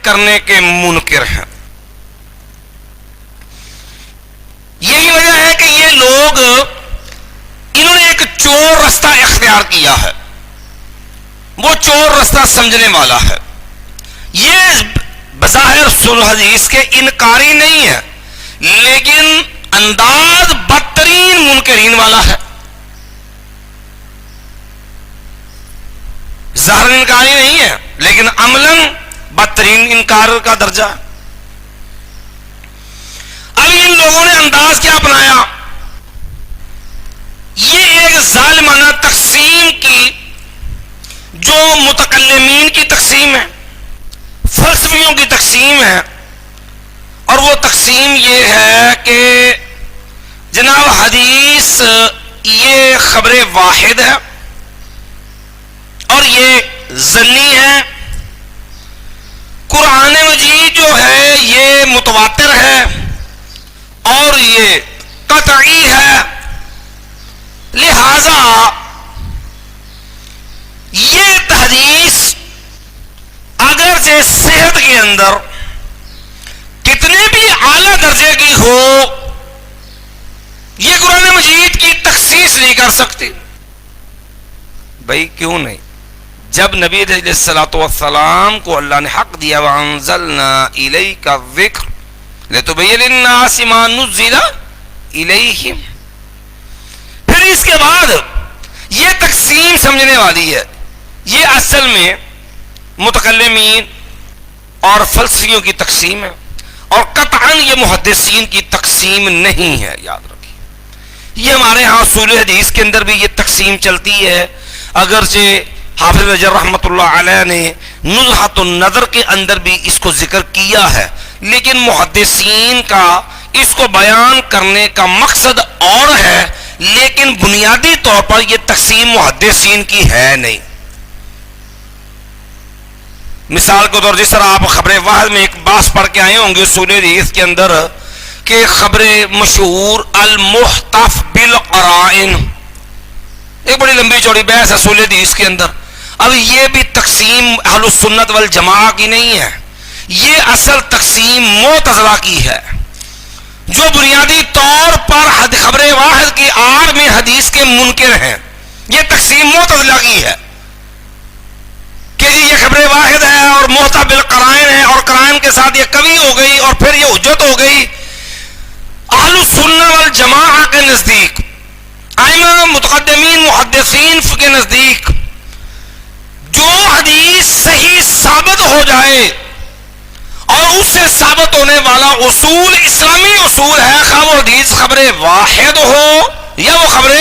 کرنے کے منکر ہیں. یہی وجہ ہے کہ یہ لوگ انہوں نے ایک چور رستہ اختیار کیا ہے. وہ چور رستہ سمجھنے والا ہے. یہ بظاہر صلح حدیث کے انکاری نہیں ہے لیکن انداز بدترین منکرین والا ہے. ظاہر انکاری نہیں ہے لیکن عملاً بدترین انکار کا درجہ ہے. اب ان لوگوں نے انداز کیا اپنایا؟ یہ ایک ظالمانہ تقسیم کی جو متکلمین کی تقسیم ہے، فلسفیوں کی تقسیم ہے، اور وہ تقسیم یہ ہے کہ جناب حدیث یہ خبر واحد ہے اور یہ ظنی ہے. قرآن مجید جو ہے یہ متواتر ہے اور یہ قطعی ہے. لہذا یہ حدیث اگرچہ صحت کے اندر کتنے بھی اعلیٰ درجے کی ہو، یہ قرآن مجید کی تخصیص نہیں کر سکتی. بھائی کیوں نہیں؟ جب نبی علیہ الصلوۃ والسلام کو اللہ نے حق دیا وَأَنزَلْنَا إِلَيْكَ الذِّكْرَ لِتُبَيِّنَ لِلنَّاسِ مَا نُزِّلَ إِلَيْهِمْ. پھر اس کے بعد یہ تقسیم سمجھنے والی ہے. یہ اصل میں متکلمین اور فلسفیوں کی تقسیم ہے اور قطعاً یہ محدثین کی تقسیم نہیں ہے. یاد رکھیے یہ ہمارے ہاں اصول حدیث کے اندر بھی یہ تقسیم چلتی ہے. اگرچہ حافظ حجر رحمۃ اللہ علیہ نے نزہۃ النظر کے اندر بھی اس کو ذکر کیا ہے لیکن محدثین کا اس کو بیان کرنے کا مقصد اور ہے لیکن بنیادی طور پر یہ تقسیم محدثین کی ہے نہیں. مثال کے طور جس طرح آپ خبر واحد میں ایک بحث پڑھ کے آئے ہوں گے اصول حدیث کے اندر کہ خبر مشہور المحتف بالقرائن، ایک بڑی لمبی چوڑی بحث ہے اصول حدیث کے اندر. اب یہ بھی تقسیم اہل السنت والجماعہ کی نہیں ہے، یہ اصل تقسیم معتزلہ کی ہے جو بنیادی طور پر خبر واحد کی آڑ میں حدیث کے منکر ہیں. یہ تقسیم معتزلہ کی ہے کہ یہ خبر واحد ہے اور محتف بالقرائن ہے اور قرائن کے ساتھ یہ قوی ہو گئی اور پھر یہ حجت ہو گئی. اہل السنت والجماعہ کے نزدیک، ائمہ متقدمین محدثین کے نزدیک، جو حدیث صحیح ثابت ہو جائے اور اس سے ثابت ہونے والا اصول اسلامی اصول ہے، خواہ وہ حدیث خبر واحد ہو یا وہ خبر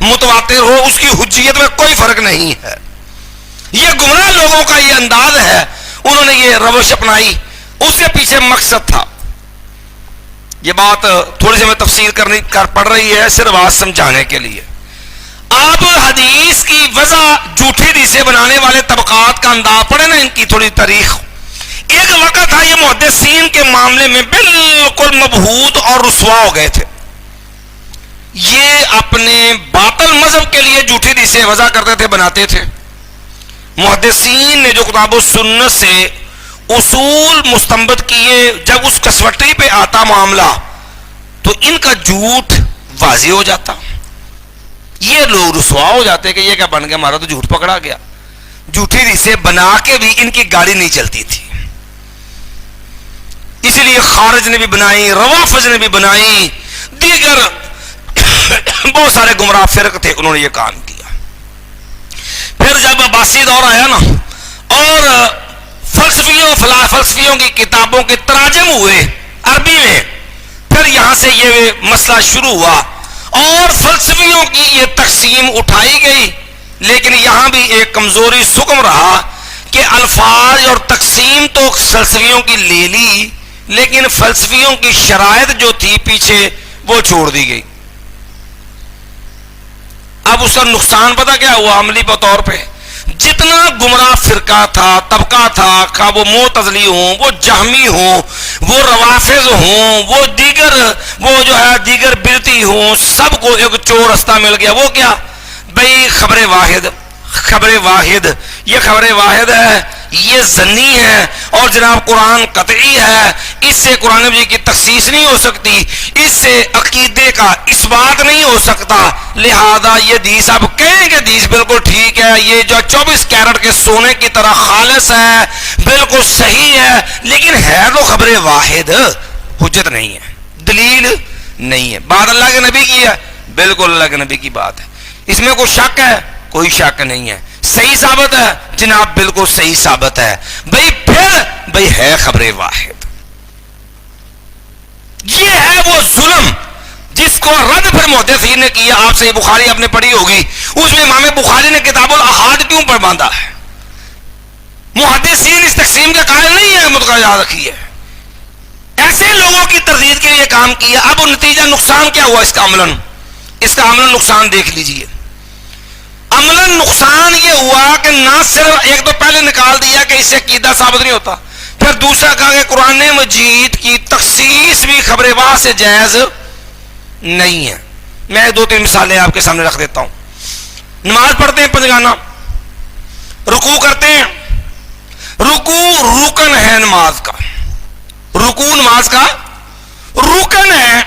متواتر ہو، اس کی حجیت میں کوئی فرق نہیں ہے. یہ گمراہ لوگوں کا یہ انداز ہے، انہوں نے یہ روش اپنائی. اس کے پیچھے مقصد تھا، یہ بات تھوڑی سی میں تفصیل پڑ رہی ہے صرف بات سمجھانے کے لیے. آپ حدیث کی وضع جھوٹی حدیثیں بنانے والے طبقات کا انداز پڑھیں نا، ان کی تھوڑی تاریخ. ایک وقت تھا یہ محدثین کے معاملے میں بالکل مبہوت اور رسوا ہو گئے تھے. یہ اپنے باطل مذہب کے لیے جھوٹی حدیثیں وضع کرتے تھے، بناتے تھے. محدثین نے جو کتاب و سنت سے اصول مستنبط کیے، جب اس کسوٹی پہ آتا معاملہ تو ان کا جھوٹ واضح ہو جاتا. یہ لوگ رسوا ہو جاتے کہ یہ کیا بن گیا، ہمارا تو جھوٹ پکڑا گیا. جھوٹی حدیثیں بنا کے بھی ان کی گاڑی نہیں چلتی تھی، اس لیے خارج نے بھی بنائی، روافض نے بھی بنائی، دیگر بہت سارے گمراہ فرق تھے، انہوں نے یہ کام کیا. پھر جب عباسی دور آیا نا اور فلسفیوں کی کتابوں کے تراجم ہوئے عربی میں، پھر یہاں سے یہ مسئلہ شروع ہوا اور فلسفیوں کی یہ تقسیم اٹھائی گئی. لیکن یہاں بھی ایک کمزوری سکم رہا کہ الفاظ اور تقسیم تو فلسفیوں کی لے لی لیکن فلسفیوں کی شرائط جو تھی پیچھے وہ چھوڑ دی گئی. اب اس کا نقصان پتہ کیا ہوا عملی طور پہ؟ جتنا گمراہ فرقہ تھا، طبقہ تھا، خواہ وہ معتزلی ہوں، وہ جہمی ہوں، وہ روافض ہوں، وہ دیگر بدعتی ہوں، سب کو ایک چور رستہ مل گیا. وہ کیا بھئی؟ خبر واحد. یہ خبر واحد ہے، یہ ظنی ہے اور جناب قرآن قطعی ہے، اس سے قرآن مجید کی تخصیص نہیں ہو سکتی، اس سے عقیدے کا اس بات نہیں ہو سکتا، لہذا یہ حدیث آپ کہیں کہ حدیث بالکل ٹھیک ہے، یہ جو 24 کیرٹ کے سونے کی طرح خالص ہے، بالکل صحیح ہے، لیکن ہے تو خبر واحد، حجت نہیں ہے، دلیل نہیں ہے۔ بات اللہ کے نبی کی ہے، بالکل اللہ کے نبی کی بات ہے، اس میں کوئی شک ہے؟ کوئی شک نہیں ہے۔ صحیح ثابت ہے جناب، بالکل صحیح ثابت ہے بھائی، پھر ہے خبر واحد۔ یہ ہے وہ ظلم جس کو رد پھر محدثین نے کیا۔ آپ صحیح بخاری آپ نے پڑھی ہوگی، اس میں امام بخاری نے کتاب الاحاد کیوں پر باندھا ہے؟ محدثین اس تقسیم کے قائل نہیں ہے، متقا یاد رکھیے، ایسے لوگوں کی تردید کے لیے کام کیا۔ اب نتیجہ نقصان کیا ہوا اس کا عملاً؟ اس کا عملاً نقصان دیکھ لیجئے۔ عملاً نقصان یہ ہوا کہ نہ صرف ایک تو پہلے نکال دیا کہ اس سے عقیدہ ثابت نہیں ہوتا، پھر دوسرا کہا کہ قرآن مجید کی تخصیص بھی خبر واہ سے جائز نہیں ہے۔ میں 2-3 مثالیں آپ کے سامنے رکھ دیتا ہوں۔ نماز پڑھتے ہیں پنجگانہ، رکوع کرتے ہیں، رکوع رکن ہے نماز کا، رکوع نماز کا رکن ہے۔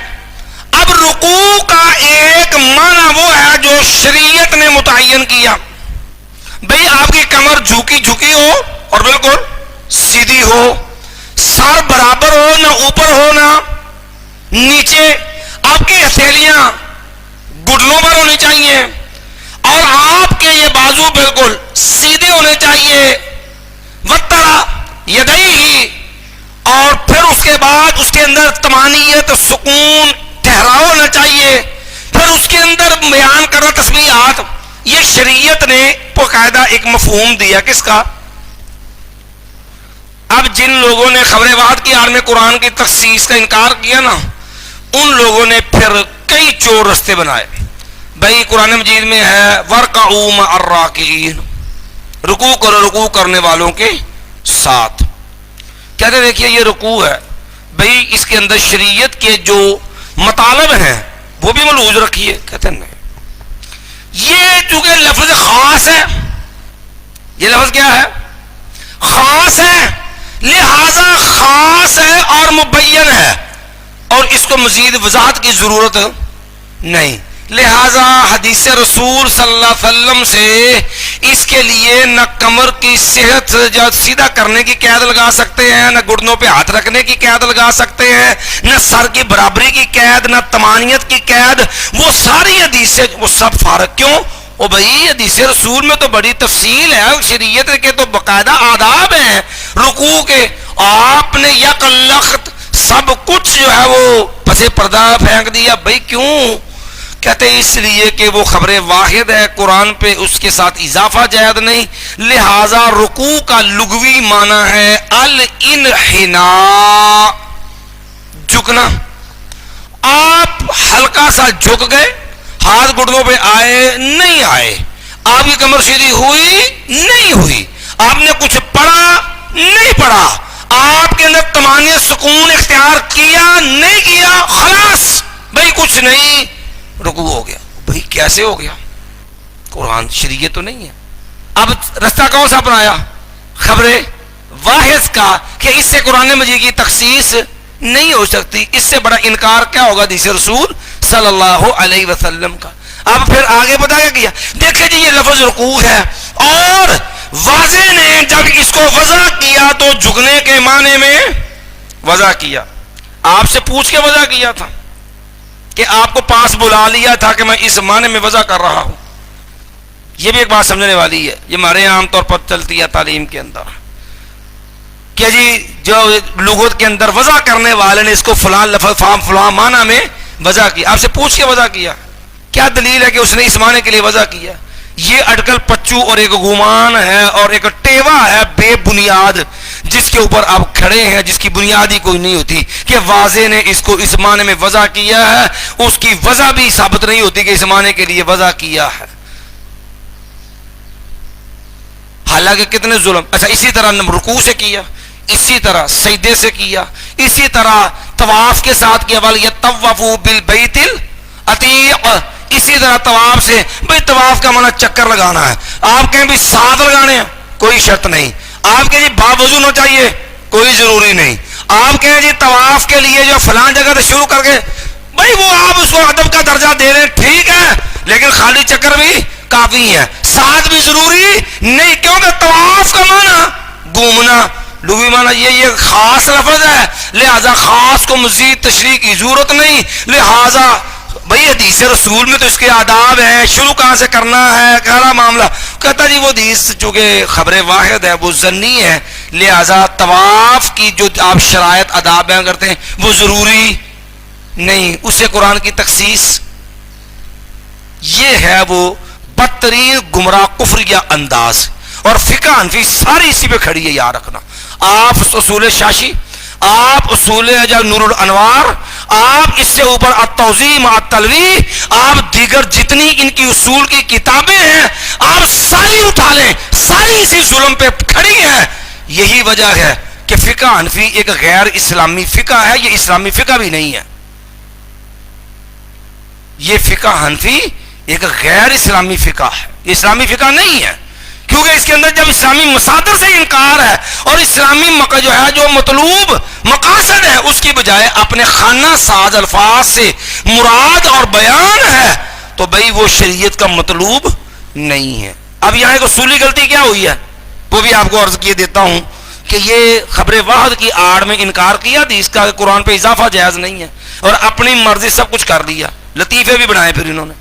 اب رکوع کا ایک معنی وہ ہے جو شریعت نے متعین کیا، بھئی آپ کی کمر جھکی جھکی ہو اور بالکل سیدھی ہو، سر برابر ہو، نہ اوپر ہو نہ نیچے، آپ کی ہتھیلیاں گھٹنوں پر ہونی چاہیے، اور آپ کے یہ بازو بالکل سیدھے ہونے چاہیے، وترا یدیہ، اور پھر اس کے بعد اس کے اندر طمانینت، سکون، ٹھہراؤ ہونا چاہیے، پھر اس کے اندر بیان کرنا تسبیحات۔ یہ شریعت نے باقاعدہ ایک مفہوم دیا، کس کا؟ اب جن لوگوں نے خبر واحد کی آڑ میں قرآن کی تخصیص کا انکار کیا نا، ان لوگوں نے پھر کئی چور رستے بنائے۔ بھائی قرآن مجید میں ہے وَارْكَعُوا مَعَ الرَّاكِعِينَ، رکوع کرو رکوع کرنے والوں کے ساتھ۔ کہتے دیکھیے یہ رکوع ہے، بھئی اس کے اندر شریعت کے جو مطالب ہیں وہ بھی ملحوظ رکھیے۔ کہتے ہیں نہیں، یہ چونکہ لفظ خاص ہے، یہ لفظ کیا ہے؟ خاص ہے، لہذا خاص ہے اور مبین ہے، اور اس کو مزید وضاحت کی ضرورت نہیں، لہذا حدیث رسول صلی اللہ علیہ وسلم سے اس کے لیے نہ کمر کی صحت جو سیدھا کرنے کی قید لگا سکتے ہیں، نہ گھٹنوں پہ ہاتھ رکھنے کی قید لگا سکتے ہیں، نہ سر کی برابری کی قید، نہ طمانینت کی قید، وہ ساری حدیثیں وہ سب فارغ۔ کیوں؟ او بھائی حدیث رسول میں تو بڑی تفصیل ہے، شریعت کے تو باقاعدہ آداب ہیں رکوع کے، آپ نے یک لخت سب کچھ جو ہے وہ پس پردہ پھینک دیا۔ بھائی کیوں؟ کہتے ہیں اس لیے کہ وہ خبر واحد ہے، قرآن پہ اس کے ساتھ اضافہ جائز نہیں، لہذا رکوع کا لغوی معنی ہے الانحناء، جھکنا۔ آپ ہلکا سا جھک گئے، ہاتھ گھٹنوں پہ آئے نہیں آئے، آپ کی کمر سیدھی ہوئی نہیں ہوئی، آپ نے کچھ پڑھا نہیں پڑھا، آپ کے اندر طمانینت سکون اختیار کیا نہیں کیا، خلاص بھائی کچھ نہیں، رکوع ہو گیا۔ بھائی کیسے ہو گیا؟ قرآن شریعت تو نہیں ہے۔ اب رستہ کون سا اپنایا؟ خبر واحد کا، کہ اس سے قرآن مجید کی تخصیص نہیں ہو سکتی، اس سے بڑا انکار کیا ہوگا حدیث رسول صلی اللہ علیہ وسلم کا۔ اب پھر آگے بتا کیا؟ دیکھیں جی یہ لفظ رکوع ہے، اور واضح نے جب اس کو وضع کیا تو جھکنے کے معنی میں وضع کیا۔ آپ سے پوچھ کے وضع کیا تھا کہ آپ کو پاس بلا لیا تھا کہ میں اس معنی میں وضع کر رہا ہوں؟ یہ بھی ایک بات سمجھنے والی ہے، یہ ہمارے عام طور پر چلتی ہے تعلیم کے اندر کہ جی جو لغت کے اندر وضع کرنے والے نے اس کو فلاں لفظ فلاں معنی میں وضع کی۔ آپ سے پوچھ کے وضع کیا، کیا دلیل ہے کہ اس نے اس معنی کے لیے وضع کیا؟ یہ اٹکل پچو اور ایک گمان ہے اور ایک ٹیوا ہے بے بنیاد، جس کے اوپر آپ کھڑے ہیں، جس کی بنیاد ہی کوئی نہیں ہوتی کہ واضح نے اس کو اس معنی میں وضع کیا ہے، اس کی وضع بھی ثابت نہیں ہوتی کہ اس معنی کے لیے وضع کیا ہے، حالانکہ کتنے ظلم۔ اچھا اسی طرح رکوع سے کیا، اسی طرح سجدے سے کیا، اسی طرح طواف کے ساتھ کیا، وَلْيَطَّوَّفُوا بِالْبَيْتِ الْعَتِيقِ، اسی طرح طواف سے، بھئی طواف کا معنی چکر لگانا ہے، آپ کہیں بھی 7 لگانے ہیں، کوئی شرط نہیں، آپ کے جی باوضو ہونا چاہیے، کوئی ضروری نہیں. آپ کہیں جی طواف کے لیے جو فلاں جگہ سے شروع کر کے، بھائی وہ آپ اس کو ادب کا درجہ دے رہے ہیں، ٹھیک ہے، لیکن خالی چکر بھی کافی ہے، ساتھ بھی ضروری نہیں. کیونکہ طواف کا معنی گھومنا، لغوی معنی یہ خاص لفظ ہے، لہذا خاص کو مزید تشریح کی ضرورت نہیں. لہذا بھائی حدیث رسول میں تو اس کے آداب ہیں، شروع کہاں سے کرنا ہے، کہنا معاملہ. کہتا جی وہ حدیث چونکہ خبر واحد ہے، وہ ظنی ہے، لہذا طواف کی جو آپ شرائط آداب بیان کرتے ہیں وہ ضروری نہیں. اس سے قرآن کی تخصیص، یہ ہے وہ بدترین گمراہ کفریہ انداز. اور فقہ حنفی ساری اسی پہ کھڑی ہے، یاد رکھنا. آپ اصول شاشی، آپ اصول نور الانوار، آپ اس سے اوپر التوضیح مع التلویح، آپ دیگر جتنی ان کی اصول کی کتابیں ہیں آپ ساری اٹھا لیں، ساری اسی ظلم پہ کھڑی ہیں. یہی وجہ ہے کہ فقہ حنفی ایک غیر اسلامی فقہ ہے، یہ اسلامی فقہ بھی نہیں ہے. یہ فقہ حنفی ایک غیر اسلامی فقہ ہے، اسلامی فقہ نہیں ہے. کیونکہ اس کے اندر جب اسلامی مصادر سے انکار ہے اور اسلامی جو ہے جو مطلوب مقاصد ہے اس کی بجائے اپنے خانہ ساز الفاظ سے مراد اور بیان ہے، تو بھئی وہ شریعت کا مطلوب نہیں ہے. اب یہاں ایک اصولی غلطی کیا ہوئی ہے وہ بھی آپ کو عرض کیے دیتا ہوں کہ یہ خبر واحد کی آڑ میں انکار کیا حدیث کا کہ قرآن پہ اضافہ جائز نہیں ہے، اور اپنی مرضی سب کچھ کر دیا، لطیفے بھی بنائے پھر انہوں نے.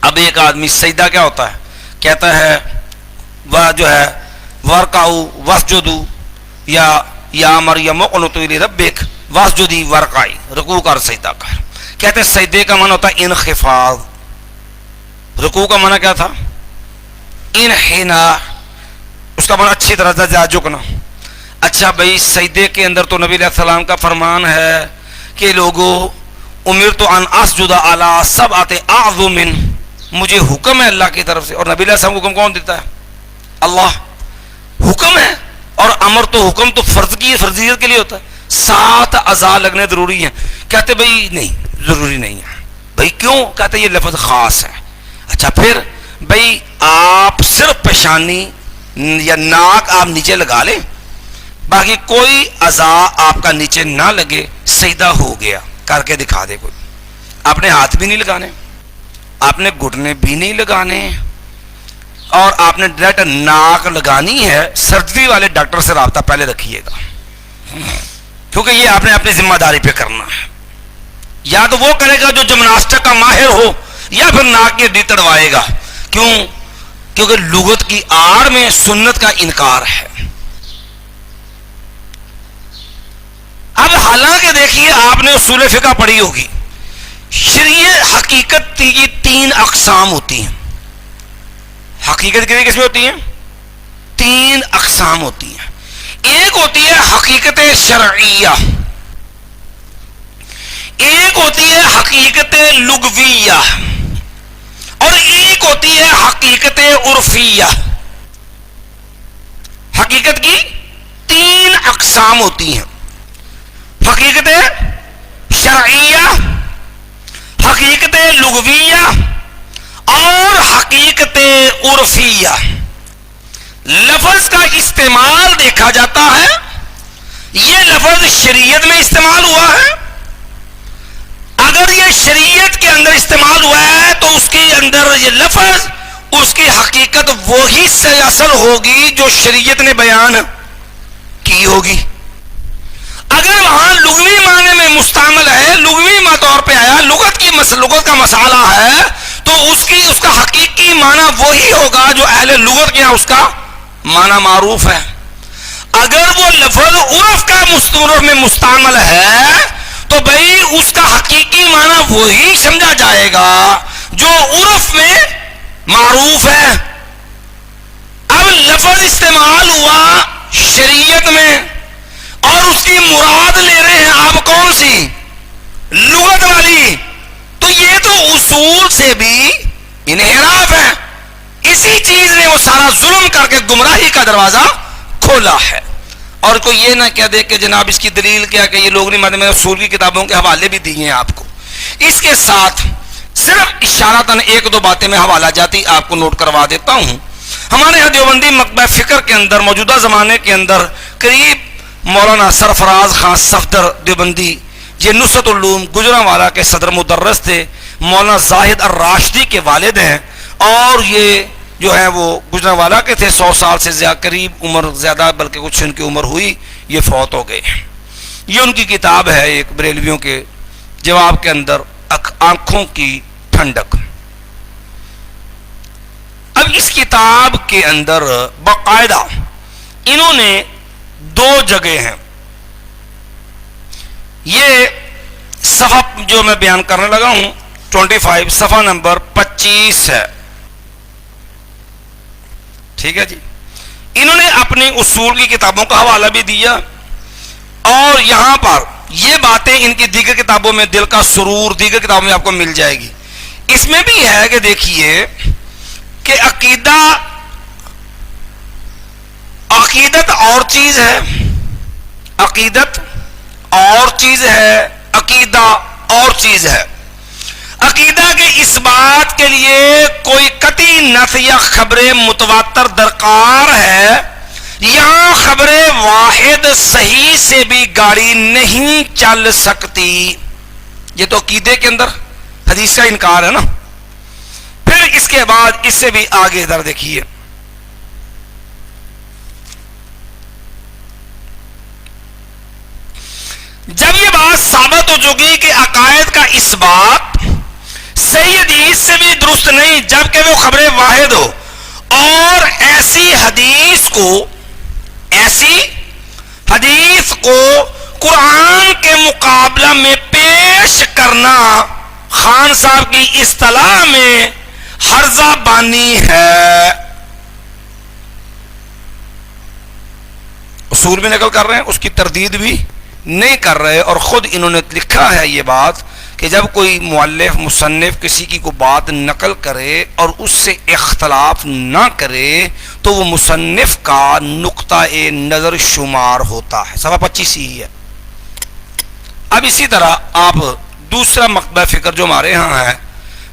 اب ایک آدمی سجدہ کیا ہوتا ہے، کہتا ہے وہ جو ہے ورکعوا واسجدوا یا مریم اقنتی لربک واسجدی ورکعی، رکوع کر سجدہ کر. کہتے ہیں سجدے کا معنی ہوتا ہے انخفاض، رکوع کا معنی کیا تھا، انحناء، اس کا معنی اچھی طرح سے جھکنا. اچھا بھائی سجدے کے اندر تو نبی علیہ السلام کا فرمان ہے کہ لوگوں امرت ان اسجد علی سبعۃ اعظم، مجھے حکم ہے اللہ کی طرف سے. اور نبی علیہ السلام کو حکم کون دیتا ہے، اللہ. حکم ہے، اور امر تو حکم تو فرض کی فرضیت کے لیے ہوتا ہے، 7 اعضاء لگنے ضروری ہیں. کہتے بھائی نہیں ضروری نہیں ہے. بھائی کیوں؟ کہتے یہ لفظ خاص ہے. اچھا پھر بھائی آپ صرف پیشانی یا ناک آپ نیچے لگا لیں، باقی کوئی اعضاء آپ کا نیچے نہ لگے، سجدہ ہو گیا. کر کے دکھا دے کوئی. آپ نے ہاتھ بھی نہیں لگانے، آپ نے گھٹنے بھی نہیں لگانے، اور آپ نے ڈائریکٹ ناک لگانی ہے. سرجری والے ڈاکٹر سے رابطہ پہلے رکھیے گا، کیونکہ یہ آپ نے اپنی ذمہ داری پہ کرنا ہے. یا تو وہ کرے گا جو جمناسٹک کا ماہر ہو، یا پھر ناک کی ہڈی تڑوائے گا. کیوں؟ کیونکہ لغت کی آڑ میں سنت کا انکار ہے. اب حالانکہ دیکھیے آپ نے اصول فقہ پڑھی ہوگی، شریعت حقیقت کی 3 اقسام ہوتی ہیں. حقیقت کتنی قسمیں ہوتی ہیں؟ 3 اقسام ہوتی ہیں. ایک ہوتی ہے حقیقت شرعیہ، ایک ہوتی ہے حقیقت لغویہ، اور ایک ہوتی ہے حقیقت عرفیہ. حقیقت کی 3 اقسام ہوتی ہیں، حقیقت شرعیہ، حقیقت لغویہ، اور حقیقت عرفیہ. لفظ کا استعمال دیکھا جاتا ہے، یہ لفظ شریعت میں استعمال ہوا ہے. اگر یہ شریعت کے اندر استعمال ہوا ہے تو اس کے اندر یہ لفظ، اس کی حقیقت وہی سے اصل ہوگی جو شریعت نے بیان کی ہوگی. اگر وہاں لغوی معنی میں مستعمل ہے، لغوی طور پہ آیا، لغت کا مسئلہ ہے، تو اس کا حقیقی معنی وہی ہوگا جو اہل لغت کے یہاں اس کا معنی معروف ہے. اگر وہ لفظ عرف کا مستعمل میں مستعمل ہے تو بھائی اس کا حقیقی معنی وہی سمجھا جائے گا جو عرف میں معروف ہے. اب لفظ استعمال ہوا شریعت میں اور اس کی مراد لے رہے ہیں آپ کون سی؟ لغت والی. تو یہ تو اصول سے بھی انحراف ہے. اسی چیز نے وہ سارا ظلم کر کے گمراہی کا دروازہ کھولا ہے. اور کوئی یہ نہ کہہ دے کہ جناب اس کی دلیل کیا کہ یہ لوگ نہیں مانتے. میں اصول کی کتابوں کے حوالے بھی دیے ہیں آپ کو. اس کے ساتھ صرف اشارتاً 1-2 باتیں میں حوالہ جاتی آپ کو نوٹ کروا دیتا ہوں. ہمارے یہاں دیوبندی مکتبہ فکر کے اندر موجودہ زمانے کے اندر قریب مولانا سرفراز خان صفدر دیوبندی، یہ نصرت العلوم گجرانوالہ کے صدر مدرس تھے، مولانا زاہد الراشدی کے والد ہیں، اور یہ جو ہیں وہ گجرانوالہ کے تھے، 100 سال سے زیادہ قریب عمر، زیادہ بلکہ کچھ ان کی عمر ہوئی، یہ فوت ہو گئے۔ یہ ان کی کتاب ہے ایک بریلویوں کے جواب کے اندر، آنکھوں کی ٹھنڈک۔ اب اس کتاب کے اندر باقاعدہ انہوں نے 2 جگہ ہیں، یہ صفحہ جو میں بیان کرنے لگا ہوں 25 صفحہ نمبر 25 ہے، ٹھیک ہے جی۔ انہوں نے اپنی اصول کی کتابوں کا حوالہ بھی دیا، اور یہاں پر یہ باتیں ان کی دیگر کتابوں میں، دل کا سرور دیگر کتابوں میں آپ کو مل جائے گی۔ اس میں بھی ہے کہ دیکھیے کہ عقیدت اور چیز ہے، عقیدت اور چیز ہے، عقیدہ اور چیز ہے۔ عقیدہ کے اس بات کے لیے کوئی قطعی نص یا خبر متواتر درکار ہے، یہاں خبر واحد صحیح سے بھی گاڑی نہیں چل سکتی۔ یہ تو عقیدے کے اندر حدیث کا انکار ہے نا۔ پھر اس کے بعد اس سے بھی آگے ادھر دیکھیے، جب یہ بات ثابت ہو چکی کہ عقائد کا اس بات صحیح حدیث سے بھی درست نہیں جبکہ وہ خبر واحد ہو، اور ایسی حدیث کو قرآن کے مقابلہ میں پیش کرنا خان صاحب کی اصطلاح میں حرزہ بانی ہے۔ اصول بھی نقل کر رہے ہیں، اس کی تردید بھی نہیں کر رہے، اور خود انہوں نے لکھا ہے یہ بات کہ جب کوئی مؤلف مصنف کسی کی کو بات نقل کرے اور اس سے اختلاف نہ کرے تو وہ مصنف کا نقطہ نظر شمار ہوتا ہے۔ صفحہ 25 ہی ہے۔ اب اسی طرح آپ دوسرا مکتبہ فکر جو ہمارے ہاں ہے،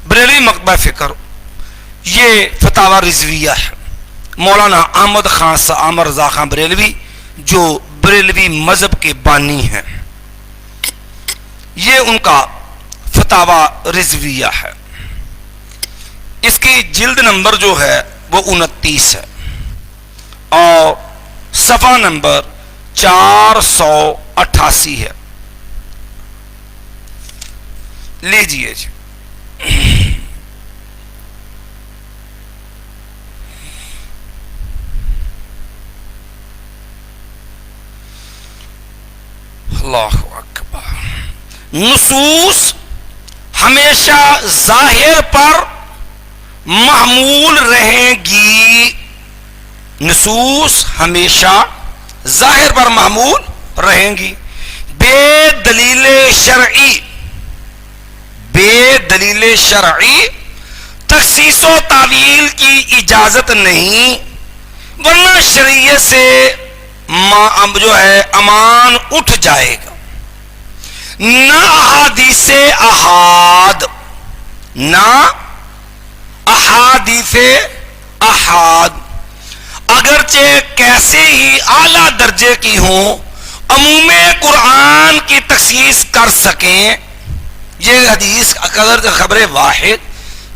بریلوی مکتبہ فکر، یہ فتاوی رضویہ ہے، مولانا احمد خان عامر رضا خان بریلوی جو بریلوی مذہب کے بانی ہیں، یہ ان کا فتاوی رضویہ ہے۔ اس کی جلد نمبر جو ہے وہ 29 ہے، اور صفحہ نمبر 488 ہے۔ لیجیے جی۔ اللہ اکبر۔ نصوص ہمیشہ ظاہر پر محمول رہیں گی، نصوص ہمیشہ ظاہر پر محمول رہیں گی، بے دلیل شرعی تخصیص و تعویل کی اجازت نہیں، ورنہ شریعت سے جو ہے امان اٹھ جائے گا۔ نہ احادیث احاد اگرچہ کیسے ہی اعلیٰ درجے کی ہوں، عموم قرآن کی تخصیص کر سکیں۔ یہ حدیث اگر خبر واحد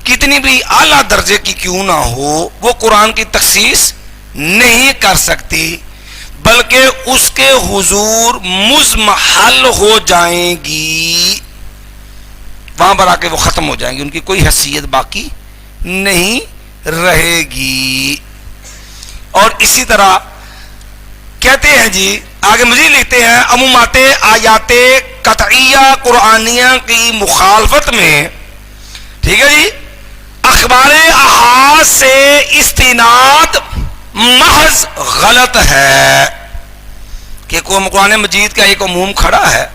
کتنی بھی اعلیٰ درجے کی کیوں نہ ہو، وہ قرآن کی تخصیص نہیں کر سکتی، بلکہ اس کے حضور مضمحل ہو جائیں گی، وہاں پر آ کے وہ ختم ہو جائیں گی، ان کی کوئی حیثیت باقی نہیں رہے گی۔ اور اسی طرح کہتے ہیں جی، آگے مزید لکھتے ہیں، عمومات آیات قطعیہ قرآنیہ کی مخالفت میں، ٹھیک ہے جی، اخبار احاد سے استناد محض غلط ہے۔ کہ قرآن مجید کا ایک عموم کھڑا ہے،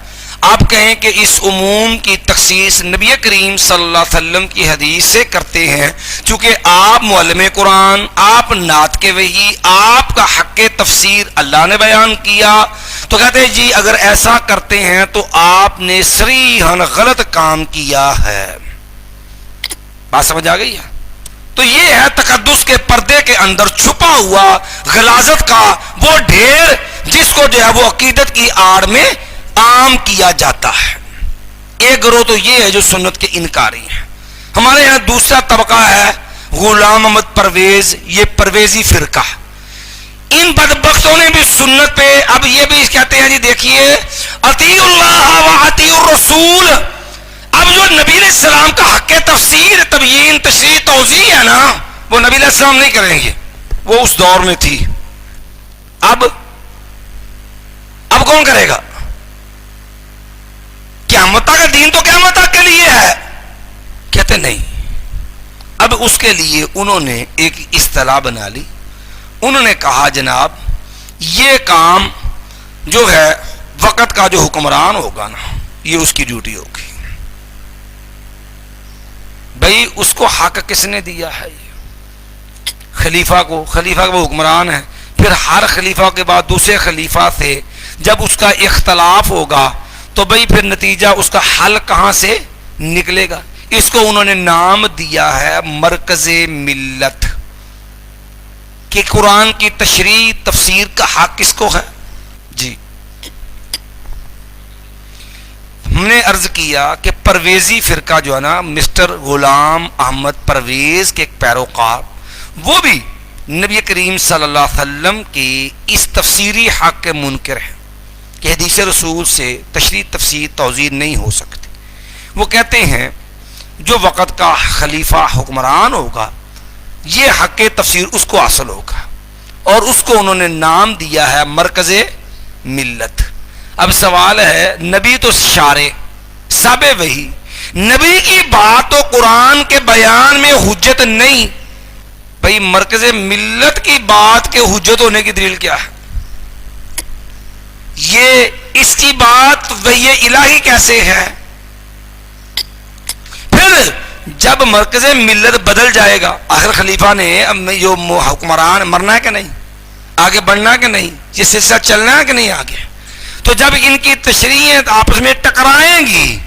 آپ کہیں کہ اس عموم کی تخصیص نبی کریم صلی اللہ علیہ وسلم کی حدیث سے کرتے ہیں، چونکہ آپ معلم قرآن، آپ نعت کے وحی، آپ کا حق تفسیر اللہ نے بیان کیا، تو کہتے ہیں جی اگر ایسا کرتے ہیں تو آپ نے صریحاً غلط کام کیا ہے۔ بات سمجھ آ گئی ہے؟ تو یہ ہے تقدس کے پردے کے اندر چھپا ہوا غلاظت کا وہ ڈھیر جس کو جو ہے وہ عقیدت کی آڑ میں عام کیا جاتا ہے. ایک گروہ تو یہ ہے جو سنت کے انکاری ہیں. ہمارے یہاں دوسرا طبقہ ہے غلام محمد پرویز، یہ پرویزی فرقہ. ان بدبختوں نے بھی سنت پہ اب یہ بھی کہتے ہیں جی دیکھیے اطیعوا اللہ و اطیعوا الرسول. اب جو نبی علیہ السلام کا حق تفسیر، تبیین، تشریح، توضیح ہے نا، وہ نبی علیہ السلام نہیں کریں گے، وہ اس دور میں تھی. اب کون کرے گا؟ قیامت کا دین تو قیامت کے لیے ہے. کہتے نہیں. اب اس کے لیے انہوں نے ایک اصطلاح بنا لی. انہوں نے کہا جناب یہ کام جو ہے وقت کا جو حکمران ہوگا نا، یہ اس کی ڈیوٹی ہوگی. بھائی اس کو حق کس نے دیا ہے؟ خلیفہ کو. خلیفہ کا وہ حکمران ہے. پھر ہر خلیفہ کے بعد دوسرے خلیفہ سے جب اس کا اختلاف ہوگا تو بھائی پھر نتیجہ اس کا حل کہاں سے نکلے گا؟ اس کو انہوں نے نام دیا ہے مرکز ملت، کہ قرآن کی تشریح تفسیر کا حق کس کو ہے؟ جی ہم نے عرض کیا کہ پرویزی فرقہ جو ہے نا، مسٹر غلام احمد پرویز کے ایک پیروکار، وہ بھی نبی کریم صلی اللہ علیہ وسلم کی اس تفسیری حق کے منکر ہیں کہ حدیث رسول سے تشریح تفسیر توضیح نہیں ہو سکتی. وہ کہتے ہیں جو وقت کا خلیفہ حکمران ہوگا یہ حق تفسیر اس کو حاصل ہوگا، اور اس کو انہوں نے نام دیا ہے مرکز ملت. اب سوال ہے، نبی تو شارع صاحب وحی، نبی کی بات تو قرآن کے بیان میں حجت نہیں، بھائی مرکز ملت کی بات کے حجت ہونے کی دلیل کیا ہے؟ یہ اس کی بات وحی الہی کیسے ہے؟ پھر جب مرکز ملت بدل جائے گا، آخر خلیفہ نے جو حکمران مرنا ہے کہ نہیں، آگے بڑھنا ہے کہ نہیں، یہ سلسلہ چلنا ہے کہ نہیں آگے. تو جب ان کی تشریحیں آپس میں ٹکرائیں گی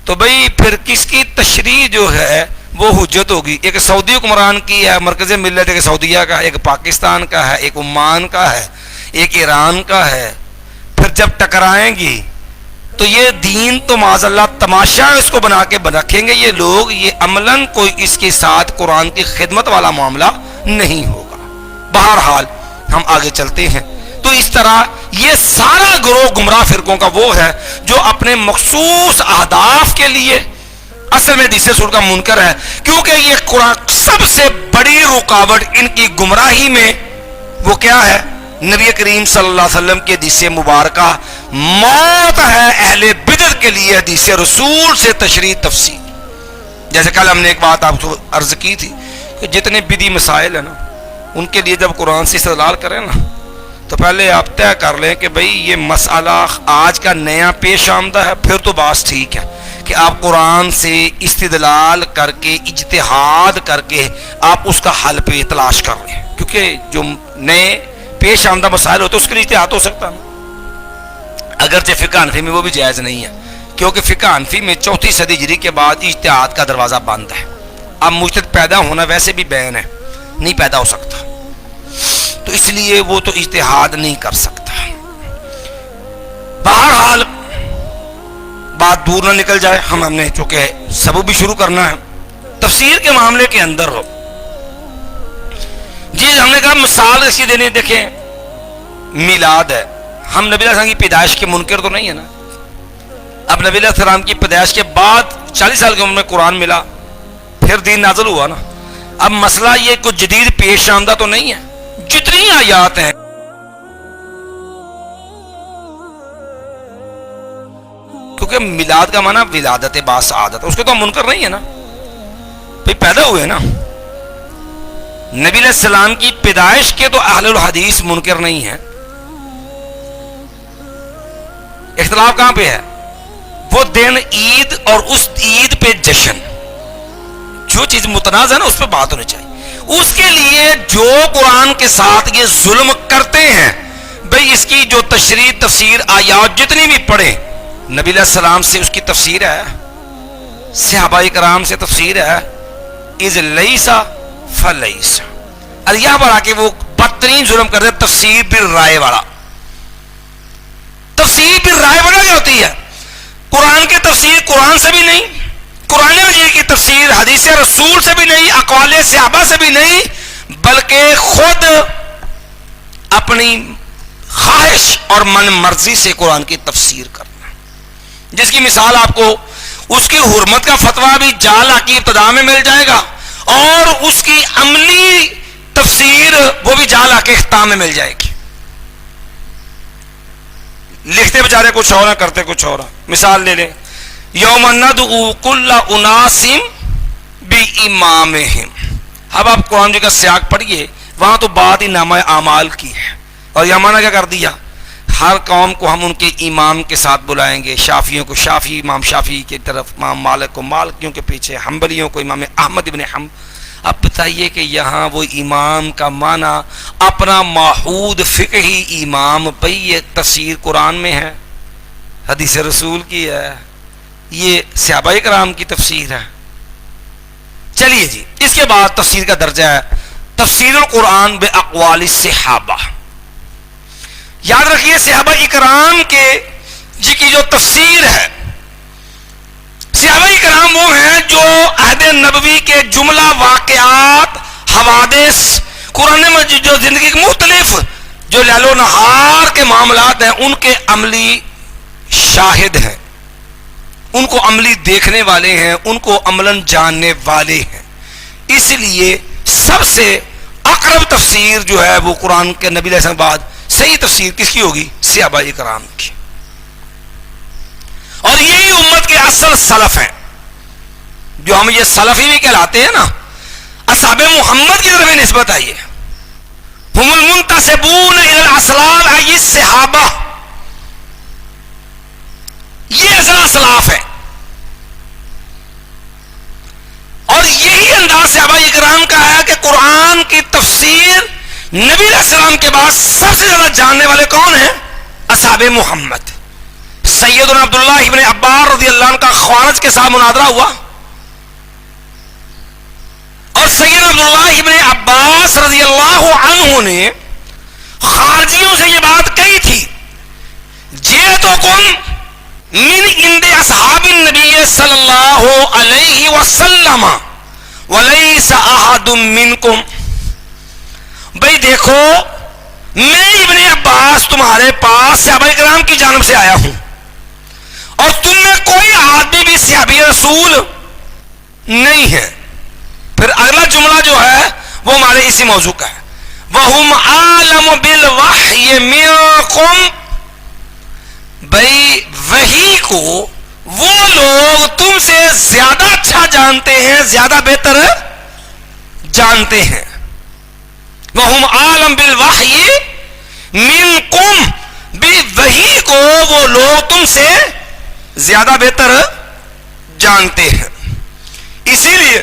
تو بھئی پھر کس کی تشریح جو ہے وہ حجت ہوگی؟ ایک سعودی حکمران کی ہے مرکز ملت، ایک سعودیہ کا ہے، ایک پاکستان کا ہے، ایک عمان کا ہے، ایک ایران کا ہے. پھر جب ٹکرائیں گی تو یہ دین تو معاذ اللہ تماشا اس کو بنا کے رکھیں گے یہ لوگ، یہ عملاً کوئی اس کے ساتھ قرآن کی خدمت والا معاملہ نہیں ہوگا. بہرحال ہم آگے چلتے ہیں. تو اس طرح یہ سارا گروہ گمراہ فرقوں کا وہ ہے جو اپنے مخصوص اہداف کے لیے اصل میں حدیث رسول کا منکر ہے، کیونکہ یہ قرآن سب سے بڑی رکاوٹ ان کی گمراہی میں وہ کیا ہے؟ نبی کریم صلی اللہ علیہ وسلم کی حدیث مبارکہ موت ہے اہل بدعت کے لیے حدیث رسول سے تشریح تفسیر. جیسے کل ہم نے ایک بات آپ کو عرض کی تھی کہ جتنے بدعی مسائل ہیں نا ان کے لیے جب قرآن سے استدلال کریں نا تو پہلے آپ طے کر لیں کہ بھئی یہ مسئلہ آج کا نیا پیش آمدہ ہے، پھر تو بات ٹھیک ہے کہ آپ قرآن سے استدلال کر کے اجتہاد کر کے آپ اس کا حل پہ تلاش کر لیں، کیونکہ جو نئے پیش آمدہ مسائل ہوتے اس کے لیے اجتہاد ہو سکتا ہے. اگرچہ فقہ حنفی میں وہ بھی جائز نہیں ہے، کیونکہ فقہ حنفی میں 4 صدی ہجری کے بعد اجتہاد کا دروازہ بند ہے. اب مجتہد پیدا ہونا ویسے بھی بین ہے، نہیں پیدا ہو سکتا، تو اس لیے وہ تو اجتہاد نہیں کر سکتا. بہرحال بات دور نہ نکل جائے، ہم نے چونکہ سبب بھی شروع کرنا ہے تفسیر کے معاملے کے اندر ہو. جی ہم نے کہا مثال اسی دینی، دیکھیں میلاد ہے، ہم نبی علیہ السلام کی پیدائش کے منکر تو نہیں ہے نا. اب نبی علیہ السلام کی پیدائش کے بعد 40 سال کی عمر میں قرآن ملا، پھر دین نازل ہوا نا. اب مسئلہ یہ کچھ جدید پیش آمدہ تو نہیں ہے. جتنی آیات ہیں کیونکہ میلاد کا معنی ولادت باسعادت، اس کے تو ہم منکر نہیں ہے نا، بھئی پیدا ہوئے نا. نبی علیہ السلام کی پیدائش کے تو اہل الحدیث منکر نہیں ہیں. اختلاف کہاں پہ ہے؟ وہ دن عید اور اس عید پہ جشن، جو چیز متنازع ہے نا اس پہ بات ہونی چاہیے. اس کے لیے جو قرآن کے ساتھ یہ ظلم کرتے ہیں بھئی اس کی جو تشریح تفسیر آیات جتنی بھی پڑھیں، نبی علیہ السلام سے اس کی تفسیر ہے، صحابہ کرام سے تفسیر ہے، اذ لیسا فلیس. اور یہاں پر آ کے وہ بدترین ظلم کرتے ہیں، تفسیر بالرائے والا. تفسیر بالرائے والا کیا ہوتی ہے؟ قرآن کی تفسیر قرآن سے بھی نہیں، قرآن مجید کی تفسیر حدیث رسول سے بھی نہیں، اقوال صحابہ سے بھی نہیں، بلکہ خود اپنی خواہش اور من مرضی سے قرآن کی تفسیر کرنا، جس کی مثال آپ کو اس کی حرمت کا فتویٰ بھی جعل کی ابتدا میں مل جائے گا، اور اس کی عملی تفسیر وہ بھی جعل کے اختتام میں مل جائے گی. لکھتے بیچارے کچھ اور ہیں، کرتے کچھ اور ہیں. مثال لے لیں، یوم ندعو کل اناس بامامہم. اب آپ قرآن جی کا سیاق پڑھیے، وہاں تو بات ہی نامہ اعمال کی ہے، اور یہ مانا کیا کر دیا؟ ہر قوم کو ہم ان کے امام کے ساتھ بلائیں گے. شافیوں کو شافی، امام شافی کی طرف، امام مالک کو مالکیوں کے پیچھے، حنبلیوں کو امام احمد ابن حنبل. اب بتائیے کہ یہاں وہ امام کا معنی اپنا ماحود فقہی امام، بھئی یہ تفسیر قرآن میں ہے، حدیث رسول کی ہے، یہ صحابہ کرام کی تفسیر ہے. چلیے جی، اس کے بعد تفسیر کا درجہ ہے تفسیر القرآن باقوال الصحابہ. یاد رکھیے صحابہ اکرام کے جی کی جو تفسیر ہے، صحابہ اکرام وہ ہیں جو عہد نبوی کے جملہ واقعات، حوادث، قرآن میں جو زندگی کے مختلف جو لیل و نہار کے معاملات ہیں ان کے عملی شاہد ہیں، ان کو عملی دیکھنے والے ہیں، ان کو عملاً جاننے والے ہیں. اس لیے سب سے اقرب تفسیر جو ہے وہ قرآن کے نبی علیہ السلام بعد صحیح تفسیر کس کی ہوگی؟ صحابہ کرام کی. اور یہی امت کے اصل سلف ہیں، جو ہم یہ سلفی بھی کہلاتے ہیں نا. اصحاب محمد کی طرف نسبت آئی ہے، ہم المنتسبون الی الاسلاف ای الصحابہ، یہ اصل اسلاف ہے. اور یہی انداز صحابہ کرام کا ہے کہ قرآن کی تفسیر نبی علیہ السلام کے بعد سب سے زیادہ جاننے والے کون ہیں؟ اصحاب محمد. سیدنا عبداللہ ابن عباس رضی اللہ عنہ کا خوارج کے ساتھ مناظرہ ہوا، اور سیدنا عبداللہ ابن عباس رضی اللہ عنہ نے خارجیوں سے یہ بات کہی تھی، جئتکم من عند اصحاب النبی صلی اللہ علیہ وسلم ولیس احد منکم. بھئی دیکھو، میں ابن عباس تمہارے پاس صحابہ کرام کی جانب سے آیا ہوں، اور تم میں کوئی آدمی بھی صحابی رسول نہیں ہے. پھر اگلا جملہ جو ہے وہ ہمارے اسی موضوع کا ہے، وَهُمْ عَالَمُ بِالْوَحْيِ مِنْكُمْ. بھئی وحی کو وہ لوگ تم سے زیادہ اچھا جانتے ہیں، زیادہ بہتر جانتے ہیں. وَهُمْ عَالَمُ بِالْوَحْيِ مِنْكُمْ. بھی وحی کو وہ لوگ تم سے زیادہ بہتر جانتے ہیں. اسی لیے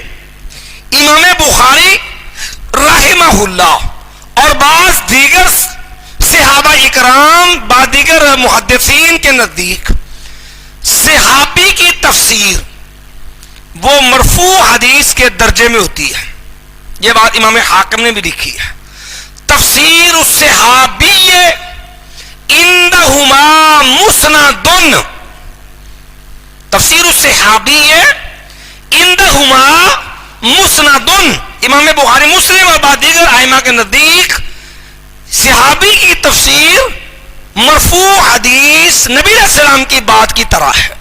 امام بخاری رحمہ اللہ اور بعض دیگر صحابہ اکرام، بعض دیگر محدثین کے نزدیک صحابی کی تفسیر وہ مرفوع حدیث کے درجے میں ہوتی ہے. یہ بات امام حاکم نے بھی لکھی ہے. تفسیر الصحابی عندہما مسند. تفسیر الصحابی عندہما مسند. امام بخاری، مسلم اور بعض دیگر ائمہ کے نزدیک صحابی کی تفسیر مرفوع حدیث نبی علیہ السلام کی بات کی طرح ہے،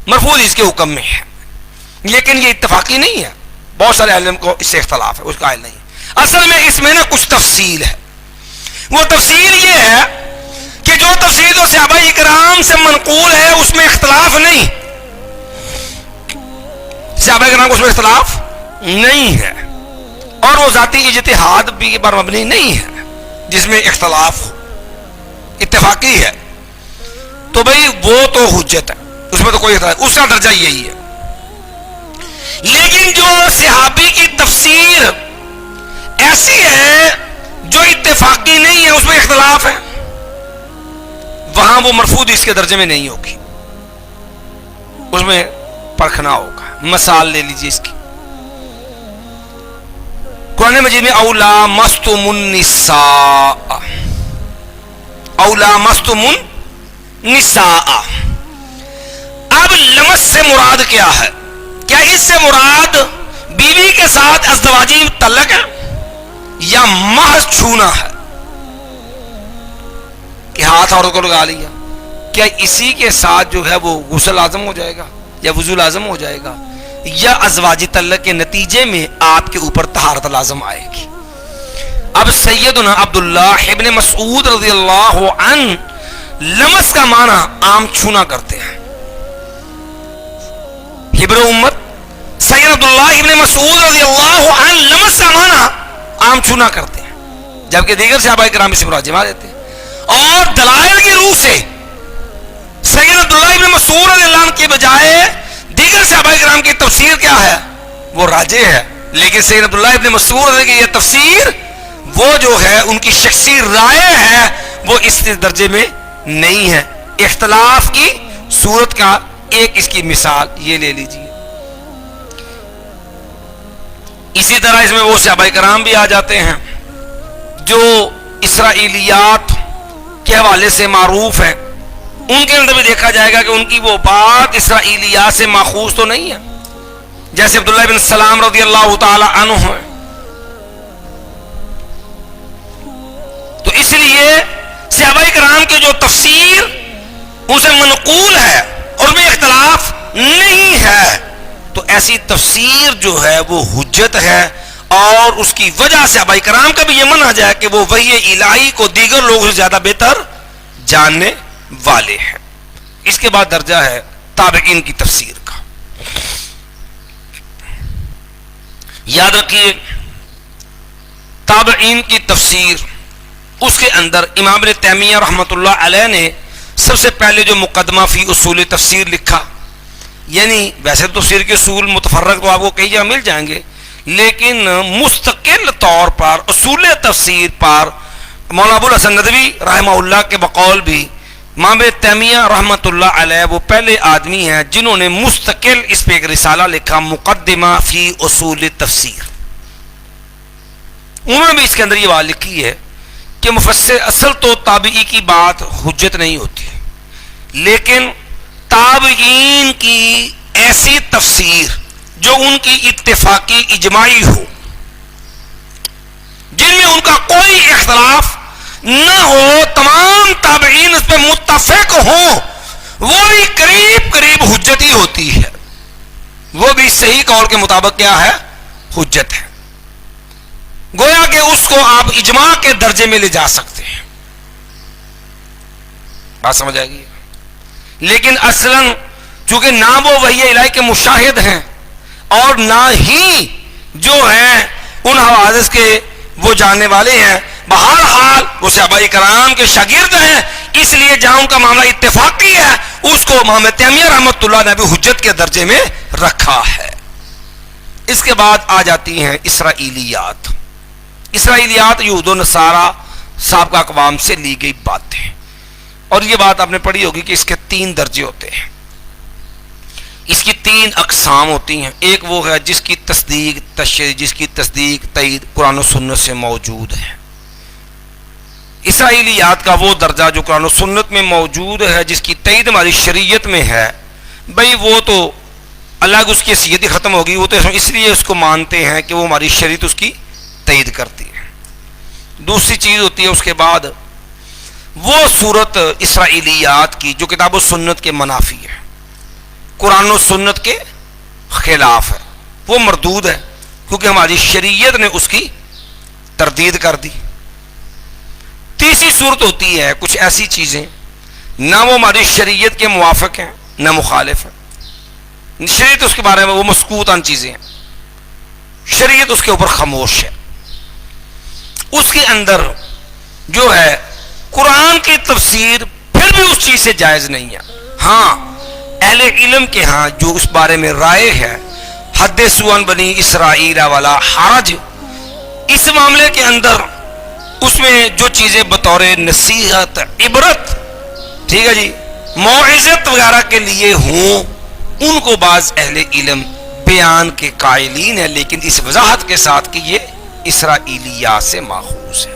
مرفوع حدیث کے حکم میں ہے. لیکن یہ اتفاقی نہیں ہے، بہت سارے علم کو اس سے اختلاف ہے، اس کا قائل نہیں. اصل میں اس میں نا کچھ تفصیل ہے. وہ تفصیل یہ ہے کہ جو تفسیر جو صحابہ کرام سے منقول ہے اس میں اختلاف نہیں، صحابہ کرام کو اس میں اختلاف نہیں ہے، اور وہ ذاتی اجتہاد بھی پر مبنی نہیں ہے جس میں اختلاف اتفاقی ہے. تو بھئی وہ تو حجت ہے، اس میں تو کوئی اختلاف، اس کا درجہ یہی ہے. لیکن جو صحابی کی تفسیر ایسی ہے جو اتفاقی نہیں ہے، اس میں اختلاف ہے، وہاں وہ مرفوع حدیث کے درجے میں نہیں ہوگی، اس میں پرکھنا ہوگا. مثال لے لیجیے اس کی. قرآن مجید میں اولا مستم النساء، اولا مستم النساء. اب لمس سے مراد کیا ہے؟ کیا اس سے مراد بیوی کے ساتھ ازدواجی تعلق ہے یا محض چھونا ہے کہ ہاتھ عورت کو لگا لیا؟ کیا اسی کے ساتھ جو ہے وہ غسل لازم ہو جائے گا یا وضو لازم ہو جائے گا، یا ازواجی تعلق کے نتیجے میں آپ کے اوپر طہارت لازم آئے گی؟ اب سیدنا عبداللہ ابن مسعود رضی اللہ عنہ لمس کا معنی عام چھونا کرتے ہیں. حبر امت سید عبداللہ ابن مسعود رضی اللہ عنہ لمس کا معنی عام چھونا کرتے ہیں، جبکہ دیگر صحابہ کرام اسے مراجعہ دیتے ہیں. اور دلائل کی روح سے سید عبداللہ ابن مسعود رضی اللہ عنہ کے بجائے دیگر صحابہ کرام کی تفسیر کیا ہے؟ وہ راجح ہے. لیکن سید عبداللہ ابن مسعود رضی اللہ عنہ کی یہ تفسیر وہ جو ہے ان کی شخصی رائے ہے، وہ اس درجے میں نہیں ہے. اختلاف کی صورت کا ایک اس کی مثال یہ لے لیجیے. اسی طرح اس میں وہ صحابہ کرام بھی آ جاتے ہیں جو اسرائیلیات کے حوالے سے معروف ہیں. ان کے اندر بھی دیکھا جائے گا کہ ان کی وہ بات اسرائیلیات سے ماخوذ تو نہیں ہے، جیسے عبداللہ بن سلام رضی اللہ تعالی عنہ ہیں. تو اس لیے صحابہ کرام کی جو تفسیر اسے منقول ہے اور میں اختلاف نہیں ہے، تو ایسی تفسیر جو ہے وہ حجت ہے. اور اس کی وجہ سے صحابہ کرام کا بھی یہ منہج ہے کہ وہ وحی الہی کو دیگر لوگوں سے زیادہ بہتر جاننے والے ہیں. اس کے بعد درجہ ہے تابعین کی تفسیر کا. یاد رکھیے تابعین کی تفسیر، اس کے اندر امام ابن تیمیہ رحمۃ اللہ علیہ نے سب سے پہلے جو مقدمہ فی اصول تفسیر لکھا، یعنی ویسے تفسیر کے اصول متفرق تو آپ کو کئی جگہ مل جائیں گے، لیکن مستقل طور پر اصول تفسیر پر مولانا ابو الحسن ندوی رحمہ اللہ کے بقول بھی امام ابن تیمیہ رحمۃ اللہ علیہ وہ پہلے آدمی ہیں جنہوں نے مستقل اس پہ ایک رسالہ لکھا، مقدمہ فی اصول تفسیر. انہوں نے بھی اس کے اندر یہ بات لکھی ہے کہ مفسر اصل تو تابعی کی بات حجت نہیں ہوتی، لیکن تابعین کی ایسی تفسیر جو ان کی اتفاقی اجماعی ہو، جن میں ان کا کوئی اختلاف نہ ہو، تمام تابعین اس پہ متفق ہوں، وہ بھی قریب قریب حجت ہی ہوتی ہے. وہ بھی صحیح قول کے مطابق کیا ہے؟ حجت ہے. گویا کہ اس کو آپ اجماع کے درجے میں لے جا سکتے ہیں. بات سمجھ آئے گی؟ لیکن اصلاً چونکہ نہ وہ وحی الہی کے مشاہد ہیں اور نہ ہی جو ہیں ان حوادث کے وہ جاننے والے ہیں، بہرحال وہ صحابہ کرام کے شاگرد ہیں، اس لیے جہاں ان کا معاملہ اتفاقی ہے اس کو امام تیمیہ رحمۃ اللہ نے بھی حجت کے درجے میں رکھا ہے. اس کے بعد آ جاتی ہیں اسرائیلیات. اسرائیلیات یہود و نصارہ سابقہ اقوام سے لی گئی باتیں، اور یہ بات آپ نے پڑھی ہوگی کہ اس کے 3 درجے ہوتے ہیں، اس کی 3 اقسام ہوتی ہیں. ایک وہ ہے جس کی تصدیق تشریح، جس کی تصدیق تائید قرآن و سنت سے موجود ہے. اسرائیلیات کا وہ درجہ جو قرآن و سنت میں موجود ہے، جس کی تائید ہماری شریعت میں ہے، بھئی وہ تو الگ اس کی حیثیت ہی ختم ہوگی، وہ تو اس لیے اس کو مانتے ہیں کہ وہ ہماری شریعت اس کی تائید کرتی ہے. دوسری چیز ہوتی ہے اس کے بعد وہ صورت اسرائیلیات کی جو کتاب و سنت کے منافی ہے، قرآن و سنت کے خلاف ہے، وہ مردود ہے کیونکہ ہماری شریعت نے اس کی تردید کر دی. تیسری صورت ہوتی ہے کچھ ایسی چیزیں نہ وہ ہماری شریعت کے موافق ہیں نہ مخالف ہیں، شریعت اس کے بارے میں وہ مسکوت عن چیزیں ہیں، شریعت اس کے اوپر خاموش ہے. اس کے اندر جو ہے قرآن کی تفسیر پھر بھی اس چیز سے جائز نہیں ہے. ہاں اہل علم کے ہاں جو اس بارے میں رائے ہے، حدثوا عن بنی اسرائیل ولا حرج، اس معاملے کے اندر اس میں جو چیزیں بطور نصیحت، عبرت، ٹھیک ہے جی، موعظت وغیرہ کے لیے ہوں، ان کو بعض اہل علم بیان کے قائلین ہیں، لیکن اس وضاحت کے ساتھ کہ یہ اسرائیلیات سے ماخوذ ہے،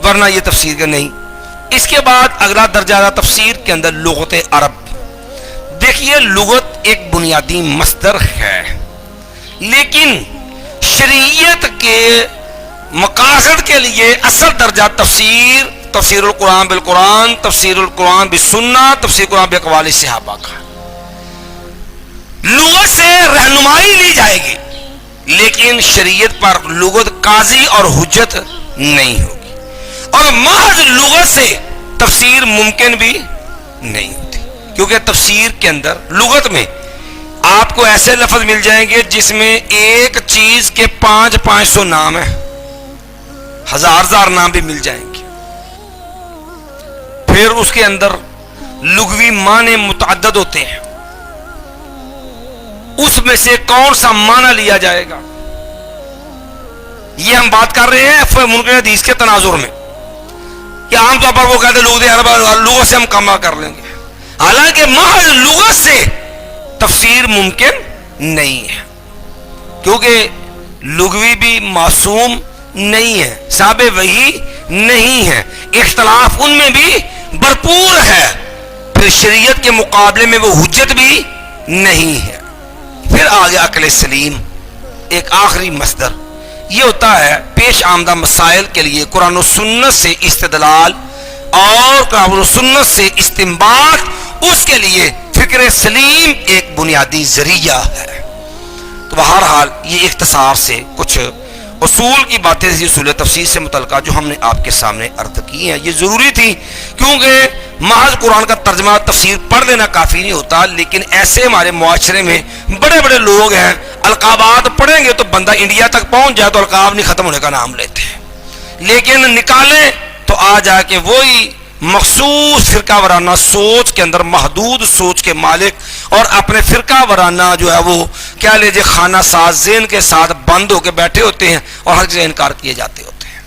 ورنہ یہ تفسیر کا نہیں۔ اس کے بعد اگلا درجہ تفسیر کے اندر لغت عرب۔ دیکھیے لغت ایک بنیادی مصدر ہے، لیکن شریعت کے مقاصد کے لیے اصل درجہ تفسیر، تفسیر القرآن بالقرآن، تفسیر القرآن بالسنہ، تفسیر القرآن باقوال صحابہ کا۔ لغت سے رہنمائی لی جائے گی، لیکن شریعت پر لغت قاضی اور حجت نہیں ہوگی، اور محض لغت سے تفسیر ممکن بھی نہیں ہوتی، کیونکہ تفسیر کے اندر لغت میں آپ کو ایسے لفظ مل جائیں گے جس میں ایک چیز کے 500 نام ہیں، ہزار نام بھی مل جائیں گے۔ پھر اس کے اندر لغوی معنی متعدد ہوتے ہیں، اس میں سے کون سا معنی لیا جائے گا، یہ ہم بات کر رہے ہیں منکر حدیث کے تناظر میں، کہ عام طور پر وہ کہتے ہیں لغت عرب، لغت سے ہم کما کر لیں گے، حالانکہ محض لغت سے تفسیر ممکن نہیں ہے، کیونکہ لغوی بھی معصوم نہیں ہے، صحابہ وحی نہیں ہے، اختلاف ان میں بھی بھرپور ہے، پھر شریعت کے مقابلے میں وہ حجت بھی نہیں ہے۔ پھر آگے عقل سلیم، ایک آخری مصدر، یہ ہوتا ہے پیش آمدہ مسائل کے لیے قرآن و سنت سے استدلال اور قرآن و سنت سے استنباط، اس کے لیے فکر سلیم ایک بنیادی ذریعہ ہے۔ تو بہرحال یہ اختصار سے کچھ اصول کی باتیں تھی، اصول تفسیر سے متعلقہ، جو ہم نے آپ کے سامنے عرض کی ہیں۔ یہ ضروری تھی، کیونکہ محض قرآن کا ترجمہ تفسیر پڑھ لینا کافی نہیں ہوتا، لیکن ایسے ہمارے معاشرے میں بڑے بڑے لوگ ہیں، القابات پڑھیں گے تو بندہ انڈیا تک پہنچ جائے تو القاب نہیں ختم ہونے کا نام لیتے ہیں، لیکن نکالیں تو آ جا کے وہی مخصوص فرقہ وارانہ سوچ کے اندر، محدود سوچ کے مالک، اور اپنے فرقہ وارانہ جو ہے وہ کیا لیجیے خانہ ساز ذہن کے ساتھ بند ہو کے بیٹھے ہوتے ہیں اور ہر چیز انکار کیے جاتے ہوتے ہیں۔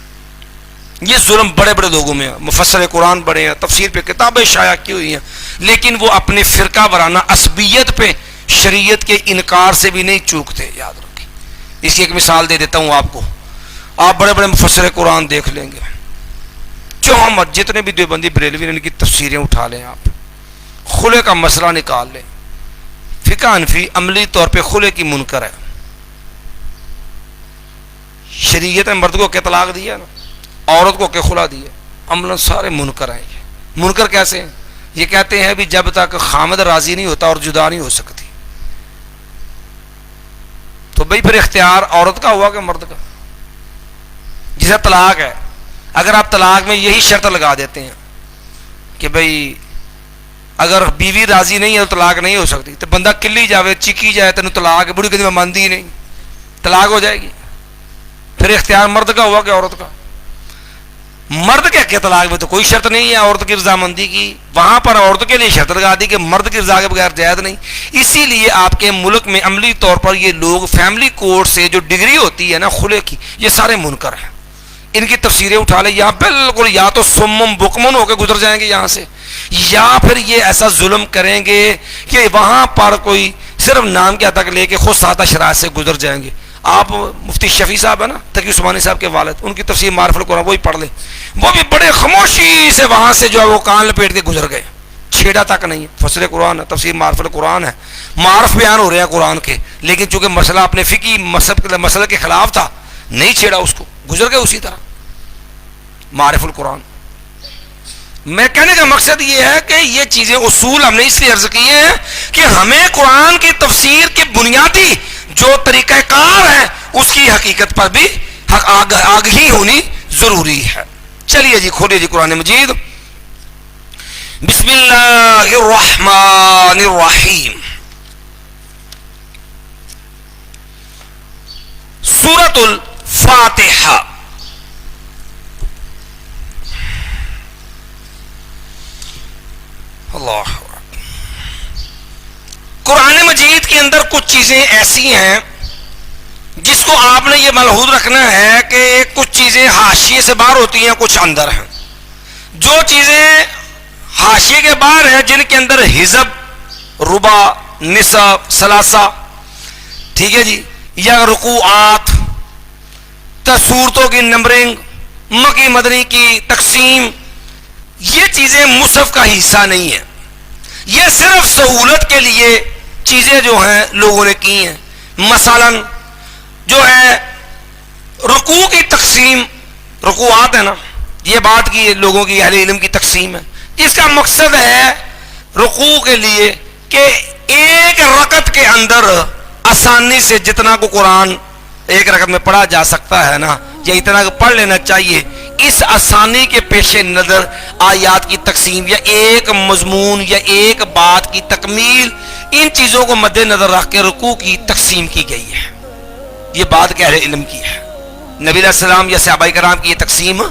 یہ ظلم بڑے بڑے لوگوں میں ہے، مفسر قرآن بڑے ہیں، تفسیر پہ کتابیں شائع کی ہوئی ہیں، لیکن وہ اپنے فرقہ وارانہ عصبیت پہ شریعت کے انکار سے بھی نہیں چوکتے، یاد رکھیں۔ اس کی ایک مثال دے دیتا ہوں آپ کو، آپ بڑے بڑے مفسر قرآن دیکھ لیں گے، جو ہم جتنے بھی دیوبندی بریلوی ان کی تفسیریں اٹھا لیں، آپ خلے کا مسئلہ نکال لیں، فقہ حنفی عملی طور پہ خلے کی منکر ہے، شریعت نے مرد کو کہ طلاق دیا نا، عورت کو کہ خلا دیا، عملاً سارے منکر ہیں۔ یہ منکر کیسے ہیں؟ یہ کہتے ہیں بھی جب تک خامد راضی نہیں ہوتا اور جدا نہیں ہو سکتی، تو بھئی پھر اختیار عورت کا ہوا کہ مرد کا؟ جسے طلاق ہے، اگر آپ طلاق میں یہی شرط لگا دیتے ہیں کہ بھئی اگر بیوی راضی نہیں ہے تو طلاق نہیں ہو سکتی، تو بندہ کلی جاوے چیکی جائے تینوں طلاق ہے، بڑی کہتی میں مانتی ہی نہیں، طلاق ہو جائے گی، پھر اختیار مرد کا ہوا کہ عورت کا؟ مرد کے طلاق میں تو کوئی شرط نہیں ہے عورت کی رضامندی کی، وہاں پر عورت کے لیے شرط لگا دی کہ مرد کی رضا کے بغیر جائز نہیں۔ اسی لیے آپ کے ملک میں عملی طور پر یہ لوگ فیملی کورٹ سے جو ڈگری ہوتی ہے نا خلے کی، یہ سارے منکر ہیں۔ ان کی تفسیریں اٹھا لیں، یہاں بالکل یا تو سمم بکمن ہو کے گزر جائیں گے یہاں سے، یا پھر یہ ایسا ظلم کریں گے کہ وہاں پر کوئی صرف نام کیا تک لے کے خود سادہ شرائط سے گزر جائیں گے۔ آپ مفتی شفیع صاحب ہے نا، تقی عثمانی صاحب کے والد، ان کی تفسیر معرف القرآن وہی پڑھ لیں، وہ بھی بڑے خاموشی سے وہاں سے جو ہے وہ کان لپیٹ کے گزر گئے، چھیڑا تک نہیں۔ فصل قرآن ہے، تفسیر معرف القرآن ہے، معرف بیان ہو رہے ہیں قرآن کے، لیکن چونکہ مسئلہ اپنے فقہی مسئلے کے خلاف تھا، نہیں چھیڑا اس کو، گزر گئے اسی طرح معرف القرآن۔ میں کہنے کا مقصد یہ ہے کہ یہ چیزیں اصول ہم نے اس لیے عرض کیے ہیں کہ ہمیں قرآن کی تفسیر کے بنیادی جو طریقہ کار ہے اس کی حقیقت پر بھی آگہی ہونی ضروری ہے۔ چلیے جی کھولئے جی قرآن مجید، بسم اللہ الرحمن الرحیم، سورۃ الفاتحہ۔ اللہ قرآن مجید کے اندر کچھ چیزیں ایسی ہیں جس کو آپ نے یہ ملحوظ رکھنا ہے کہ کچھ چیزیں حاشیے سے باہر ہوتی ہیں، کچھ اندر ہیں۔ جو چیزیں حاشیے کے باہر ہیں، جن کے اندر حزب، ربع، نصف، ثلاثہ، ٹھیک ہے جی، یا رکوعات، صورتوں کی نمبرنگ، مکی مدنی کی تقسیم، یہ چیزیں مصحف کا حصہ نہیں ہے. یہ صرف سہولت کے لیے چیزیں جو ہیں لوگوں نے کی ہیں. مثلا جو ہے رکوع کی تقسیم، رکوعات ہے نا، یہ بات کی لوگوں کی اہل علم کی تقسیم ہے. اس کا مقصد ہے رکوع کے لیے کہ ایک رکعت کے اندر آسانی سے جتنا کو قرآن ایک رکعت میں پڑھا جا سکتا ہے نا، یا اتنا کو پڑھ لینا چاہیے، اس آسانی کے پیش نظر آیات کی تقسیم یا ایک مضمون یا ایک بات کی تکمیل، ان چیزوں کو مد نظر رکھ کے رکوع کی تقسیم کی گئی ہے. یہ بات کہ اہل علم کی ہے، نبی علیہ السلام یا صحابہ کرام کی یہ تقسیم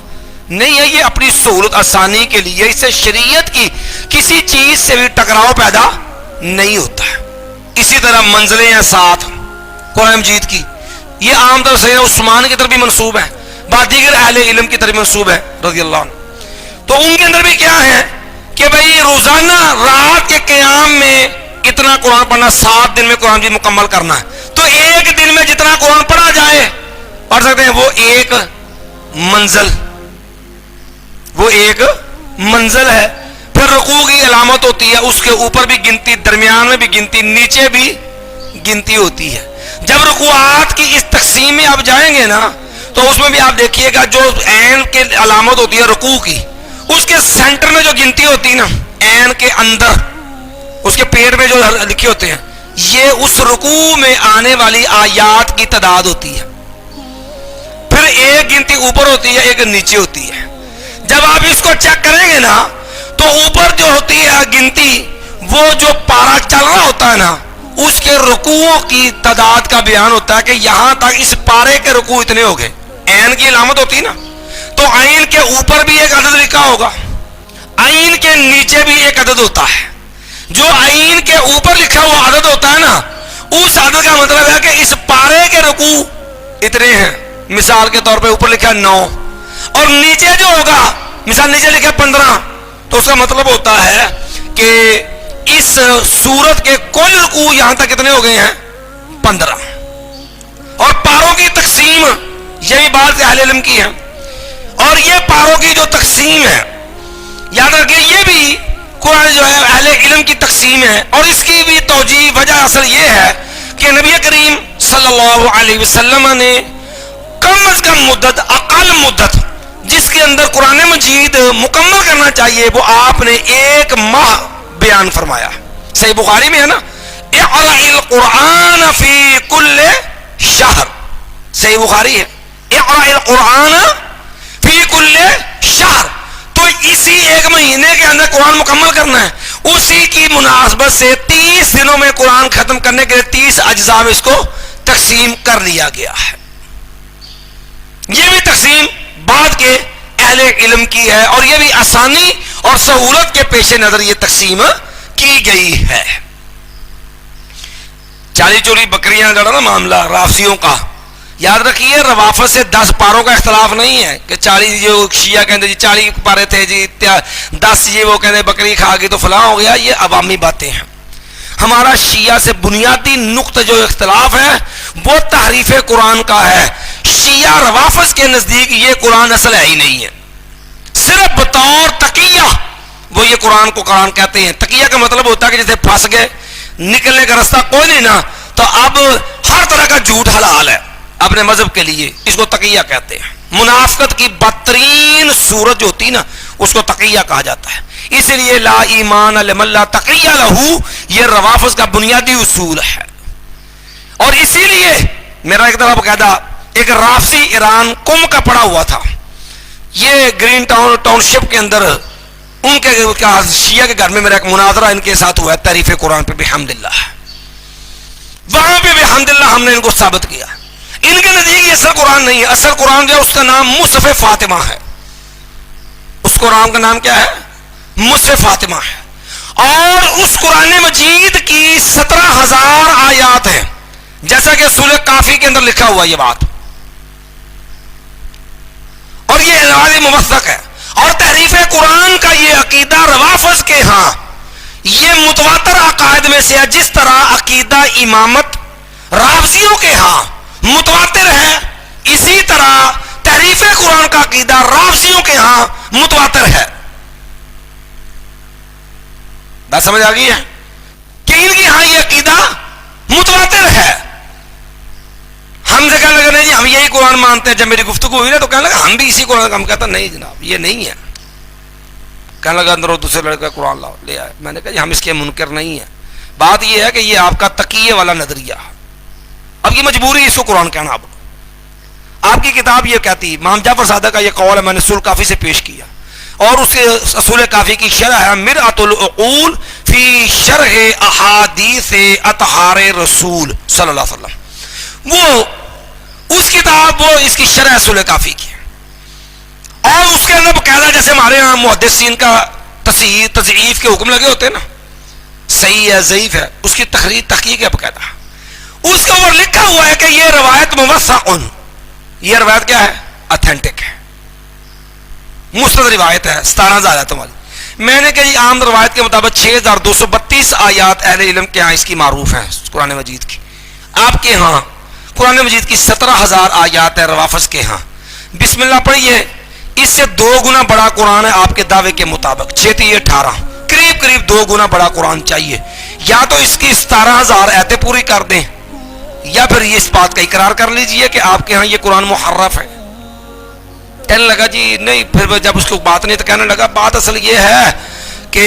نہیں ہے. یہ اپنی سہولت آسانی کے لیے، اس سے شریعت کی کسی چیز سے بھی ٹکراؤ پیدا نہیں ہوتا ہے. اسی طرح منزلیں ہیں ساتھ قرآن مجید کی، یہ عام طور سے عثمان کی طرف بھی منسوب ہے، بعض دیگر اہل علم کی طرف منسوب ہے رضی اللہ عنہ. تو ان کے اندر بھی کیا ہے کہ بھئی روزانہ رات کے قیام میں اتنا قرآن پڑھنا، 7 دن میں قرآن بھی مکمل کرنا ہے. تو ایک دن میں جتنا قرآن پڑھا جائے، پڑھ سکتے ہیں، وہ ایک منزل ہے. پھر رکوع کی علامت ہوتی ہے، اس کے اوپر بھی گنتی، درمیان میں بھی گنتی، نیچے بھی گنتی ہوتی ہے. جب رکوعات کی اس تقسیم میں آپ جائیں گے نا، تو اس میں بھی آپ دیکھیے گا جو عین کے علامت ہوتی ہے رکوع کی، اس کے سینٹر میں جو گنتی ہوتی ہے نا، عین کے اندر اس کے پیٹ میں جو لکھے ہوتے ہیں، یہ اس رکوع میں آنے والی آیات کی تعداد ہوتی ہے. پھر ایک گنتی اوپر ہوتی ہے، ایک نیچے ہوتی ہے. جب آپ اس کو چیک کریں گے نا، تو اوپر جو ہوتی ہے گنتی، وہ جو پارا چل رہا ہوتا ہے نا، اس کے رکوعوں کی تعداد کا بیان ہوتا ہے کہ یہاں تک اس پارے کے رکوع اتنے ہو گئے. عین کی علامت ہوتی ہے نا، تو عین کے اوپر بھی ایک عدد لکھا ہوگا، عین کے نیچے بھی ایک عدد ہوتا ہے. جو عین کے اوپر لکھا ہوا عدد ہوتا ہے نا، اس عدد کا مطلب ہے کہ اس پارے کے رکوع اتنے ہیں. مثال کے طور پہ اوپر لکھا ہے 9، اور نیچے جو ہوگا، مثال نیچے لکھا ہے 15، تو اس کا مطلب ہوتا ہے کہ اس سورت کے کل رکوع یہاں تک کتنے ہو گئے ہیں؟ 15. اور پاروں کی تقسیم، یہی بات اہل علم کی ہے. اور یہ پاروں کی جو تقسیم ہے، یاد رکھیے، یہ بھی قرآن جو ہے اہل علم کی تقسیم ہے. اور اس کی بھی توجیہ وجہ اصل یہ ہے کہ نبی کریم صلی اللہ علیہ وسلم نے کم از کم مدت، اقل مدت جس کے اندر قرآن مجید مکمل کرنا چاہیے، وہ آپ نے 1 ماہ بیان فرمایا. صحیح بخاری میں ہے نا، اقرأ القرآن فی کل شہر، صحیح بخاری ہے، اقرأ القرآن فی کل شہر. تو اسی 1 مہینے کے اندر قرآن مکمل کرنا ہے. اسی کی مناسبت سے 30 دنوں میں قرآن ختم کرنے کے لیے 30 اجزاء میں اس کو تقسیم کر لیا گیا ہے. یہ بھی تقسیم بعد کے اہل علم کی ہے، اور یہ بھی آسانی اور سہولت کے پیش نظر یہ تقسیم کی گئی ہے. 40 چوری بکریاں کا نا معاملہ رافضیوں کا، یاد رکھیے، روافض سے 10 پاروں کا اختلاف نہیں ہے کہ 40 جو شیعہ کہتے جی 40 پارے تھے جی 10 جی وہ کہتے بکری کھا گئی تو فلاں ہو گیا. یہ عوامی باتیں ہیں. ہمارا شیعہ سے بنیادی نقطہ جو اختلاف ہے وہ تحریف قرآن کا ہے. شیعہ روافض کے نزدیک یہ قرآن اصل ہے ہی نہیں ہے، صرف بطور تقیہ وہ یہ قرآن کو قرآن کہتے ہیں. تقیہ کا مطلب ہوتا ہے کہ جیسے پھنس گئے، نکلنے کا راستہ کوئی نہیں نا، تو اب ہر طرح کا جھوٹ حلال ہے اپنے مذہب کے لیے، اس کو تقیہ کہتے ہیں. منافقت کی بدترین صورت جو ہوتی نا، اس کو تقیہ کہا جاتا ہے. اس لیے لا ایمان لمن لا تقیہ لہو یہ روافض کا بنیادی اصول ہے. اور اسی لیے میرا ایک طرح باقاعدہ ایک رافضی ایران کم کا پڑا ہوا تھا، یہ گرین ٹاؤن شپ کے اندر ان کے شیعہ کے گھر میں میرا ایک مناظرہ ان کے ساتھ ہوا ہے تعریف قرآن پہ بحمدللہ. وہاں پہ بحمدللہ ہم نے ان کو ثابت کیا. ان کے نزدیک یہ اصل قرآن نہیں ہے. اصل قرآن جو ہے اس کا نام مصحف فاطمہ ہے. اس قرآن کا نام کیا ہے؟ مصحف فاطمہ ہے. اور اس قرآن مجید کی 17,000 آیات ہیں، جیسا کہ سورہ کافی کے اندر لکھا ہوا یہ بات. اور یہ اعلان موثق ہے. اور تحریف قرآن کا یہ عقیدہ روافض کے ہاں یہ متواتر عقائد میں سے ہے. جس طرح عقیدہ امامت رافضیوں کے ہاں متواتر ہے، اسی طرح تحریف قرآن کا عقیدہ رافضیوں کے ہاں متواتر ہے. بات سمجھ آ گئی ہے کہ ان کے ہاں یہ عقیدہ متواتر ہے. ہم سے کہنے لگے نہیں جی ہم یہی قرآن مانتے ہیں. جب میری گفتگو ہوئی نا تو کہنے لگا ہم بھی اسی قرآن کا. ہم کہتا نہیں جناب یہ نہیں ہے. کہنے لگا اندر دوسرے لڑکے قرآن لاؤ لے آئے. میں نے کہا جی ہم اس کے منکر نہیں ہیں. بات یہ ہے کہ یہ آپ کا تقیے والا نظریہ. اب یہ مجبوری ہے اس کو قرآن کہنا. اب آپ کی کتاب یہ کہتی, امام جعفر صادق کا یہ قول ہے, میں نے اصول کافی سے پیش کیا, اور اس کے اصول کافی کی شرح ہے مرآۃ العقول فی شرح احادیث اطہار رسول صلی اللہ علیہ وسلم. وہ اس کتاب وہ اس کی شرح اصول کافی کی, اور اس کے اندر باقاعدہ جیسے ہمارے یہاں محدثین کا تصحیح تضعیف کے حکم لگے ہوتے ہیں نا, صحیح ہے ضعیف ہے, اس کی تحقیق ہے باقاعدہ. اس کے اوپر لکھا ہوا ہے کہ یہ روایت موثق, یہ روایت کیا ہے, اتھینٹک ہے, مستند روایت ہے, 17,000 آیاتوں والی. میں نے کہا عام روایت کے مطابق 6,232 آیات اہل علم کے ہاں اس کی معروف ہیں قرآن مجید کی. آپ کے ہاں قرآن مجید کی 17,000 آیات ہے روافظ کے ہاں. بسم اللہ پڑھیے, اس سے 2 گنا بڑا قرآن ہے آپ کے دعوے کے مطابق. 6-18 قریب قریب 2 گنا بڑا قرآن چاہیے. یا تو اس کی 17,000 آیتیں پوری کر دیں, یا پھر یہ اس بات کا اقرار کر لیجئے کہ آپ کے ہاں یہ قرآن محرف ہے. کہنے لگا جی نہیں. پھر جب اس کو بات نہیں تو کہنے لگا بات اصل یہ ہے کہ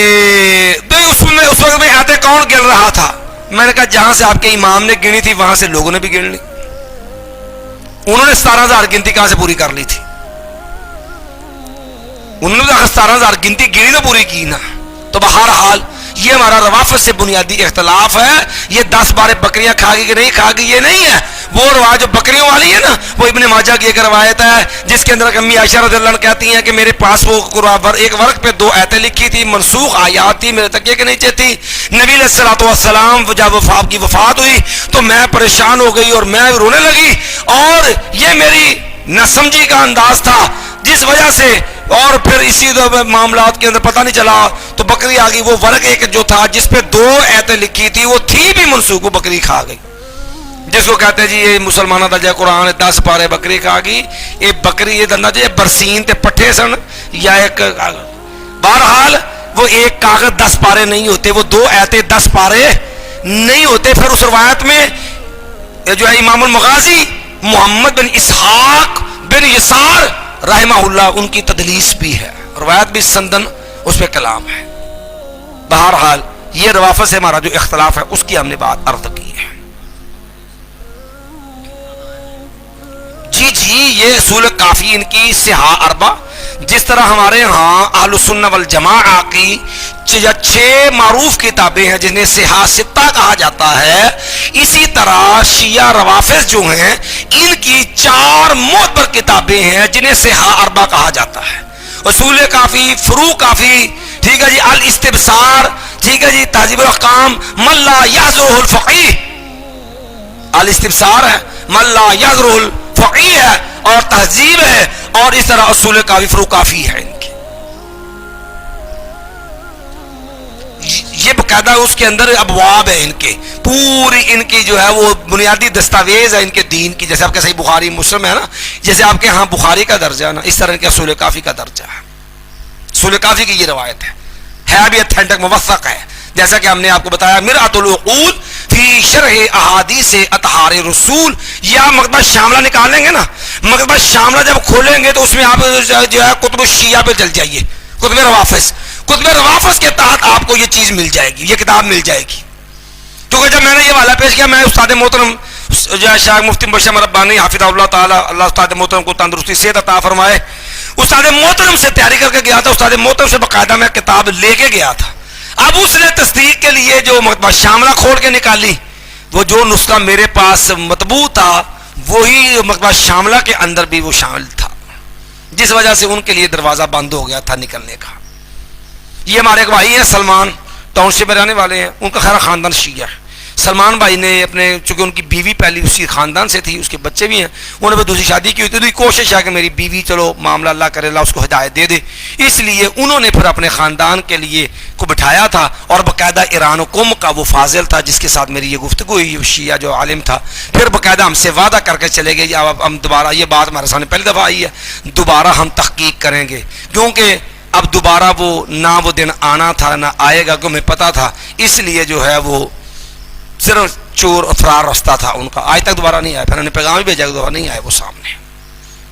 اس وقت میں آیتیں کون گن رہا تھا. میں نے کہا جہاں سے آپ کے امام نے گنی تھی وہاں سے لوگوں نے بھی گن لی. انہوں نے 17,000 گنتی کہاں سے پوری کر لی تھی؟ انہوں نے 17,000 گنتی گنی تو پوری کی نا. تو بہرحال یہ ہمارا روافظ سے بنیادی اختلاف ہے. یہ 10-12 بکریاں کھا گئی کہ نہیں کھا گئی یہ نہیں ہے. وہ روایت جو بکریوں والی ہے نا وہ ابن ماجہ کی ایک روایت ہے جس کے اندر امی عائشہ رضی اللہ عنہ کہتی ہیں کہ میرے پاس وہ ایک ورق پہ 2 آیتیں لکھی تھی, منسوخ آیات تھی, میرے تکیے کے نیچے تھی. نبی علیہ الصلوۃ والسلام جب آپ کی وفات ہوئی تو میں پریشان ہو گئی اور میں رونے لگی, اور یہ میری نہ سمجھی کا انداز تھا جس وجہ سے, اور پھر اسی معاملات کے اندر پتہ نہیں چلا تو بکری آ گئی. وہ ورق ایک جو تھا جس پہ 2 آیتیں لکھی تھی وہ تھی بھی منسوخ, وہ بکری کھا گئی. جس کو کہتے ہیں جی یہ مسلمانہ دا جے قرآن 10 پارے بکری کھا گئی. یہ بکری یہ دندا جی برسین تے پٹھے سن یا ایک. بہرحال وہ ایک کاغذ 10 پارے نہیں ہوتے, وہ 2 آیتیں 10 پارے نہیں ہوتے. پھر اس روایت میں جو ہے امام المغازی محمد بن اسحاق بن یسار رحمہ اللہ ان کی تدلیس بھی ہے, روایت بھی سندن اس پہ کلام ہے. بہرحال یہ روافظ سے ہمارا جو اختلاف ہے اس کی ہم نے بات عرض کی ہے. جی یہ اصول کافی ان کی صحاح اربع, جس طرح ہمارے ہاں اہل السنہ والجماعہ کی 6 معروف کتابیں ہیں جنہیں صحاح ستہ کہا جاتا ہے, اسی طرح شیعہ روافظ جو ہیں ان کی 4 معتبر کتابیں ہیں جنہیں صحاح اربع کہا جاتا ہے. اصول کافی, فروع کافی, ٹھیک ہے جی, الاستبصار, ٹھیک ہے جی, تہذیب الاحکام, من لا یحضرہ الفقیہ, الاستبصار ہے, من لا یحضرہ الفقیہ ہے, اور تہذیب ہے, اور اس طرح اصول کافی فروع کافی ہے ان کی. یہ باقاعدہ اس کے اندر ابواب ہے ان کے, پوری ان کی جو ہے وہ بنیادی دستاویز ہے ان کے دین کی. جیسے آپ کے صحیح بخاری مسلم ہے نا, جیسے آپ کے ہاں بخاری کا درجہ ہے نا, اس طرح ان کے اصول کافی کا درجہ ہے. اصول کافی کی یہ روایت ہے بھی اتھینٹک موثق ہے. جیسا کہ ہم نے آپ کو بتایا مرآۃ العقول فی شرح احادیث اطہار رسول. یا مکتبہ شاملہ نکالیں گے نا, مکتبہ شاملہ جب کھولیں گے تو اس میں آپ جو ہے کتب الشیعہ پہ چل جائیے, کتب روافظ, کتب روافظ کے تحت آپ کو یہ چیز مل جائے گی, یہ کتاب مل جائے گی. کیونکہ جب میں نے یہ والا پیش کیا, میں استاد محترم جو ہے شیخ مفتی مبشر ربانی حافظہ اللہ تعالی, اللہ استاد محترم کو تندرستی صحت عطا فرمائے, استاد محترم سے تیاری کر کے گیا تھا. استاد محترم سے باقاعدہ میں کتاب لے کے گیا تھا. اب اس نے تصدیق کے لیے جو مکتبہ شاملہ کھول کے نکالی, وہ جو نسخہ میرے پاس مطبوع تھا وہی مکتبہ شاملہ کے اندر بھی وہ شامل تھا, جس وجہ سے ان کے لیے دروازہ بند ہو گیا تھا نکلنے کا. یہ ہمارے ایک بھائی ہیں سلمان, ٹاؤن شپ میں رہنے والے ہیں, ان کا خیر خاندان شیعہ ہے. سلمان بھائی نے اپنے، چونکہ ان کی بیوی پہلی اسی خاندان سے تھی، اس کے بچے بھی ہیں، انہوں نے دوسری شادی کی ہوئی تھی، کوشش ہے کہ میری بیوی چلو معاملہ اللہ کرے اللہ اس کو ہدایت دے دے، اس لیے انہوں نے پھر اپنے خاندان کے لیے کو بٹھایا تھا، اور باقاعدہ ایران قم کا وہ فاضل تھا جس کے ساتھ میری یہ گفتگو ہوئی، شیعہ جو عالم تھا، پھر باقاعدہ ہم سے وعدہ کر کے چلے گئے اب ہم دوبارہ، یہ بات ہمارے سامنے پہلی دفعہ آئی ہے، دوبارہ ہم تحقیق کریں گے، کیونکہ اب دوبارہ وہ دن آنا تھا نہ آئے گا، کہ ہمیں پتا تھا، اس لیے جو ہے وہ صرف چور افرار رستہ تھا ان کا، آج تک دوبارہ نہیں آیا، پھر انہوں نے پیغام بھی بھیجا کہ دوبارہ نہیں آئے وہ سامنے۔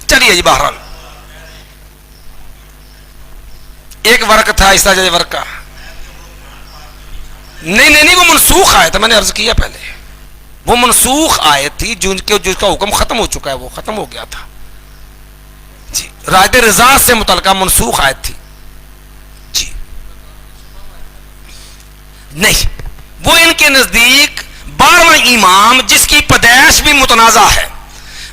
چلیے جی، بہرحال ایک ورق تھا اس طرح ورق کا، نہیں وہ منسوخ آیت تھا، میں نے عرض کیا پہلے، وہ منسوخ آیت تھی جس کا حکم ختم ہو چکا ہے، وہ ختم ہو گیا تھا جی، رائد رضا سے متعلقہ منسوخ آیت تھی جی، نہیں وہ ان کے نزدیک 12واں امام جس کی پیدائش بھی متنازع ہے،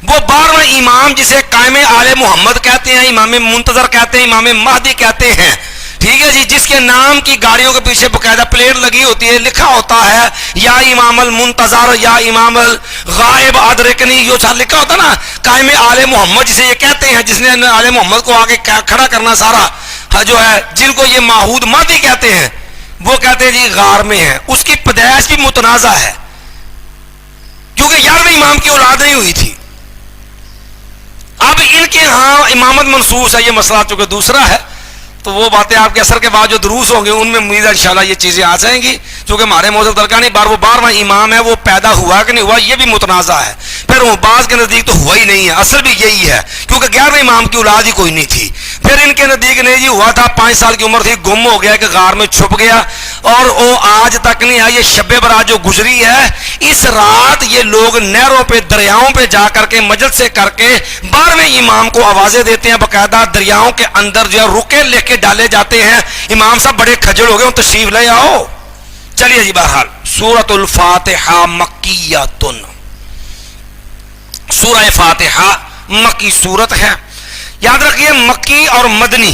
وہ 12واں امام جسے قائم آل محمد کہتے ہیں، امام منتظر کہتے ہیں، امام مہدی کہتے ہیں، ٹھیک ہے جی، جس کے نام کی گاڑیوں کے پیچھے باقاعدہ پلیٹ لگی ہوتی ہے، لکھا ہوتا ہے یا امام المنتظر یا امام الغائب ادرکنی، یہ لکھا ہوتا نا، قائم آل محمد جسے یہ کہتے ہیں، جس نے آل محمد کو آگے کھڑا کرنا سارا جو ہے، جن کو یہ ماحود مہدی کہتے ہیں، وہ کہتے ہیں جی غار میں ہے، اس کی پیدائش بھی متنازع ہے، کیونکہ 11ویں امام کی اولاد نہیں ہوئی تھی۔ اب ان کے ہاں امامت منصوص ہے، یہ مسئلہ چونکہ دوسرا ہے، تو وہ باتیں آپ کے اثر کے بعد جو دروس ہوں گے ان میں امید ہے انشاءاللہ یہ چیزیں آ جائیں گی، چونکہ ہمارے موضوع درگاہ نہیں، وہ 12واں امام ہے، وہ پیدا ہوا کہ نہیں ہوا یہ بھی متنازع ہے، پھر وہ بعض کے نزدیک تو ہوا ہی نہیں ہے، اصل بھی یہی ہے، کیونکہ 11ویں امام کی اولاد ہی کوئی نہیں تھی، پھر ان کے نزدیک نہیں جی ہوا تھا، 5 سال کی عمر تھی، گم ہو گیا کہ غار میں چھپ گیا، اور وہ آج تک نہیں آئی، یہ شب برات جو گزری ہے، اس رات یہ لوگ نہروں پہ دریاؤں پہ جا کر کے مجلس سے کر کے 12ویں امام کو آوازیں دیتے ہیں، باقاعدہ دریاؤں کے اندر جو ہے رکے لے کے ڈالے جاتے ہیں، امام صاحب بڑے کھجل ہو گئے، تشریف لے آؤ۔ چلیے جی، بہرحال سورۃ الفاتحہ مکیۃ، سورہ فاتحہ مکی سورت ہے، یاد رکھیے مکی اور مدنی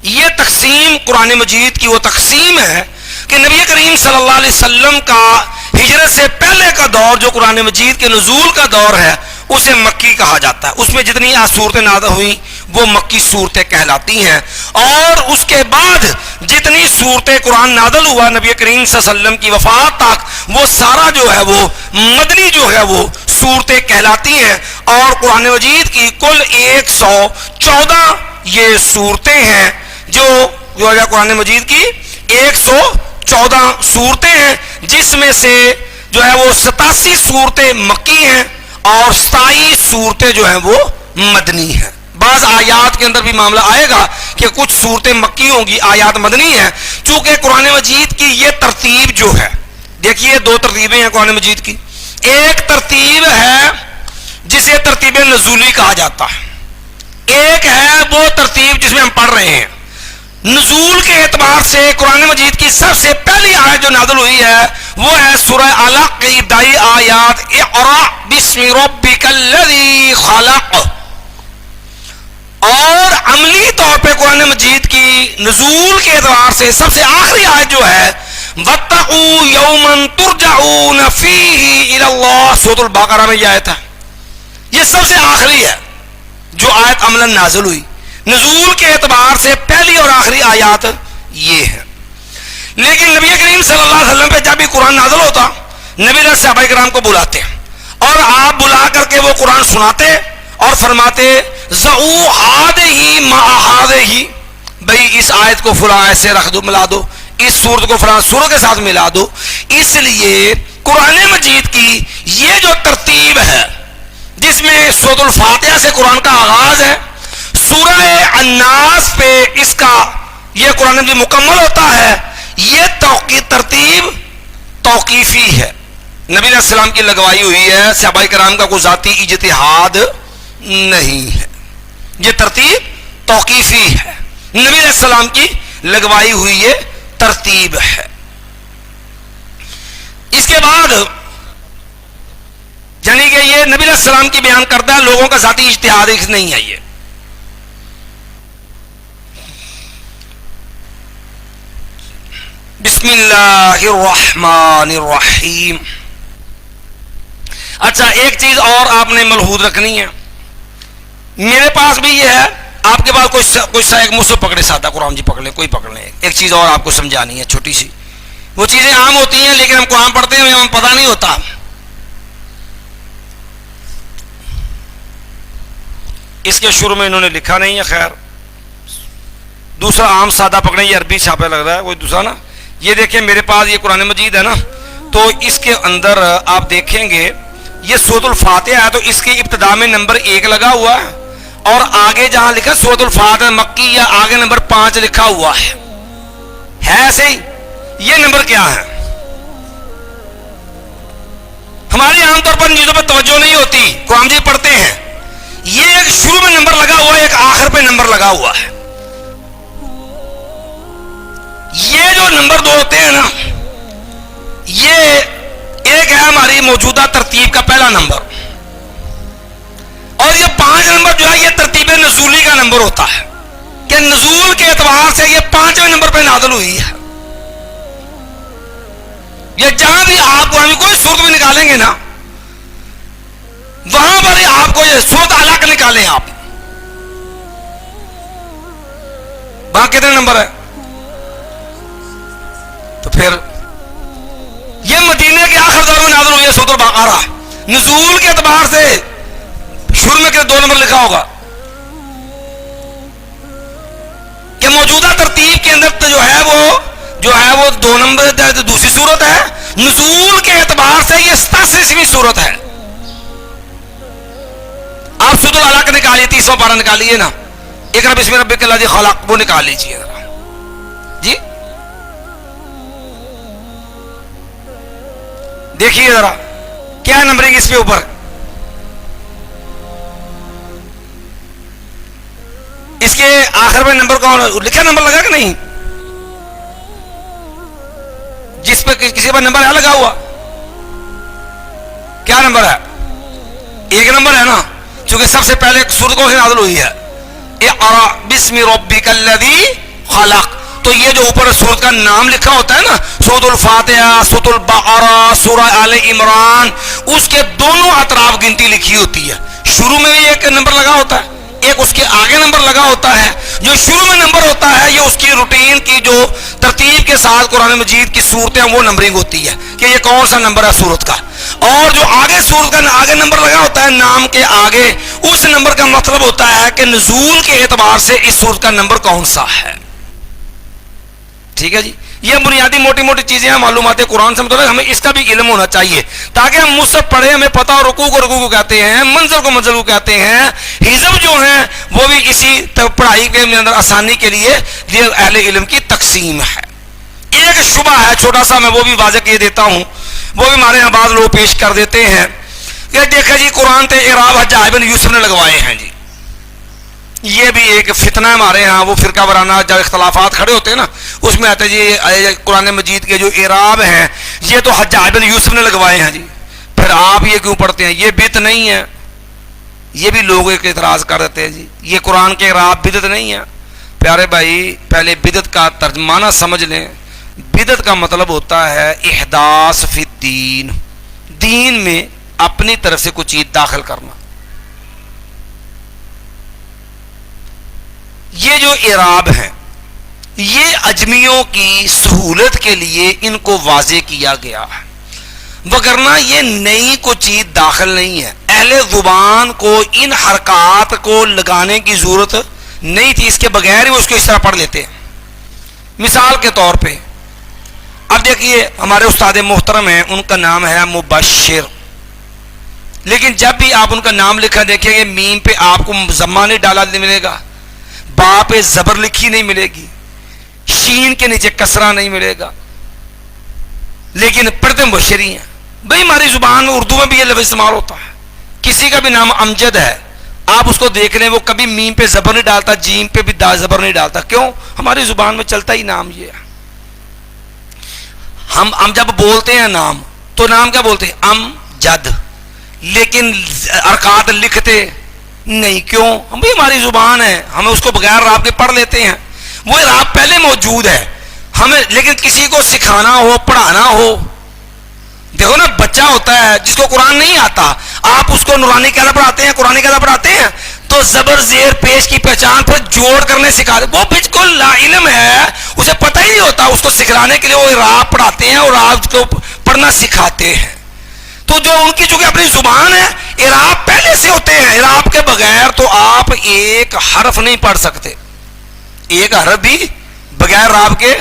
یہ تقسیم قرآن مجید کی وہ تقسیم ہے کہ نبی کریم صلی اللہ علیہ وسلم کا ہجرت سے پہلے کا دور جو قرآن مجید کے نزول کا دور ہے اسے مکی کہا جاتا ہے، اس میں جتنی صورتیں نازل ہوئیں وہ مکی صورتیں کہلاتی ہیں، اور اس کے بعد جتنی صورتیں قرآن نازل ہوا نبی کریم صلی اللہ علیہ وسلم کی وفات تک وہ سارا جو ہے وہ مدنی جو ہے وہ صورتیں کہلاتی ہیں، اور قرآن مجید کی کل 114 یہ صورتیں ہیں، جو ہے قرآن مجید کی 114 صورتیں ہیں، جس میں سے جو ہے وہ 87 صورتیں مکی ہیں اور 27 صورتیں جو ہیں وہ مدنی ہیں۔ بعض آیات کے اندر بھی معاملہ آئے گا کہ کچھ صورتیں مکی ہوں گی، آیات مدنی ہیں، چونکہ قرآن مجید کی یہ ترتیب جو ہے، دیکھیے 2 ترتیبیں ہیں قرآن مجید کی، ایک ترتیب ہے جسے ترتیب نزولی کہا جاتا ہے، ایک ہے وہ ترتیب جس میں ہم پڑھ رہے ہیں۔ نزول کے اعتبار سے قرآن مجید کی سب سے پہلی آیت جو نازل ہوئی ہے وہ ہے سورہ علق کی ابتدائی آیات، اقرأ بسم ربک الذی خلق، اور عملی طور پہ قرآن مجید کی نزول کے اعتبار سے سب سے آخری آیت جو ہے واتقوا یوما ترجعون فیہ الی اللہ، سورۃ البقرہ میں یہ آیت ہے، یہ سب سے آخری ہے جو آیت عملاً نازل ہوئی، نزول کے اعتبار سے پہلی اور آخری آیات یہ ہے۔ لیکن نبی کریم صلی اللہ علیہ وسلم پہ جب بھی قرآن نازل ہوتا نبی علیہ صحابہ کرام کو بلاتے اور آپ بلا کر کے وہ قرآن سناتے اور فرماتے ضعوا ہذہ مع ہذہ، بھئی اس آیت کو فلاں آیت سے رکھ دو، ملا دو، اس سورت کو فلاں سورت کے ساتھ ملا دو۔ اس لیے قرآن مجید کی یہ جو ترتیب ہے جس میں سورۃ الفاتحہ سے قرآن کا آغاز ہے، سورہ الناس پہ اس کا یہ قرآن مجید مکمل ہوتا ہے، یہ ترتیب توقیفی ہے، نبی علیہ السلام کی لگوائی ہوئی ہے، صحابہ کرام کا کوئی ذاتی اجتہاد نہیں ہے، یہ ترتیب توقیفی ہے، نبی علیہ السلام کی لگوائی ہوئی یہ ترتیب ہے۔ اس کے بعد یعنی کہ یہ نبی علیہ السلام کی بیان کردہ ہے، لوگوں کا ذاتی اجتہاد نہیں ہے۔ یہ بسم اللہ الرحمن الرحیم، اچھا ایک چیز اور آپ نے ملحوظ رکھنی ہے، میرے پاس بھی یہ ہے، آپ کے پاس کوئی ایک مجھ سے پکڑے سادہ قرآن جی پکڑ لیں، کوئی پکڑ لیں. ایک چیز اور آپ کو سمجھانی ہے چھوٹی سی، وہ چیزیں عام ہوتی ہیں لیکن ہم قرآن پڑھتے ہیں ہمیں پتہ نہیں ہوتا. اس کے شروع میں انہوں نے لکھا نہیں ہے، خیر دوسرا عام سادہ پکڑیں، یہ عربی چھاپے لگ رہا ہے کوئی دوسرا نا. یہ دیکھیں میرے پاس یہ قرآن مجید ہے نا، تو اس کے اندر آپ دیکھیں گے یہ سورۃ الفاتحہ ہے، تو اس کے ابتدا میں نمبر 1 لگا ہوا ہے، اور آگے جہاں لکھا سورۃ الفاتحہ مکی یا آگے نمبر 5 لکھا ہوا ہے ایسے ہی. یہ نمبر کیا ہے؟ ہماری عام طور پر چیزوں پہ توجہ نہیں ہوتی، قرآن جی پڑھتے ہیں، یہ ایک شروع میں نمبر لگا ہوا ہے، ایک آخر پہ نمبر لگا ہوا ہے. یہ جو نمبر 2 ہوتے ہیں نا، یہ ایک ہے ہماری موجودہ ترتیب کا پہلا نمبر، اور یہ 5 نمبر جو ہے یہ ترتیب نزولی کا نمبر ہوتا ہے کہ نزول کے اعتبار سے یہ 5ویں نمبر پہ نازل ہوئی ہے. یہ جہاں بھی آپ کو کوئی صورت بھی نکالیں گے نا، وہاں پر ہی آپ کو یہ صورت الگ نکالیں آپ، وہاں کتنے نمبر ہے؟ تو پھر یہ مدینے کے آخر دور میں نازل ہوئی ہے سورۃ البقرہ. نزول کے اعتبار سے شروع میں 2 نمبر لکھا ہوگا کہ موجودہ ترتیب کے اندر جو ہے وہ 2 نمبر دوسری صورت ہے. نزول کے اعتبار سے یہ 87ویں صورت ہے. آپ سورۃ العلق نکالیے، 30واں پارہ نکالیے نا، اقرأ بسم ربک الذی خلق، وہ نکال لیجیے جی. دیکھیے ذرا کیا نمبرنگ اس کے اوپر، اس کے آخر میں نمبر کون لکھا، نمبر لگا کہ نہیں؟ جس پہ کسی پر نمبر ہے لگا ہوا، کیا نمبر ہے؟ 1 نمبر ہے نا، چونکہ سب سے پہلے سورت کون سی نازل ہوئی ہے؟ اقرأ بسم ربک الذی خلق. تو یہ جو اوپر سورت کا نام لکھا ہوتا ہے نا، سورۃ الفاتحہ، سورۃ البقرہ، سورہ آل عمران، اس کے دونوں اطراف گنتی لکھی ہوتی ہے. شروع میں بھی ایک نمبر لگا ہوتا ہے، ایک اس کے آگے نمبر لگا ہوتا ہے. جو شروع میں نمبر ہوتا ہے یہ اس کی روٹین کی جو ترتیب کے ساتھ قرآن مجید کی صورتیں وہ نمبرنگ ہوتی ہے کہ یہ کون سا نمبر ہے صورت کا. اور جو آگے صورت کا آگے نمبر لگا ہوتا ہے نام کے آگے، اس نمبر کا مطلب ہوتا ہے کہ نزول کے اعتبار سے اس صورت کا نمبر کون سا ہے. ٹھیک ہے جی. یہ بنیادی موٹی موٹی چیزیں ہیں، معلومات قرآن سے مطلب ہمیں اس کا بھی علم ہونا چاہیے تاکہ ہم مصحف پڑھیں، ہمیں پتہ ہو رکوع کو رکوع کو کہتے ہیں، منزل کو منزل کو کہتے ہیں. حزب جو ہیں وہ بھی اسی پڑھائی کے اندر آسانی کے لیے اہل علم کی تقسیم ہے. ایک شبہ ہے چھوٹا سا، میں وہ بھی واضح کیے دیتا ہوں، وہ بھی ہمارے یہاں بعض لوگ پیش کر دیتے ہیں کہ دیکھا جی قرآن تے اعراب حجاج بن یوسف نے لگوائے ہیں جی. یہ بھی ایک فتنہ ہے ہمارے ہاں، وہ فرقہ وارانہ جب اختلافات کھڑے ہوتے ہیں نا اس میں آتے جی قرآن مجید کے جو اعراب ہیں یہ تو حجاج بن یوسف نے لگوائے ہیں جی، پھر آپ یہ کیوں پڑھتے ہیں؟ یہ بدعت نہیں ہے. یہ بھی لوگ ایک اعتراض کر دیتے ہیں جی یہ قرآن کے اعراب بدعت نہیں ہے. پیارے بھائی پہلے بدعت کا ترجمانہ سمجھ لیں. بدعت کا مطلب ہوتا ہے احداث فی الدین، دین میں اپنی طرف سے کوئی چیز داخل کرنا. یہ جو اعراب ہیں یہ اجمیوں کی سہولت کے لیے ان کو واضح کیا گیا ہے، وگرنہ یہ نئی کوئی چیز داخل نہیں ہے. اہل زبان کو ان حرکات کو لگانے کی ضرورت نہیں تھی، اس کے بغیر ہی وہ اس کو اس طرح پڑھ لیتے ہیں. مثال کے طور پہ اب دیکھیے ہمارے استاد محترم ہیں، ان کا نام ہے مبشر، لیکن جب بھی آپ ان کا نام لکھا دیکھیں گے میم پہ آپ کو ضمہ نہیں ڈالا ملے گا، با پہ زبر لکھی نہیں ملے گی، شین کے نیچے کسرہ نہیں ملے گا، لیکن پڑھتے مبشری ہیں. بھئی ہماری زبان میں اردو میں بھی یہ لفظ استعمال ہوتا ہے. کسی کا بھی نام امجد ہے، آپ اس کو دیکھ لیں وہ کبھی میم پہ زبر نہیں ڈالتا، جیم پہ بھی زبر نہیں ڈالتا. کیوں؟ ہماری زبان میں چلتا ہی نام یہ ہے. ہم جب بولتے ہیں نام تو نام کیا بولتے ہیں؟ امجد، لیکن حرکات لکھتے نہیں. کیوں؟ ہم بھی ہماری زبان ہے، ہمیں اس کو بغیر راب کے پڑھ لیتے ہیں. وہ راب پہلے موجود ہے ہمیں، لیکن کسی کو سکھانا ہو پڑھانا ہو دیکھو نا بچہ ہوتا ہے جس کو قرآن نہیں آتا, آپ اس کو نورانی قاعدہ پڑھاتے ہیں, قرآنی قاعدہ پڑھاتے ہیں, تو زبر زیر پیش کی پہچان پھر جوڑ کرنے سکھاتے. وہ بالکل لا علم ہے, اسے پتہ ہی نہیں ہوتا. اس کو سکھلانے کے لیے وہ اعراب پڑھاتے ہیں اور آپ کو پڑھنا سکھاتے ہیں. تو جو ان کی چونکہ اپنی زبان ہے, اعراب پہلے سے ہوتے ہیں. اعراب کے بغیر تو آپ ایک حرف نہیں پڑھ سکتے, ایک حرف بھی بغیر راب کے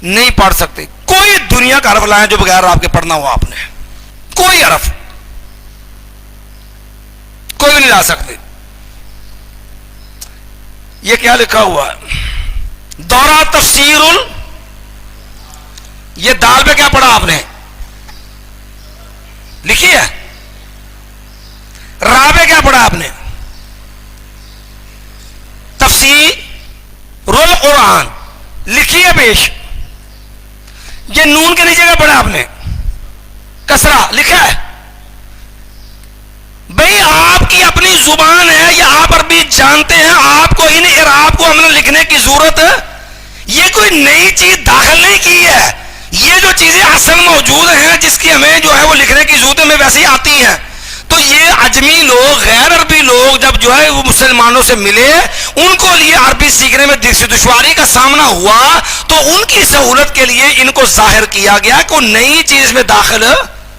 نہیں پڑھ سکتے. کوئی دنیا کا حرف لائیں جو بغیر راب کے پڑھنا ہو آپ نے, کوئی حرف کوئی بھی نہیں لا سکتے. یہ کیا لکھا ہوا ہے, دورہ تفسیر یہ دال پہ کیا پڑھا آپ نے, لکھی ہے. را پہ کیا پڑھا آپ نے, تفسیر القرآن لکھی ہے پیش. یہ نون کے نیچے کا پڑھا آپ نے, کسرہ لکھا ہے. بھئی آپ کی اپنی زبان ہے, یا آپ عربی جانتے ہیں, آپ کو ان اعراب کو ہم نے لکھنے کی ضرورت, یہ کوئی نئی چیز داخل نہیں کی ہے. یہ جو چیزیں اصل موجود ہیں جس کی ہمیں جو ہے وہ لکھنے کی ضرورت ہمیں ویسے ہی آتی ہیں. تو یہ عجمی لوگ, غیر عربی لوگ جب جو ہے وہ مسلمانوں سے ملے, ان کو لیے عربی سیکھنے میں دشواری کا سامنا ہوا, تو ان کی سہولت کے لیے ان کو ظاہر کیا گیا کہ نئی چیز میں داخل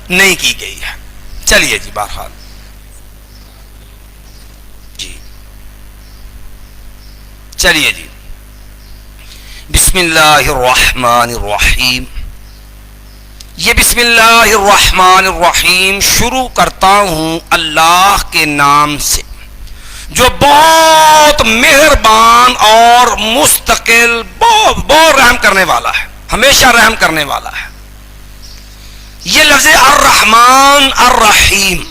نہیں کی گئی ہے. چلیے جی, بہرحال جی چلیے جی. بسم اللہ الرحمن الرحیم. یہ بسم اللہ الرحمن الرحیم شروع کرتا ہوں اللہ کے نام سے جو بہت مہربان اور مستقل, بہت رحم کرنے والا ہے, ہمیشہ رحم کرنے والا ہے. یہ لفظ الرحمن الرحیم,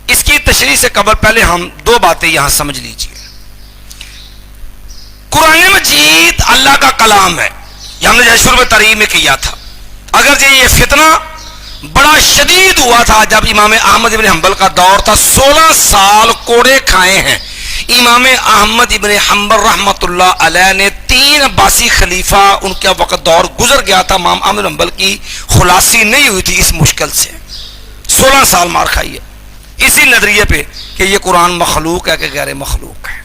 اس کی تشریح سے قبل پہلے ہم دو باتیں یہاں سمجھ لیجئے. قرآن مجید اللہ کا کلام ہے, یہ ہم نے شروع میں ترغیب میں کیا تھا. اگرچہ یہ فتنہ بڑا شدید ہوا تھا جب امام احمد ابن حنبل کا دور تھا, 16 سال کوڑے کھائے ہیں امام احمد ابن حنبل رحمۃ اللہ علیہ نے. 3 عباسی خلیفہ ان کا وقت دور گزر گیا تھا, امام احمد بن حنبل کی خلاصی نہیں ہوئی تھی اس مشکل سے. 16 سال مار کھائی ہے اسی نظریے پہ کہ یہ قرآن مخلوق ہے کہ غیر مخلوق ہے.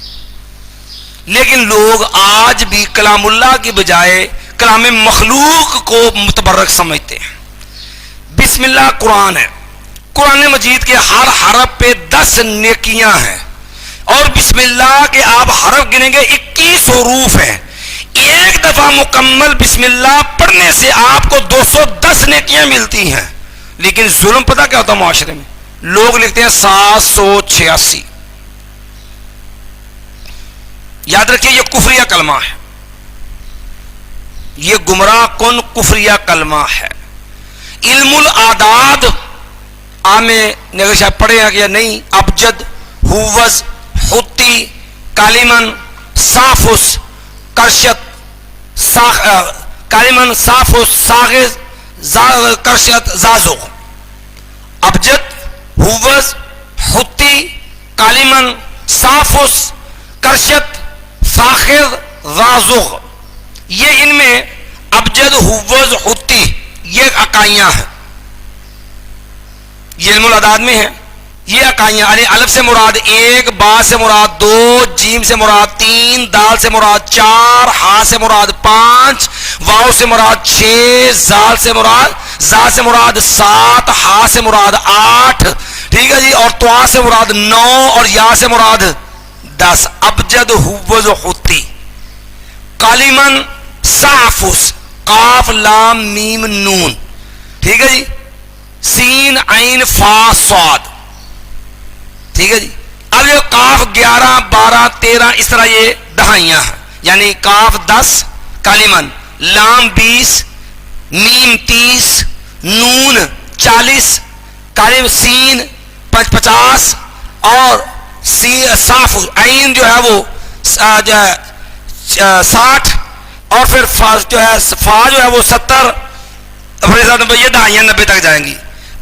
لیکن لوگ آج بھی کلام اللہ کی بجائے کلام مخلوق کو متبرک سمجھتے ہیں. بسم اللہ قرآن ہے, قرآن مجید کے ہر حرف پہ 10 نیکیاں ہیں, اور بسم اللہ کے آپ حرف گنیں گے 21 حروف ہیں. ایک دفعہ مکمل بسم اللہ پڑھنے سے آپ کو 210 نیکیاں ملتی ہیں. لیکن ظلم پتہ کیا ہوتا ہے معاشرے میں, لوگ لکھتے ہیں 786. یاد رکھیے یہ کفریہ کلمہ ہے, یہ گمراہ کن کفریہ کلمہ ہے. علم الاعداد عامے نے شاید پڑھے ہیں کہ نہیں, ابجد, ہووز, حتی, کالمن, صافس, کرشت, کالمن, صافس, ساغز, کرشت, زازق. ابجد, ہووز, حتی, کالمن, صافس, کرشت, ساخر, زازق. یہ ان میں ابجد, ہووز, حتی یہ اکائیاں ہیں. یہ علم الاعداد میں ہے, یہ اکائیاں. الف سے مراد 1, با سے مراد 2, جیم سے مراد 3, دال سے مراد 4, ہا سے مراد 5, واو سے مراد 6, زال سے مراد 7, ہا سے مراد 8, ٹھیک ہے جی, اور توا سے مراد 9, اور یا سے مراد 10. ابجد, ہووز, حتی. کالمن, صافس, قاف لام میم نون, ٹھیک ہے جی, سین عین فا صاد, ٹھیک ہے جی. اب یہ قاف 11 12 13 اس طرح یہ دہائیاں ہیں, یعنی قاف 10 کالمن, لام 20, میم 30, نون 40, کالم سین 50, اور صاف عین جو ہے وہ 60, اور پھر فا جو ہے وہ 70, یہ دہائیاں 90 تک جائیں گی.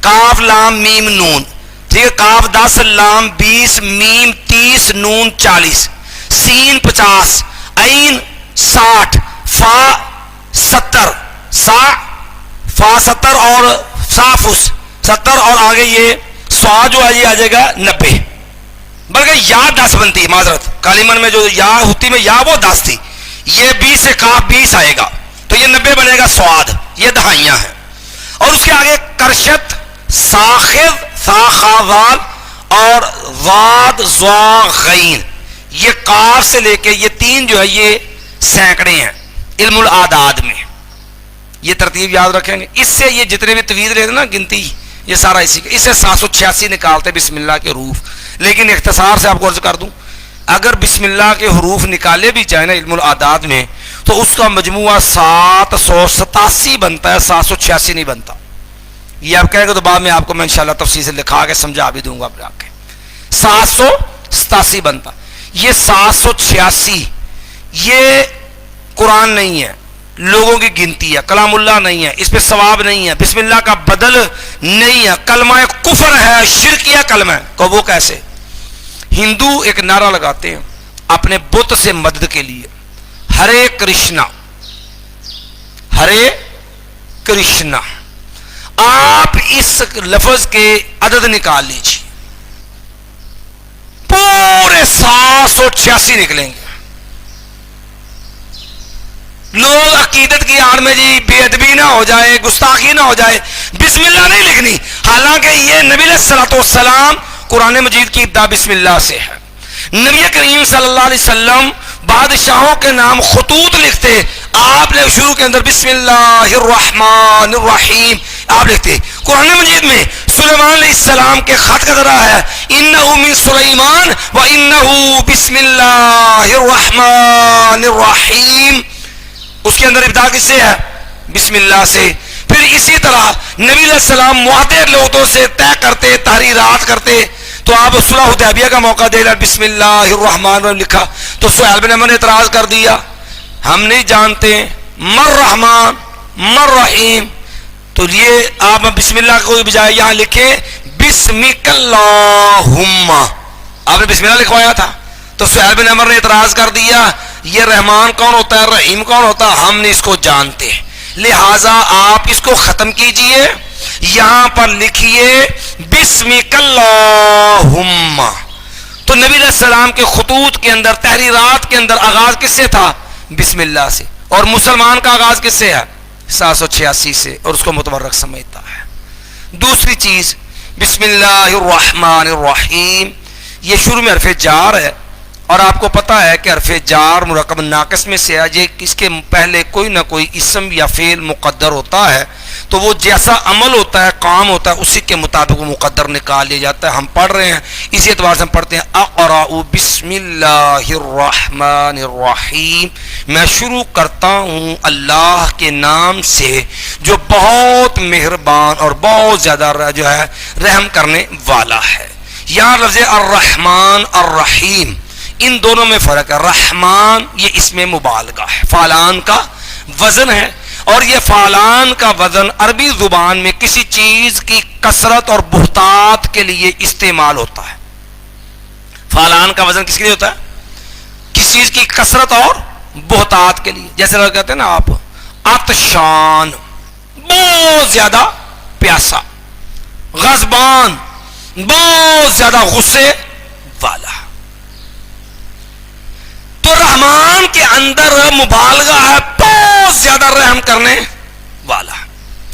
کاف لام میم نون, ٹھیک ہے, کاف 10, لام 20, میم 30, نون 40, سین 50, عین 60, فا 70, فا 70 اور صافس 70 اور آگے یہ سوا جو ہے یہ آ جائے گا 90. بلکہ یا 10 بنتی ہے, معذرت, کالیمن میں جو یا ہوتی میں یا وہ 10 تھی, یہ 20 سے کاف 20 آئے گا تو یہ 90 بنے گا سواد, یہ دہائیاں ہیں. اور اس کے آگے کرشت, ساخذ ساخاوال اور ضاد ضا غین, یہ کاف سے لے کے یہ 3 جو ہے یہ سینکڑے ہیں علم الاعداد میں. یہ ترتیب یاد رکھیں گے. اس سے یہ جتنے بھی طویل رہتے نا گنتی, یہ سارا اسی کا. اس سے 786 نکالتے بسم اللہ کے حروف. لیکن اختصار سے آپ کو عرض کر دوں, اگر بسم اللہ کے حروف نکالے بھی جائیں نا علم الاعداد میں تو اس کا مجموعہ 787 بنتا ہے, 786 نہیں بنتا. یہ آپ کہیں گے تو بعد میں آپ کو میں انشاءاللہ تفصیل سے لکھا کے سمجھا بھی دوں گا. 787 بنتا. یہ 786 یہ قرآن نہیں ہے, لوگوں کی گنتی ہے, کلام اللہ نہیں ہے, اس پہ ثواب نہیں ہے, بسم اللہ کا بدل نہیں ہے, کلمہ کفر ہے, شرکیہ کلمہ ہے. کہ وہ کیسے؟ ہندو ایک نعرہ لگاتے ہیں اپنے بت سے مدد کے لیے, ہرے کرشنا ہرے کرشنا. آپ اس لفظ کے عدد نکال لیجیے, پورے 786 نکلیں گے. لوگ عقیدت کی آڑ میں جی بے ادبی نہ ہو جائے, گستاخی نہ ہو جائے, بسم اللہ نہیں لکھنی, حالانکہ یہ نبی علیہ الصلوۃ والسلام قرآن مجید کی ابتدا بسم اللہ سے ہے. نبی کریم صلی اللہ علیہ وسلم بادشاہوں کے نام خطوط لکھتے, آپ نے شروع کے اندر بسم اللہ الرحمن الرحیم آپ لکھتے. قرآن مجید میں سلیمان علیہ السلام کے خط کا ذرا ہے, انہ من سلیمان و انہ بسم اللہ الرحمن الرحیم. اس کے اندر ابتدا کس سے ہے؟ بسم اللہ سے. پھر اسی طرح نبی علیہ السلام معاہدے لوگوں سے طے کرتے, تحریرات کرتے, تو آپ صلح حدیبیہ کا موقع دے رہا بسم اللہ الرحمن الرحیم لکھا, تو سہیل بن عمر نے اعتراض کر دیا, ہم نہیں جانتے مر رحمان مر رحیم. تو یہ آپ بسم اللہ کو بجائے یہاں لکھے بسمک اللہم, آپ نے بسم اللہ لکھوایا تھا. تو سہیل بن عمر نے اعتراض کر دیا, یہ رحمان کون ہوتا ہے, رحیم کون ہوتا ہے, ہم نے اس کو جانتے, لہذا آپ اس کو ختم کیجئے, یہاں پر لکھیے بسمک اللہم. تو نبی علیہ السلام کے خطوط کے اندر, تحریرات کے اندر آغاز کس سے تھا؟ بسم اللہ سے. اور مسلمان کا آغاز کس سے ہے؟ 786 سے, اور اس کو متبرک سمجھتا ہے. دوسری چیز بسم اللہ الرحمن الرحیم, یہ شروع میں حرف جار ہے, اور آپ کو پتا ہے کہ حرف جار مرکب ناقص میں سے ہے. یہ اس کے پہلے کوئی نہ کوئی اسم یا فعل مقدر ہوتا ہے, تو وہ جیسا عمل ہوتا ہے, کام ہوتا ہے, اسی کے مطابق وہ مقدر نکال لیا جاتا ہے. ہم پڑھ رہے ہیں, اسی اعتبار سے ہم پڑھتے ہیں اقرأ بسم اللہ الرحمن الرحیم, میں شروع کرتا ہوں اللہ کے نام سے جو بہت مہربان اور بہت زیادہ جو ہے رحم کرنے والا ہے. یہاں لفظ الرحمن الرحیم, ان دونوں میں فرق ہے. رحمان یہ اسم مبالغہ ہے, فعلان کا وزن ہے, اور یہ فعلان کا وزن عربی زبان میں کسی چیز کی کثرت اور بہتات کے لیے استعمال ہوتا ہے. فعلان کا وزن کس کے لیے ہوتا ہے؟ کسی چیز کی کثرت اور بہتات کے لیے. جیسے لوگ کہتے ہیں نا آپ عطشان, بہت زیادہ پیاسا, غضبان, بہت زیادہ غصے والا. تو رحمان کے اندر مبالغہ ہے, بہت زیادہ رحم کرنے والا.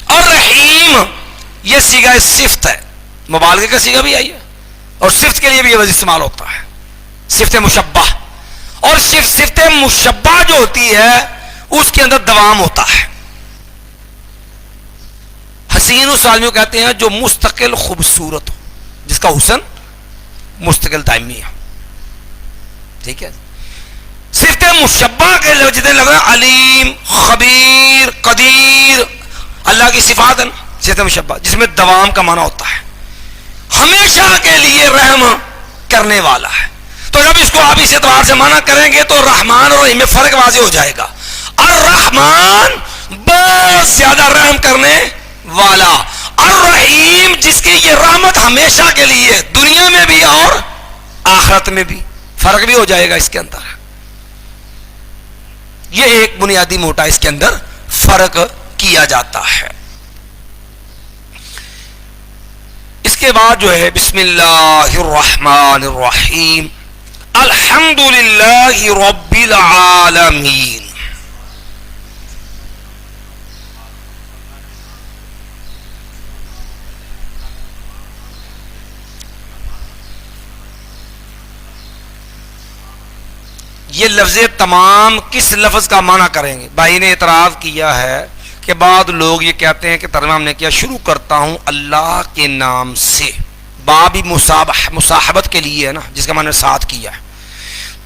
اور رحیم یہ صیغہ صفت ہے, مبالغے کا صیغہ بھی آئی ہے, اور صفت کے لیے بھی یہ لفظ استعمال ہوتا ہے, صفت مشبہ. اور صفت مشبہ جو ہوتی ہے اس کے اندر دوام ہوتا ہے. حسین اس آدمی کو کہتے ہیں جو مستقل خوبصورت ہو, جس کا حسن مستقل دائمی ہے. ٹھیک ہے. صفت مشبہ کے جتنے لگ رہے ہیں علیم, خبیر, قدیر, اللہ کی صفات ہے نا صفت مشبہ, جس میں دوام کا معنی ہوتا ہے, ہمیشہ کے لیے رحم کرنے والا ہے. تو جب اس کو آپ اس اعتبار سے معنی کریں گے تو رحمان اور رحیم میں فرق واضح ہو جائے گا. الرحمان بہت زیادہ رحم کرنے والا, الرحیم جس کی یہ رحمت ہمیشہ کے لیے, دنیا میں بھی اور آخرت میں بھی. فرق بھی ہو جائے گا اس کے اندر. یہ ایک بنیادی موٹا اس کے اندر فرق کیا جاتا ہے. کے بعد جو ہے بسم اللہ الرحمن الرحیم الحمد للہ رب العالمین. یہ لفظ تمام کس لفظ کا معنی کریں گے؟ بھائی نے اعتراض کیا ہے کہ بعض لوگ یہ کہتے ہیں کہ ترجمہ ہم نے کیا شروع کرتا ہوں اللہ کے نام سے. باب مصاحبت کے لیے ہے نا، جس کا میں نے ساتھ کیا ہے.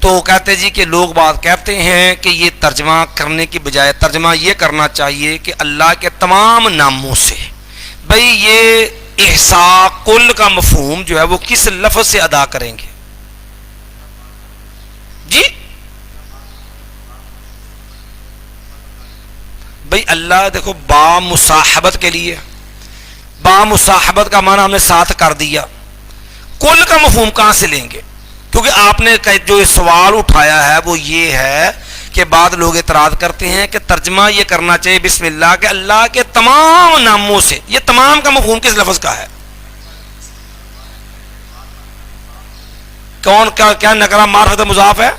تو کہتے جی کہ لوگ بات کہتے ہیں کہ یہ ترجمہ کرنے کی بجائے ترجمہ یہ کرنا چاہیے کہ اللہ کے تمام ناموں سے. بھائی یہ احصاء کل کا مفہوم جو ہے وہ کس لفظ سے ادا کریں گے؟ جی بھائی اللہ دیکھو با مصاحبت کے لیے، با مصاحبت کا معنی ہم نے ساتھ کر دیا. کل کا مفہوم کہاں سے لیں گے؟ کیونکہ آپ نے جو سوال اٹھایا ہے وہ یہ ہے کہ بعض لوگ اعتراض کرتے ہیں کہ ترجمہ یہ کرنا چاہیے بسم اللہ کہ اللہ کے تمام ناموں سے. یہ تمام کا مفہوم کس لفظ کا ہے؟ کون کیا نکرہ معرفت مضاف ہے؟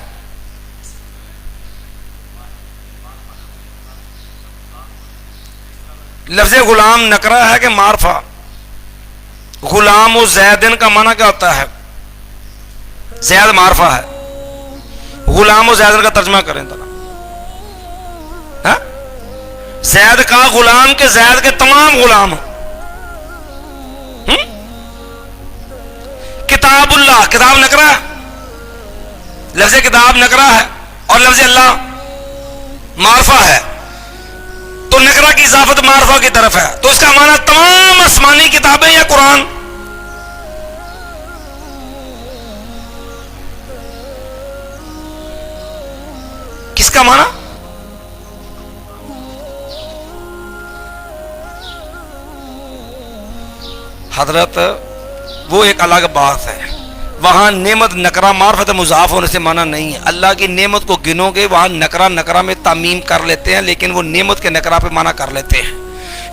لفظ غلام نکرہ ہے کہ معرفہ؟ غلام و زیدن کا معنی کیا ہوتا ہے؟ زید معرفہ ہے. غلام و زیدن کا ترجمہ کریں ذرا. زید کا غلام کے زید کے تمام غلام. کتاب اللہ، کتاب نکرہ ہے، لفظ کتاب نکرہ ہے اور لفظ اللہ معرفہ ہے. تو نکرہ کی اضافت معرفہ کی طرف ہے، تو اس کا معنی تمام آسمانی کتابیں یا قرآن؟ کس کا معنی؟ حضرت وہ ایک الگ بات ہے. وہاں نعمت نکرہ معرفت مضاف ہونے سے معنی نہیں ہے. اللہ کی نعمت کو گنو گے وہاں نکرہ میں تعمیم کر لیتے ہیں، لیکن وہ نعمت کے نکرہ پہ معنی کر لیتے ہیں.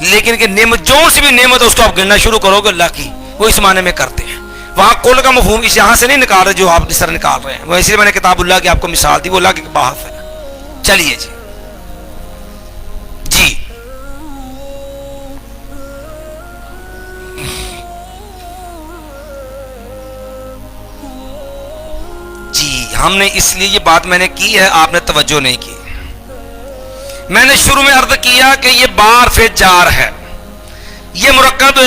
لیکن کہ نعمت جو سی بھی نعمت ہے اس کو آپ گننا شروع کرو گے اللہ کی، وہ اس معنی میں کرتے ہیں. وہاں کل کا مفہوم اس یہاں سے نہیں نکال رہے جو آپ اس طرح نکال رہے ہیں. وہ اس لیے میں نے کتاب اللہ کی آپ کو مثال دی، وہ اللہ کی بحث ہے. چلیے جی جی ہم نے اس لیے یہ بات میں نے کی ہے، آپ نے توجہ نہیں کی. میں نے شروع میں عرض کیا کہ یہ بار فی جار ہے، یہ مرکب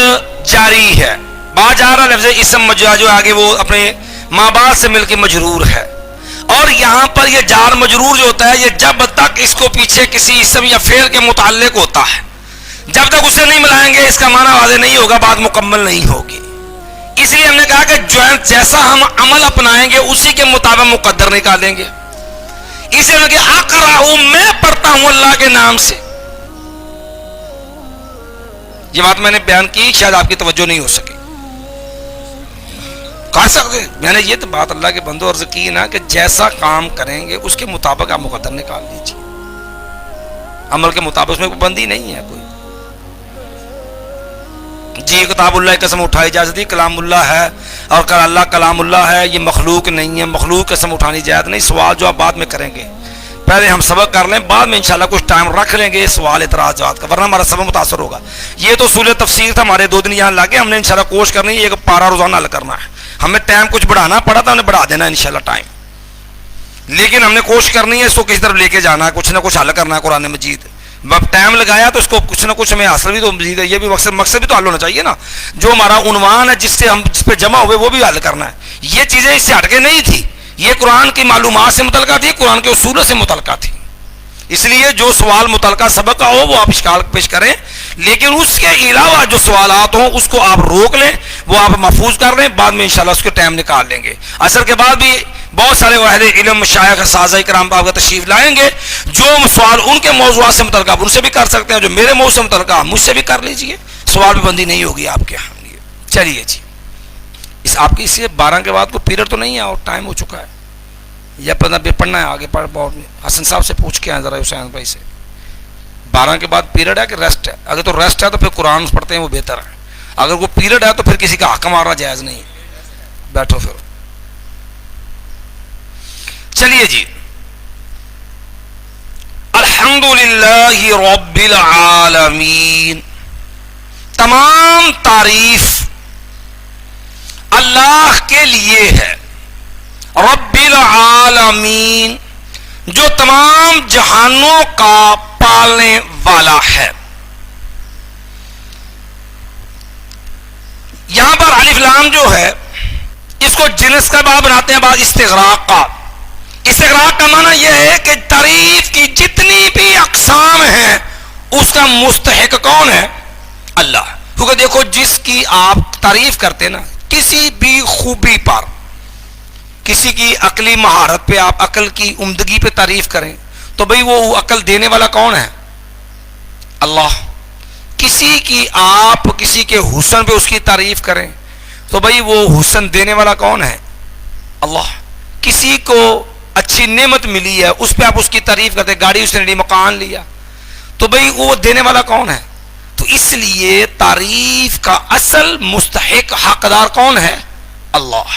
جاری ہے. با جارہ لفظ اسم مجرور جو آگے وہ اپنے ماں باپ سے مل کے مجرور ہے. اور یہاں پر یہ جار مجرور جو ہوتا ہے یہ جب تک اس کو پیچھے کسی اسم یا فعل کے متعلق ہوتا ہے، جب تک اسے نہیں ملائیں گے اس کا معنی واضح نہیں ہوگا، بات مکمل نہیں ہوگی. اس لیے ہم نے کہا کہ جیسا ہم عمل اپنائیں گے اسی کے مطابق مقدر نکالیں گے. اس لیے کہ اقرأ میں پڑھتا ہوں اللہ کے نام سے. یہ بات میں نے بیان کی، شاید آپ کی توجہ نہیں ہو سکی. کہہ سکتے میں نے یہ تو بات اللہ کے بندوں عرض کی نا کہ جیسا کام کریں گے اس کے مطابق آپ مقدر نکال لیجیے. عمل کے مطابق اس میں کوئی بندی نہیں ہے کوئی. جی کتاب اللہ کی قسم اٹھائی جا سکتی، کلام اللہ ہے اور اللہ کلام اللہ ہے، یہ مخلوق نہیں ہے، مخلوق قسم اٹھانی جائز نہیں. سوال جو آپ بعد میں کریں گے، پہلے ہم سبق کر لیں، بعد میں انشاءاللہ کچھ ٹائم رکھ لیں گے سوال اعتراضات کا، ورنہ ہمارا سبق متاثر ہوگا. یہ تو اصول تفسیر تھا، ہمارے 2 دن یہاں لگے، ہم نے انشاءاللہ کوشش کرنی ہے ایک پارا روزانہ حل کرنا ہے. ہمیں ٹائم کچھ بڑھانا پڑا تھا، ہم نے بڑھا دینا ہے انشاءاللہ ٹائم، لیکن ہم نے کوشش کرنی ہے اس کو کسی طرف لے کے جانا ہے، کچھ نہ کچھ حل کرنا ہے قرآن مجید. اب ٹائم لگایا تو اس کو کچھ نہ کچھ ہمیں حاصل بھی تو مزید ہے، یہ بھی مقصد بھی تو حل ہونا چاہیے نا. جو ہمارا عنوان ہے جس پہ جمع ہوئے وہ بھی حل کرنا ہے. یہ چیزیں اس سے ہٹ کے نہیں تھی، یہ قرآن کی معلومات سے متعلقہ تھی، قرآن کے اصول سے متعلقہ تھی. اس لیے جو سوال متعلقہ سبق کا ہو وہ آپ اشکال پیش کریں، لیکن اس کے علاوہ جو سوالات ہوں اس کو آپ روک لیں، وہ آپ محفوظ کر لیں، بعد میں انشاءاللہ اس کے ٹائم نکال لیں گے. عصر کے بعد بھی بہت سارے اہل علم مشائخ اساتذہ کرام آپ کا تشریف لائیں گے. جو سوال ان کے موضوعات سے متعلقہ آپ ان سے بھی کر سکتے ہیں، جو میرے موضوع سے متعلقہ مجھ سے بھی کر لیجئے، سوال بھی بندی نہیں ہوگی آپ کے یہاں. چلیے جی اس آپ کی اس 12 کے بعد کو پیریڈ تو نہیں ہے اور ٹائم ہو چکا ہے، یا پڑھنا ہے آگے پڑھ. حسن صاحب سے پوچھ کے آئیں ذرا، حسین بھائی سے. 12 کے بعد پیریڈ ہے کہ ریسٹ ہے؟ اگر تو ریسٹ ہے تو پھر قرآن پڑھتے ہیں وہ بہتر ہے. اگر کوئی پیریڈ ہے تو پھر کسی کا حق مارنا جائز نہیں. بیٹھو پھر. چلیے جی. الحمدللہ رب العالمین. تمام تعریف اللہ کے لیے ہے. رب العالمین جو تمام جہانوں کا پالنے والا ہے. یہاں پر الف لام جو ہے اس کو جنس کا باب بناتے ہیں بعض استغراق کا. استغراق کا معنی یہ ہے کہ تعریف کی جتنی بھی اقسام ہیں اس کا مستحق کون ہے؟ اللہ. کیونکہ دیکھو جس کی آپ تعریف کرتے نا کسی بھی خوبی پر، کسی کی عقلی مہارت پہ، آپ عقل کی عمدگی پہ تعریف کریں تو بھئی وہ عقل دینے والا کون ہے؟ اللہ. کسی کی آپ کسی کے حسن پہ اس کی تعریف کریں تو بھئی وہ حسن دینے والا کون ہے؟ اللہ. کسی کو اچھی نعمت ملی ہے اس پہ آپ اس کی تعریف کرتے، گاڑی اس نے لی، مکان لیا، تو بھئی وہ دینے والا کون ہے؟ تو اس لیے تعریف کا اصل مستحق حقدار کون ہے؟ اللہ.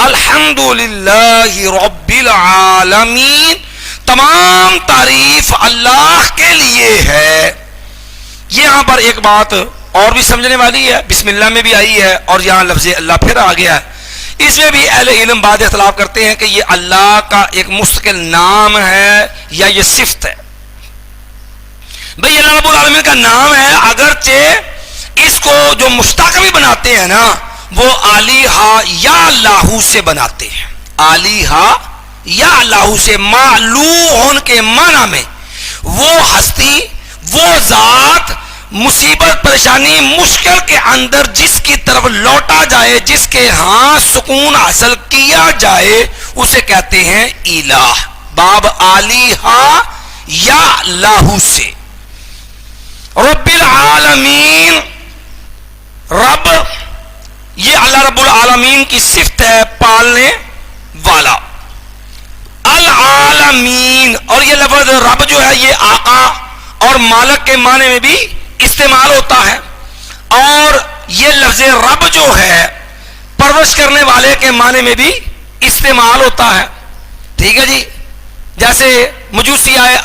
الحمدللہ رب العالمین. تمام تعریف اللہ کے لیے ہے. یہاں پر ایک بات اور بھی سمجھنے والی ہے، بسم اللہ میں بھی آئی ہے اور یہاں لفظ اللہ پھر آ گیا ہے. اس میں بھی اہل علم بعد اختلاف کرتے ہیں کہ یہ اللہ کا ایک مستقل نام ہے یا یہ صفت ہے. بھئی اللہ رب العالمین کا نام ہے، اگرچہ اس کو جو مشتق بھی بناتے ہیں نا وہ آلیہا یا اللہ سے بناتے ہیں. آلیہا یا اللہ سے، معلوہن کے معنی میں وہ ہستی، وہ ذات مصیبت پریشانی مشکل کے اندر جس کی طرف لوٹا جائے، جس کے ہاں سکون حاصل کیا جائے اسے کہتے ہیں الہ. باب آلیہا یا اللہ سے. رب العالمین، رب یہ اللہ رب العالمین کی صفت ہے، پالنے والا. العالمین، اور یہ لفظ رب جو ہے یہ آقا اور مالک کے معنی میں بھی استعمال ہوتا ہے، اور یہ لفظ رب جو ہے پرورش کرنے والے کے معنی میں بھی استعمال ہوتا ہے. ٹھیک ہے جی. جیسے مجوسی آئے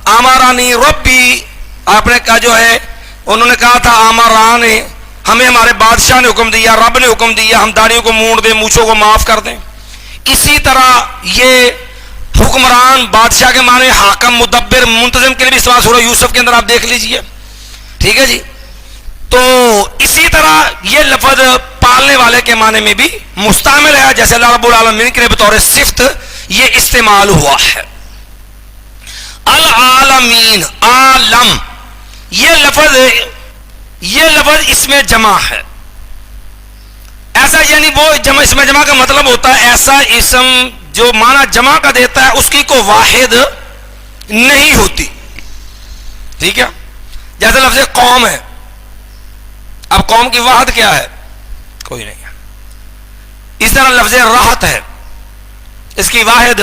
آمارانی ربی، آپ نے کہا جو ہے انہوں نے کہا تھا آمارانی، ہمیں ہمارے بادشاہ نے حکم دیا، رب نے حکم دیا ہم داڑھیوں کو مونڈ دیں، مونچھوں کو معاف کر دیں. اسی طرح یہ حکمران بادشاہ کے معنی حاکم، مدبر، منتظم کے لیے بھی استعمال سورہ یوسف کے اندر آپ دیکھ لیجئے. ٹھیک ہے جی. تو اسی طرح یہ لفظ پالنے والے کے معنی میں بھی مستعمل ہے، جیسے اللہ رب العالمین کے لیے بطور صفت یہ استعمال ہوا ہے. العالمین، عالم، یہ لفظ اس میں جمع ہے. ایسا یعنی وہ جمع، اس میں جمع کا مطلب ہوتا ہے ایسا اسم جو معنی جمع کا دیتا ہے اس کی کوئی واحد نہیں ہوتی. ٹھیک ہے. جیسے لفظ قوم ہے، اب قوم کی واحد کیا ہے؟ کوئی نہیں ہے. اس طرح لفظ راحت ہے، اس کی واحد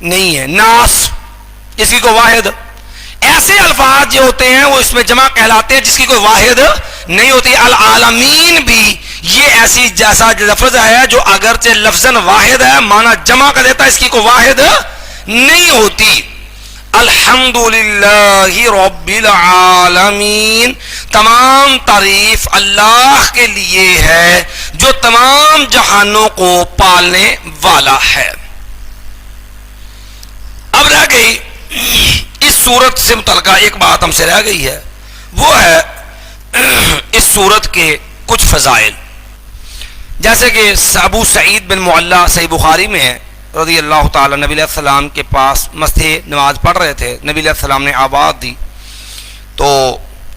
نہیں ہے. ناس، اس کی کوئی واحد. ایسے الفاظ جو ہوتے ہیں وہ اس میں جمع کہلاتے ہیں جس کی کوئی واحد نہیں ہوتی. العالمین بھی یہ ایسی جیسا لفظ ہے جو اگرچہ لفظاً واحد ہے معنی جمع کا دیتا ہے، اس کی کوئی واحد نہیں ہوتی. الحمدللہ رب العالمین. تمام تعریف اللہ کے لیے ہے جو تمام جہانوں کو پالنے والا ہے. اب رہ گئی اس سورت سے متعلقہ ایک بات ہم سے رہ گئی ہے، وہ ہے اس سورت کے کچھ فضائل. جیسے کہ ابو سعید بن معلہ صحیح بخاری میں ہے رضی اللہ تعالی، نبی علیہ السلام کے پاس مسجد نماز پڑھ رہے تھے، نبی علیہ السلام نے آواز دی تو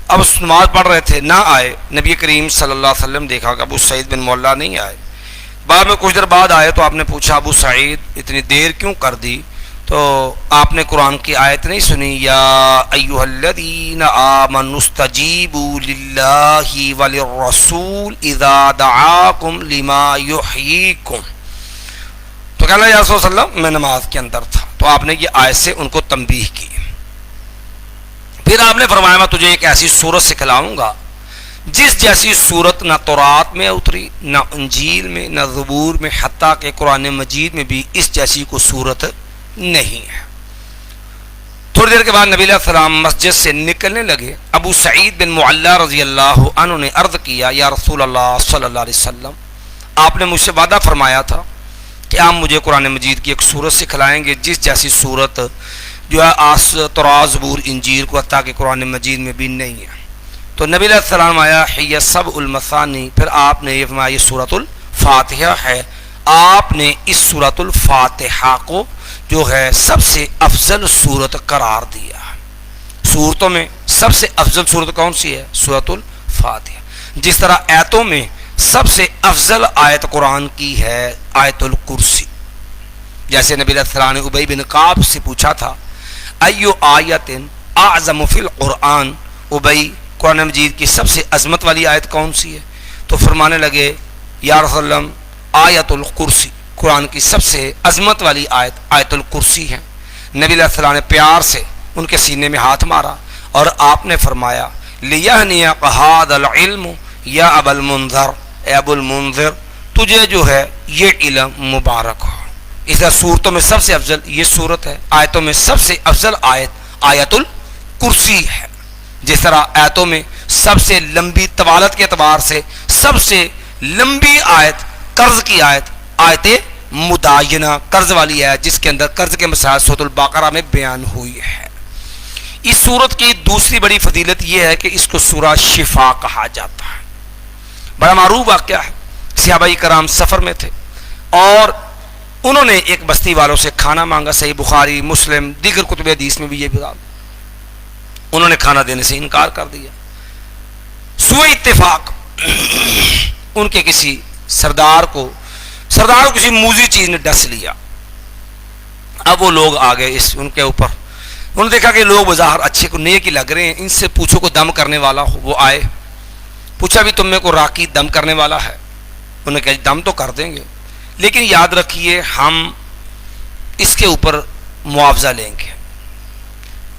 اب نماز پڑھ رہے تھے، نہ آئے. نبی کریم صلی اللہ علیہ وسلم دیکھا کہ ابو سعید بن معلہ نہیں آئے. بعد میں کچھ دیر بعد آئے تو آپ نے پوچھا ابو سعید اتنی دیر کیوں کر دی؟ تو آپ نے قرآن کی آیت نہیں سنی، یا ایھا الذین آمنوا استجیبوا للہ وللرسول اذا دعاکم لما یحییکم. تو کہا یا رسول اللہ میں نماز کے اندر تھا. تو آپ نے یہ آیت سے ان کو تنبیہ کی. پھر آپ نے فرمایا میں تجھے ایک ایسی سورت سکھلاؤں گا جس جیسی صورت نہ تورات میں اتری، نہ انجیل میں، نہ زبور میں، حتیٰ کہ قرآن مجید میں بھی اس جیسی کوئی صورت نہیں ہے۔ تھوڑی دیر کے بعد نبی علیہ السلام مسجد سے نکلنے لگے۔ ابو سعید بن معلا رضی اللہ عنہ نے عرض کیا، یا رسول اللہ صلی اللہ علیہ وسلم، آپ نے مجھ سے وعدہ فرمایا تھا کہ آپ مجھے قرآن مجید کی ایک صورت سکھلائیں گے جس جیسی صورت جو ہے تورات، زبور، انجیل کو حتیٰ کہ قرآن مجید میں بھی نہیں ہے۔ تو نبی علیہ السلام آیا، ہی سبع المثانی، پھر آپ نے یہ فرمایا یہ سورۃ الفاتحہ ہے۔ آپ نے اس سورۃ الفاتحہ کو جو ہے سب سے افضل صورت قرار دیا۔ صورتوں میں سب سے افضل صورت کون سی ہے؟ سورۃ الفاتحہ۔ جس طرح آیتوں میں سب سے افضل آیت قرآن کی ہے آیت الکرسی۔ جیسے نبی علیہ السلام نے ابی بن کعب سے پوچھا تھا، ایو آیت اعظم فی القرآن، ابی قرآن مجید کی سب سے عظمت والی آیت کون سی ہے؟ تو فرمانے لگے، یا رسول اللہ آیت الکرسی، قرآن کی سب سے عظمت والی آیت آیت الکرسی ہے۔ نبی علیہ السلام نے پیار سے ان کے سینے میں ہاتھ مارا اور آپ نے فرمایا، لیہنیک ھذا العلم یا ابا المنذر، اے ابو المنذر تجھے جو ہے یہ علم مبارک ہو۔ اس طرح صورتوں میں سب سے افضل یہ صورت ہے، آیتوں میں سب سے افضل آیت آیت الکرسی ہے۔ جس طرح آیتوں میں سب سے لمبی طوالت کے اعتبار سے سب سے لمبی آیت قرض کی آیت آیت مداینہ، قرض والی آیت جس کے اندر قرض کے مسائل سورۃ البقرہ میں بیان ہوئی ہے۔ اس سورت کی دوسری بڑی فضیلت یہ ہے کہ اس کو سورہ شفا کہا جاتا ہے۔ بڑا معروف واقعہ ہے، صحابہ کرام سفر میں تھے اور انہوں نے ایک بستی والوں سے کھانا مانگا۔ صحیح بخاری، مسلم، دیگر کتب حدیث میں بھی یہ بات، انہوں نے کھانا دینے سے انکار کر دیا۔ سوء اتفاق ان کے کسی سردار کو کسی موذی چیز نے ڈس لیا۔ اب وہ لوگ آ گئے ان کے اوپر، انہوں نے دیکھا کہ لوگ بظاہر اچھے کو نیک ہی لگ رہے ہیں، ان سے پوچھو کو دم کرنے والا ہو۔ وہ آئے، پوچھا بھی تم میں کو راکی دم کرنے والا ہے؟ انہوں نے کہا دم تو کر دیں گے، لیکن یاد رکھیے ہم اس کے اوپر معاوضہ لیں گے۔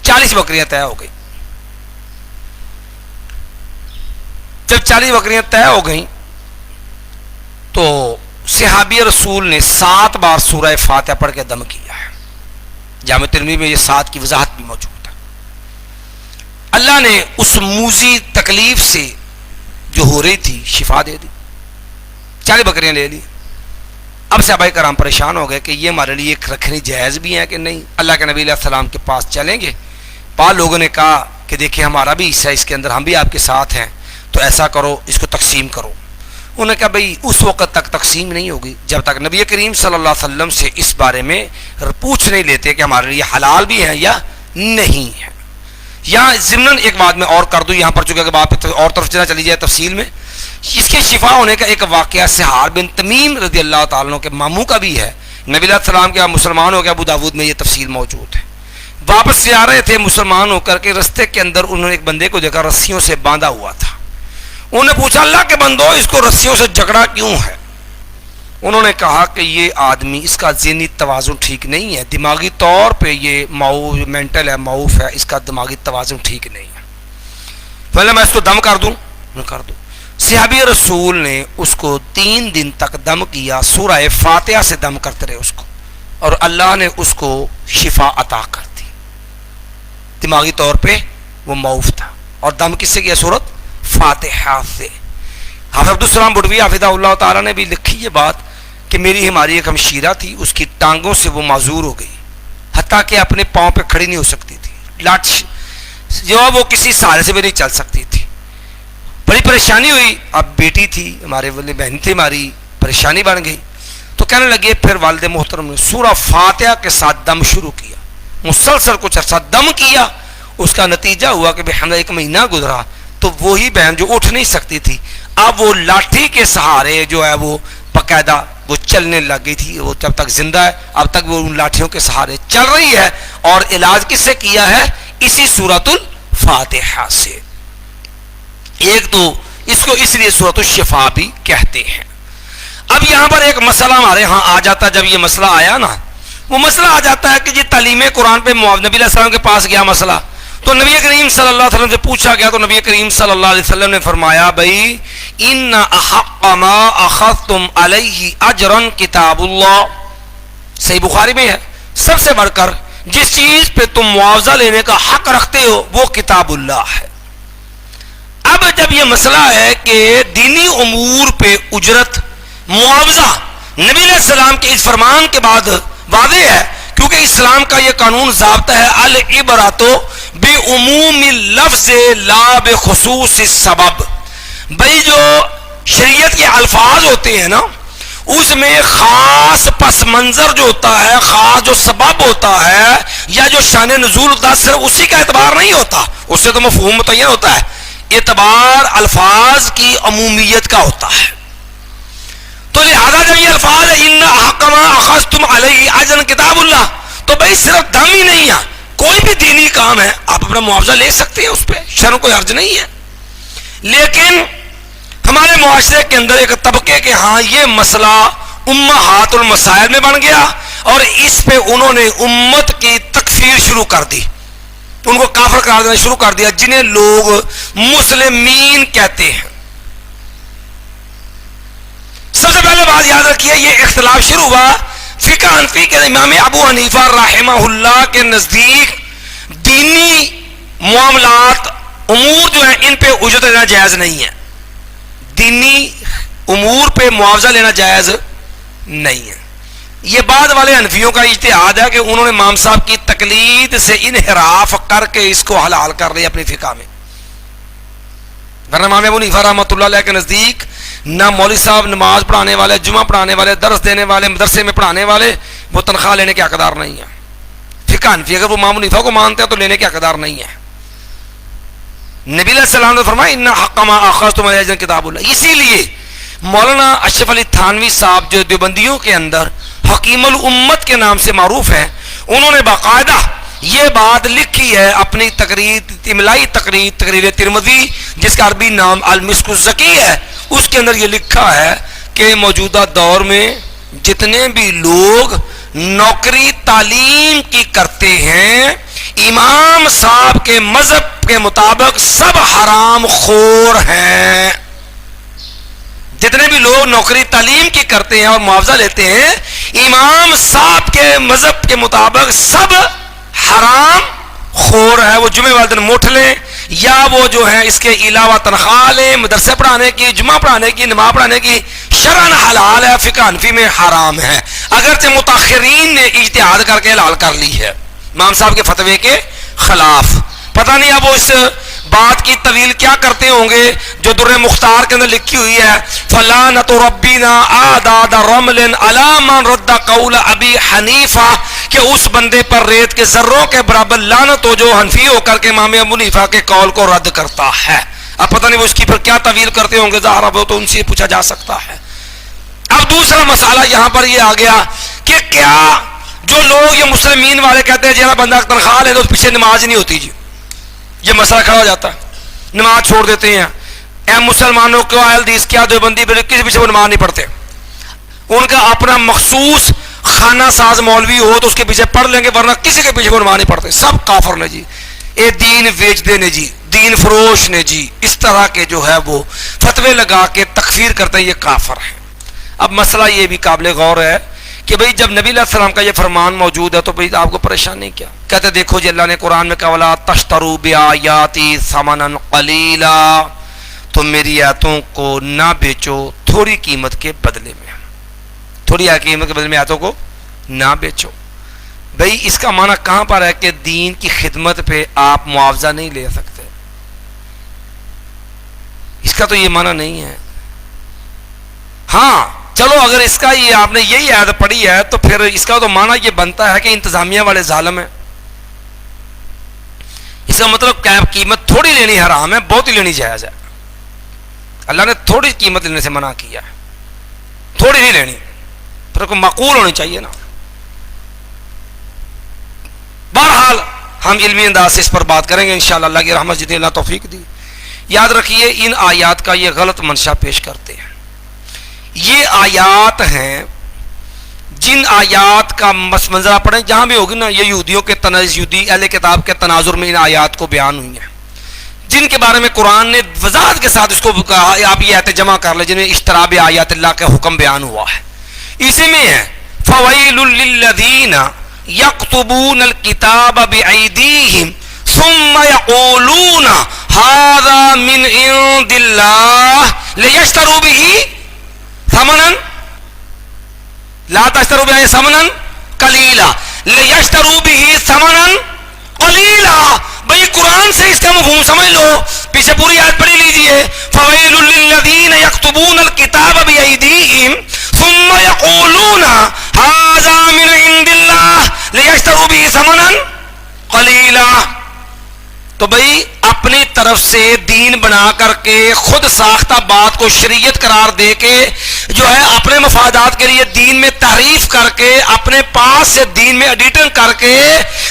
40 بکریاں طے ہو گئی۔ جب 40 بکریاں طے ہو گئیں تو صحابی رسول نے 7 بار سورہ فاتحہ پڑھ کے دم کیا ہے۔ جامع ترمذی میں یہ 7 کی وضاحت بھی موجود ہے۔ اللہ نے اس موذی تکلیف سے جو ہو رہی تھی شفا دے دی، 40 بکریاں لے لی۔ اب صحابہ کرام پریشان ہو گئے کہ یہ ہمارے لیے رکھنی جائز بھی ہے کہ نہیں۔ اللہ کے نبی علیہ السلام کے پاس چلیں گے؟ بعض لوگوں نے کہا کہ دیکھیں ہمارا بھی حصہ اس کے اندر، ہم بھی آپ کے ساتھ ہیں، تو ایسا کرو اس کو تقسیم کرو۔ انہوں نے کہا بھئی اس وقت تک تقسیم نہیں ہوگی جب تک نبی کریم صلی اللہ علیہ وسلم سے اس بارے میں پوچھ نہیں لیتے کہ ہمارے لیے حلال بھی ہے یا نہیں ہے۔ یہاں ضمن ایک بات میں اور کر دوں، یہاں پر چونکہ بات اور طرف چلی جائے تفصیل میں، اس کے شفا ہونے کا ایک واقعہ سہار بن تمیم رضی اللہ تعالیٰ عنہ کے ماموں کا بھی ہے۔ نبی علیہ السلام کے مسلمان ہو گیا، ابو داود میں یہ تفصیل موجود ہے۔ واپس سے آ رہے تھے مسلمان ہو کر کے، رستے کے اندر انہوں نے ایک بندے کو دیکھا رسیوں سے باندھا ہوا تھا۔ انہوں نے پوچھا اللہ کے بندو اس کو رسیوں سے جکڑا کیوں ہے؟ انہوں نے کہا کہ یہ آدمی اس کا ذہنی توازن ٹھیک نہیں ہے، دماغی طور پہ یہ مینٹل ہے، معوف ہے، اس کا دماغی توازن ٹھیک نہیں ہے۔ پہلے میں اس کو دم کر دوں؟ کر دوں۔ صحابی رسول نے اس کو 3 دن تک دم کیا، سورہ فاتحہ سے دم کرتے رہے اس کو، اور اللہ نے اس کو شفا عطا کر دی۔ دماغی طور پہ وہ معوف تھا، اور دم کس سے کیا؟ سورۃ فاتحہ سے۔ حافظ عبدالسلام بڑوی حافظہ اللہ تعالیٰ نے بھی لکھی یہ بات کہ میری ہماری ایک ہمشیرہ تھی، اس کی ٹانگوں سے وہ معذور ہو گئی، حتیٰ کہ اپنے پاؤں پہ کھڑی نہیں ہو سکتی تھی، جو وہ کسی سہارے سے بھی نہیں چل سکتی تھی۔ بڑی پریشانی ہوئی، اب بیٹی تھی ہمارے، بہن تھی ہماری، پریشانی بن گئی، تو کہنے لگے پھر والد محترم نے سورہ فاتحہ کے ساتھ دم شروع کیا، مسلسل کچھ عرصہ دم کیا۔ اس کا نتیجہ ہوا کہ بحمدہ 1 مہینہ گزرا تو وہی بہن جو اٹھ نہیں سکتی تھی اب وہ لاٹھی کے سہارے جو ہے وہ باقاعدہ وہ چلنے لگ گئی تھی۔ وہ جب تک زندہ ہے اب تک وہ ان لاٹھیوں کے سہارے چل رہی ہے، اور علاج کس سے کیا ہے؟ اسی سورۃ الفاتحہ سے۔ ایک تو اس کو اس لیے سورۃ الشفا بھی کہتے ہیں۔ اب یہاں پر ایک مسئلہ ہمارے ہاں آ جاتا ہے، جب یہ مسئلہ آیا نا، وہ مسئلہ آ جاتا ہے کہ یہ تعلیم قرآن پہ نبی علیہ السلام کے پاس گیا مسئلہ، تو نبی کریم صلی اللہ علیہ وسلم سے پوچھا گیا تو نبی کریم صلی اللہ علیہ وسلم نے فرمایا بھائی ان احق ما اخذتم علیہ اجرا کتاب اللہ، صحیح بخاری میں ہے، سب سے بڑھ کر جس چیز پہ تم معاوضہ لینے کا حق رکھتے ہو وہ کتاب اللہ ہے۔ اب جب یہ مسئلہ ہے کہ دینی امور پہ اجرت معاوضہ نبی علیہ السلام کے اس فرمان کے بعد واضح ہے، کیونکہ اسلام کا یہ قانون ضابطہ ہے العبرۃ بعموم اللفظ لا بخصوص السبب، بھائی جو شریعت کے الفاظ ہوتے ہیں نا اس میں خاص پس منظر جو ہوتا ہے، خاص جو سبب ہوتا ہے یا جو شان نزول ہوتا ہے صرف اسی کا اعتبار نہیں ہوتا، اس سے تو مفہوم متعین ہوتا ہے، اعتبار الفاظ کی عمومیت کا ہوتا ہے۔ تو لہذا جب یہ الفاظ ان احق ما اخذتم علیہ اجرا کتاب اللہ، تو بھائی صرف دم ہی نہیں ہے، کوئی بھی دینی کام ہے آپ اپنا معاوضہ لے سکتے ہیں، اس پہ شرع کوئی حرج نہیں ہے۔ لیکن ہمارے معاشرے کے اندر ایک طبقے کے ہاں یہ مسئلہ امہات المسائل میں بن گیا اور اس پہ انہوں نے امت کی تکفیر شروع کر دی، ان کو کافر قرار دینا شروع کر دیا، جنہیں لوگ مسلمین کہتے ہیں۔ سب سے پہلے بات یاد رکھیے یہ اختلاف شروع ہوا فقہ حنفی کے امام ابو حنیفہ رحمہ اللہ کے نزدیک دینی معاملات امور جو ہیں ان پہ اجرت لینا جائز نہیں ہے، دینی امور پہ معاوضہ لینا جائز نہیں ہے۔ یہ بعد والے حنفیوں کا اجتہاد ہے کہ انہوں نے امام صاحب کی تقلید سے انحراف کر کے اس کو حلال کر لیا اپنی فقہ میں، ورنہ امام ابو حنیفہ رحمۃ اللہ علیہ کے نزدیک نہ مولوی صاحب نماز پڑھانے والے، جمعہ پڑھانے والے، درس دینے والے، مدرسے میں پڑھانے والے وہ تنخواہ لینے کے حقدار نہیں ہیں۔ فقہ حنفی اگر وہ امام حنیفہ کو مانتے ہیں تو لینے کے حقدار نہیں ہے۔ نبی علیہ السلام نے فرمایا ان حق ما اخذتم علیہ اجرا کتاب اللہ۔ اسی لیے مولانا اشرف علی تھانوی صاحب جو دیوبندیوں کے اندر حکیم الامت کے نام سے معروف ہیں، انہوں نے باقاعدہ یہ بات لکھی ہے اپنی تقریر، املائی تقریر ترمذی جس کا عربی نام المسک الزکی ہے، اس کے اندر یہ لکھا ہے کہ موجودہ دور میں جتنے بھی لوگ نوکری تعلیم کی کرتے ہیں امام صاحب کے مذہب کے مطابق سب حرام خور ہیں۔ جتنے بھی لوگ نوکری تعلیم کی کرتے ہیں اور معاوضہ لیتے ہیں امام صاحب کے مذہب کے مطابق سب حرام خور ہے۔ وہ جمعہ والے دن موٹھ لیں یا وہ جو ہے اس کے علاوہ تنخواہ لیں، مدرسے پڑھانے کی، جمعہ پڑھانے کی، نماز پڑھانے کی، شرعاً حلال ہے، فقہ حنفی میں حرام ہے، اگرچہ متاخرین نے اجتہاد کر کے حلال کر لی ہے امام صاحب کے فتوے کے خلاف۔ پتہ نہیں اب وہ اس بات کی طویل کیا کرتے ہوں گے جو در مختار کے اندر لکھی ہوئی ہے فلانت ربنا اعداد رمل علی من رد قول ابی حنیفہ، کہ اس بندے پر ریت کے ذروں کے برابر لعنت ہو جو حنفی ہو کر کے امام ابو حنیفہ کے قول کو رد کرتا ہے۔ اب پتہ نہیں وہ اس کی پھر کیا طویل کرتے ہوں گے، ظاہر وہ تو ان سے پوچھا جا سکتا ہے۔ اب دوسرا مسئلہ یہاں پر یہ آ گیا کہ کیا جو لوگ یہ مسلمین والے کہتے ہیں جہاں بندہ تنخواہ لے تو اس پیچھے نماز ہی نہیں ہوتی، جی یہ مسئلہ کھڑا ہو جاتا ہے، نماز چھوڑ دیتے ہیں۔ اے مسلمانوں کو اہل حدیث کیا دیوبندی کسی پیچھے وہ نماز نہیں پڑھتے، ان کا اپنا مخصوص خانہ ساز مولوی ہو تو اس کے پیچھے پڑھ لیں گے، ورنہ کسی کے پیچھے وہ نماز نہیں پڑھتے، سب کافر نے جی، اے دین بیچتے نے جی، دین فروش نے جی، اس طرح کے جو ہے وہ فتوے لگا کے تکفیر کرتے ہیں، یہ کافر ہیں۔ اب مسئلہ یہ بھی قابل غور ہے کہ بھئی جب نبی علیہ السلام کا یہ فرمان موجود ہے تو بھئی آپ کو پریشانی کیا؟ کہتے دیکھو جی اللہ نے قرآن میں کہا وَلَا تَشْتَرُوا بِآيَاتِي ثَمَنًا قَلِيلًا، تم میری آیاتوں کو نہ بیچو تھوڑی قیمت کے بدلے میں، تھوڑی قیمت کے بدلے میں آیاتوں کو نہ بیچو۔ بھئی اس کا معنی کہاں پر ہے کہ دین کی خدمت پہ آپ معاوضہ نہیں لے سکتے؟ اس کا تو یہ معنی نہیں ہے۔ ہاں چلو اگر اس کا یہ آپ نے یہی آیت پڑھی ہے تو پھر اس کا تو معنی یہ بنتا ہے کہ انتظامیہ والے ظالم ہیں، اس کا مطلب کیا قیمت تھوڑی لینی حرام ہے، بہت ہی لینی جائز ہے۔ اللہ نے تھوڑی قیمت لینے سے منع کیا ہے، تھوڑی نہیں لینی، پھر کوئی معقول ہونی چاہیے نا۔ بہرحال ہم علمی انداز سے اس پر بات کریں گے انشاءاللہ، اللہ کی رحمت جتنی اللہ توفیق دی۔ یاد رکھیے ان آیات کا یہ غلط منشا پیش کرتے ہیں، یہ آیات ہیں جن آیات کا منظرہ پڑھیں جہاں بھی ہوگی نا، یہ یہودیوں کے یہودی اہل کتاب کے تناظر میں ان آیات کو بیان ہوئی ہیں، جن کے بارے میں قرآن نے وضاحت کے ساتھ اس کو کہا آپ یہ آیتیں جمع کر لیں جن میں اشتراب آیات اللہ کا حکم بیان ہوا ہے. اسی میں ہے فویل للذین یکتبون الکتاب بایدیہم ثم یقولون ھذا من عند اللہ لیشتروا به ثمنا لا تشتروا به ثمنا قلیلا لیشتروا به ثمنا قلیلا. بھئی قرآن سے اس کا مفہوم سمجھ لو، پیچھے پوری آیت پڑھی لیجئے. فویل للذین یکتبون الکتاب بایدیہم ثم یقولون ھذا من عند اللہ لیشتروا به ثمنا قلیلا. تو بھئی اپنی طرف سے دین بنا کر کے خود ساختہ بات کو شریعت قرار دے کے جو ہے اپنے مفادات کے لیے دین میں تحریف کر کے اپنے پاس سے دین میں ایڈیٹنگ کر کے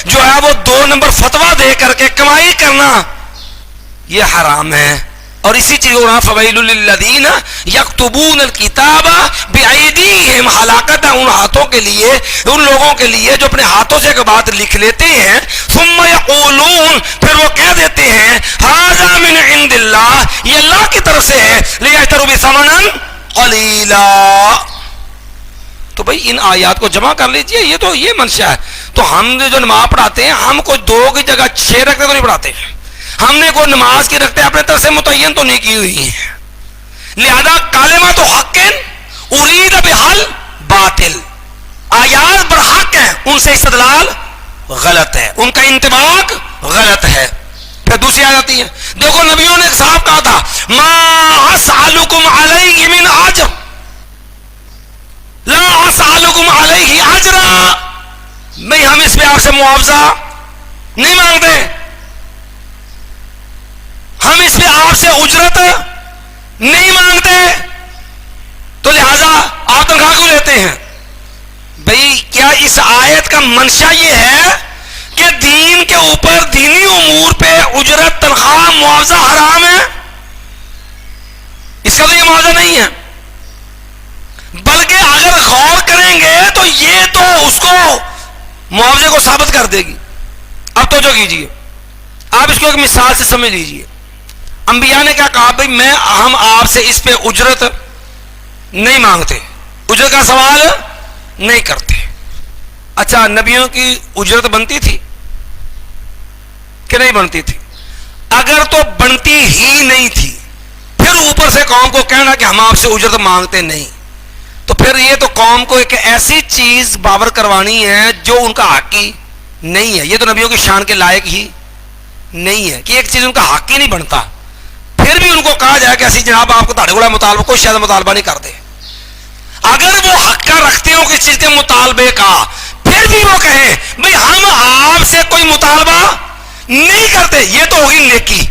جو ہے وہ 2 نمبر فتویٰ دے کر کے کمائی کرنا یہ حرام ہے. اور اسی چیز کو فویل للذین یکتبون الکتاب بایدیہم، ہلاکت ہے ان ہاتھوں کے لیے، ان لوگوں کے لیے جو اپنے ہاتھوں سے ایک بات لکھ لیتے ہیں، ثم یقولون پھر وہ کہہ دیتے ہیں ھذا من عند اللہ یہ اللہ کی طرف سے ہے، لیشتروا به ثمنا قلیلا. تو بھئی ان آیات کو جمع کر لیجئے، یہ منشا ہے. تو ہم جو نماز پڑھاتے ہیں ہم کوئی 2 کی جگہ 6 رکھتے تو نہیں پڑھاتے، ہم نے کوئی نماز کی رکھتے اپنے طرف سے متعین تو نہیں کی ہوئی ہیں. لہذا کلمۃ حق ارید بحل باطل، آیات برحق ہیں ان سے استدلال غلط ہے، ان کا انطباق غلط ہے. پھر دوسری آیت آتی ہے، دیکھو نبیوں نے صاحب کہا تھا ما اسألکم علیہ من اجر لا اسألکم علیہ اجرا. نہیں ہم اس پہ آپ سے معاوضہ نہیں مانگتے، ہم اس پہ آپ سے اجرت نہیں مانگتے، تو لہذا آپ تنخواہ کیوں لیتے ہیں؟ بھئی کیا اس آیت کا منشا یہ ہے کہ دین کے اوپر دینی امور پہ اجرت تنخواہ معاوضہ حرام ہے؟ اس کا تو یہ معاوضہ نہیں ہے، بلکہ اگر غور کریں گے تو یہ تو اس کو معاوضے کو ثابت کر دے گی. اب توجہ کیجیے، آپ اس کو ایک مثال سے سمجھ لیجیے. انبیاء نے کیا کہا، بھئی ہم آپ سے اس پہ اجرت نہیں مانگتے، اجرت کا سوال نہیں کرتے. اچھا نبیوں کی اجرت بنتی تھی کہ نہیں بنتی تھی؟ اگر تو بنتی ہی نہیں تھی پھر اوپر سے قوم کو کہنا کہ ہم آپ سے اجرت مانگتے نہیں، تو پھر یہ تو قوم کو ایک ایسی چیز باور کروانی ہے جو ان کا حق ہی نہیں ہے. یہ تو نبیوں کی شان کے لائق ہی نہیں ہے کہ ایک چیز ان کا حق ہی نہیں بنتا، پھر بھی ان کو کہا جائے کہ اسی جناب آپ کو تاڑے گوڑا مطالبہ کوئی شاید مطالبہ نہیں کرتے. اگر وہ حق کا رکھتے ہو کسی چیز کے مطالبے کا پھر بھی وہ کہیں بھئی ہم آپ سے کوئی مطالبہ نہیں کرتے، یہ تو ہوگی نیکی،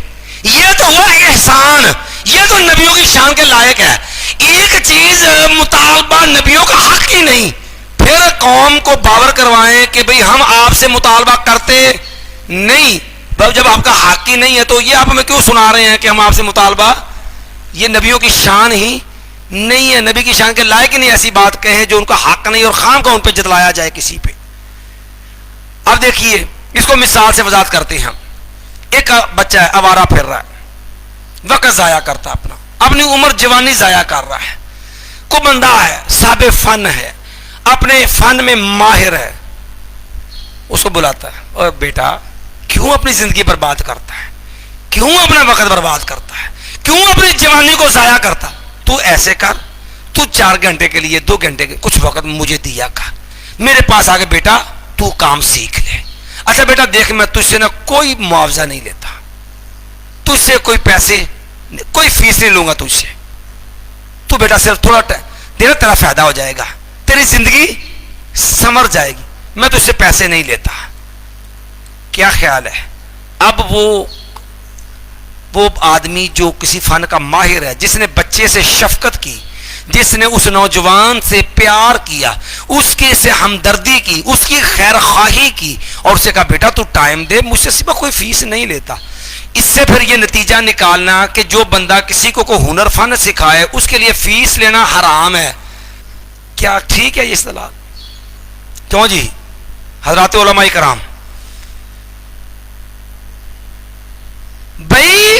یہ تو ہوا احسان، یہ تو نبیوں کی شان کے لائق ہے. ایک چیز مطالبہ نبیوں کا حق ہی نہیں، پھر قوم کو باور کروائیں کہ بھئی ہم آپ سے مطالبہ کرتے نہیں. جب آپ کا حق ہی نہیں ہے تو یہ آپ ہمیں کیوں سنا رہے ہیں کہ ہم آپ سے مطالبہ؟ یہ نبیوں کی شان ہی نہیں ہے، نبی کی شان کے لائق ہی نہیں ایسی بات کہیں جو ان کا حق نہیں اور خام کا ان پہ جتلایا جائے کسی پہ. اب دیکھیے اس کو مثال سے وضاحت کرتے ہیں. ایک بچہ ہے آوارہ پھر رہا ہے، وقت ضائع کرتا ہے، اپنی عمر جوانی ضائع کر رہا ہے. کوئی بندہ ہے صاحب فن ہے، اپنے فن میں ماہر ہے، اس کو بلاتا ہے اور بیٹا کیوں اپنی زندگی برباد کرتا ہے، کیوں اپنا وقت برباد کرتا ہے، کیوں اپنی جوانی کو ضائع کرتا؟ تو ایسے کر، تو 4 گھنٹے کے لیے 2 گھنٹے کے کچھ وقت مجھے دیا کر، میرے پاس آ کے بیٹا تو کام سیکھ لے. اچھا بیٹا دیکھ میں تجھ سے نہ کوئی معاوضہ نہیں لیتا، تجھ سے کوئی پیسے کوئی فیس نہیں لوں گا تجھ سے، تو بیٹا صرف تھوڑا دینا تیرا فائدہ ہو جائے گا، تیری زندگی سمر جائے گی، میں تجھ سے پیسے نہیں لیتا. کیا خیال ہے؟ اب وہ آدمی جو کسی فن کا ماہر ہے، جس نے بچے سے شفقت کی، جس نے اس نوجوان سے پیار کیا، اس کے سے ہمدردی کی، اس کی خیر خواہی کی اور اسے کہا بیٹا تو ٹائم دے، مجھ سے سوا کوئی فیس نہیں لیتا. اس سے پھر یہ نتیجہ نکالنا کہ جو بندہ کسی کو کوئی ہنر فن سکھائے اس کے لیے فیس لینا حرام ہے، کیا ٹھیک ہے یہ اصطلاح؟ کیوں جی حضرات علماء کرام؟ بھائی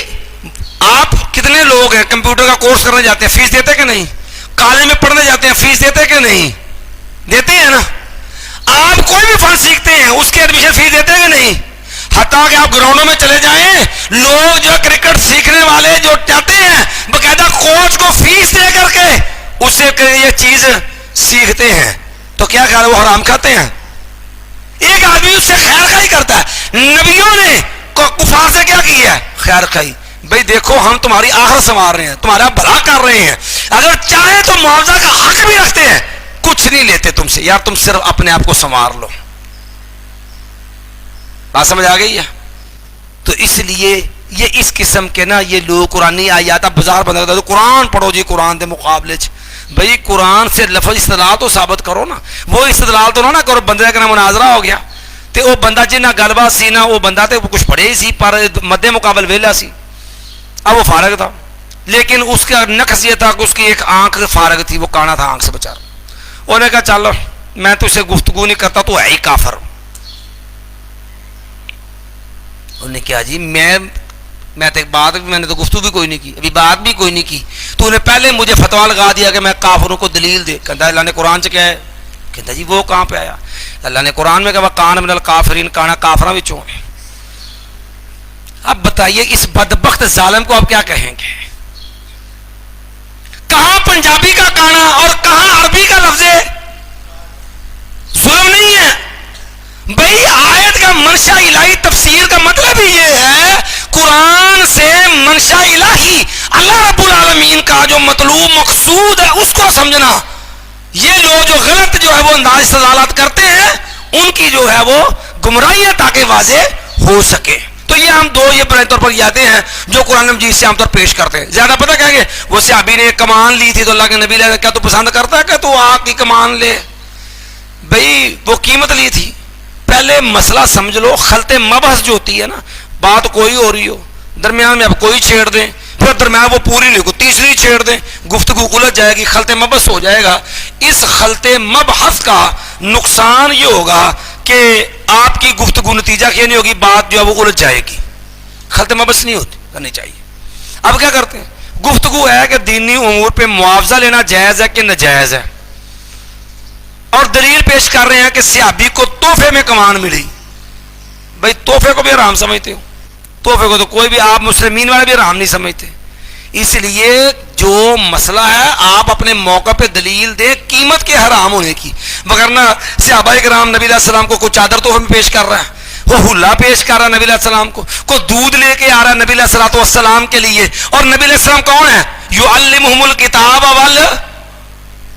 آپ کتنے لوگ ہیں کمپیوٹر کا کورس کرنے جاتے ہیں، فیس دیتے کہ نہیں؟ کالج میں پڑھنے جاتے ہیں، فیس دیتے کہ نہیں؟ دیتے ہیں نا. آپ کوئی بھی فن سیکھتے ہیں اس کی ایڈمیشن فیس دیتے ہیں کہ نہیں؟ حتیٰ کہ آپ گراؤنڈوں میں چلے جائیں، لوگ جو کرکٹ سیکھنے والے جو چاہتے ہیں باقاعدہ کوچ کو فیس دے کر کے اس سے یہ چیز سیکھتے ہیں، تو کیا خیال وہ حرام کھاتے ہیں؟ ایک آدمی اس سے خیر خائی کرتا ہے. نبیوں نے کفار سے کیا کیا ہے؟ خیر خائی. بھائی دیکھو ہم تمہاری آخر سنوار رہے ہیں، تمہارا بھلا کر رہے ہیں، اگر چاہیں تو معاوضہ کا حق بھی رکھتے ہیں، کچھ نہیں لیتے تم سے، یار تم صرف اپنے آپ کو سنوار لو. بات سمجھ آ گئی ہے؟ تو اس لیے یہ اس قسم کے نا یہ لوگ قرآنی آیات بازار بندہ کرتا ہے، قرآن پڑھو جی قرآن دے مقابلے چ. بھائی قرآن سے لفظ استدلال تو ثابت کرو نا، وہ استدلال تو نہ کرو بندے کا مناظرہ ہو گیا تے وہ بندہ جنہ گل بات سی نا، وہ بندہ تے کچھ پڑھے ہی سی پر مدے مقابل ویلا سی، اب وہ فارغ تھا، لیکن اس کا نقص یہ تھا کہ اس کی ایک آنکھ فارغ تھی، وہ کانا تھا آنکھ سے بچا. انہوں نے کہا چلو میں تو اسے گفتگو نہیں کرتا، تو ہے ہی کافر. انہوں نے کہا جی میں نے تو گفتگو بھی کوئی نہیں کی، ابھی بات بھی کوئی نہیں کی، تو انہیں پہلے مجھے فتویٰ لگا دیا کہ میں کافروں کو دلیل دے. کہتا اللہ نے قرآن سے کیا ہے؟ کہتا جی وہ کہاں پہ آیا؟ اللہ نے قرآن میں کہا کان من الکافرین، کانا کافراں وچوں. اب بتائیے اس بدبخت ظالم کو آپ کیا کہیں گے؟ کہاں پنجابی کا کانا اور کہاں عربی کا لفظ ہے؟ ظلم نہیں ہے بھائی. آیت کا منشا الہی تفسیر کا مطلب ہی یہ ہے قرآن سے منشا الہی اللہ رب العالمین کا جو مطلوب مقصود ہے اس کو سمجھنا. یہ لوگ جو غلط جو ہے وہ انداز استدلالات کرتے ہیں ان کی جو ہے وہ گمراہی ہے تاکہ واضح ہو سکے. تو یہ ہم دو یہ بنیادی طور پر یادیں ہیں جو قرآن مجید سے عام طور پیش کرتے ہیں. زیادہ پتہ کہیں گے وہ صحابی نے کمان لی تھی تو اللہ کے نبی نے کیا تو پسند کرتا ہے کہ تو آگ کی کمان لے؟ بھائی وہ قیمت لی تھی. پہلے مسئلہ سمجھ لو. خلط مبحث جو ہوتی ہے نا، بات کوئی ہو رہی ہو درمیان میں اب کوئی چھیڑ دیں، پھر درمیان وہ پوری نہیں کو تیسری چھیڑ دیں، گفتگو الجھ جائے گی، خلط مبحث ہو جائے گا. اس خلط مبحث کا نقصان یہ ہوگا کہ آپ کی گفتگو نتیجہ کیا نہیں ہوگی، بات جو ہے وہ الجھ جائے گی. خلط مبحث نہیں ہوتی کرنی چاہیے. اب کیا کرتے ہیں؟ گفتگو ہے کہ دینی امور پہ معاوضہ لینا جائز ہے کہ ناجائز ہے، اور دلیل پیش کر رہے ہیں کہ صحابی کو تحفے میں کمان ملی. بھائی تحفے کو بھی حرام سمجھتے ہو؟ تحفے کو تو کوئی بھی آپ مسلمین والے بھی حرام نہیں سمجھتے. اس لیے جو مسئلہ ہے آپ اپنے موقع پہ دلیل دیں قیمت کے حرام ہونے کی، وگرنہ صحابہ کرام نبی علیہ السلام کو کوئی چادر تحفے میں پیش کر رہا ہے، وہ حلہ پیش کر رہا ہے نبی علیہ السلام کو، کوئی دودھ لے کے آ رہا ہے نبی علیہ السلام کے لیے. اور نبی علیہ السلام کون ہے؟ یعلمہم الکتاب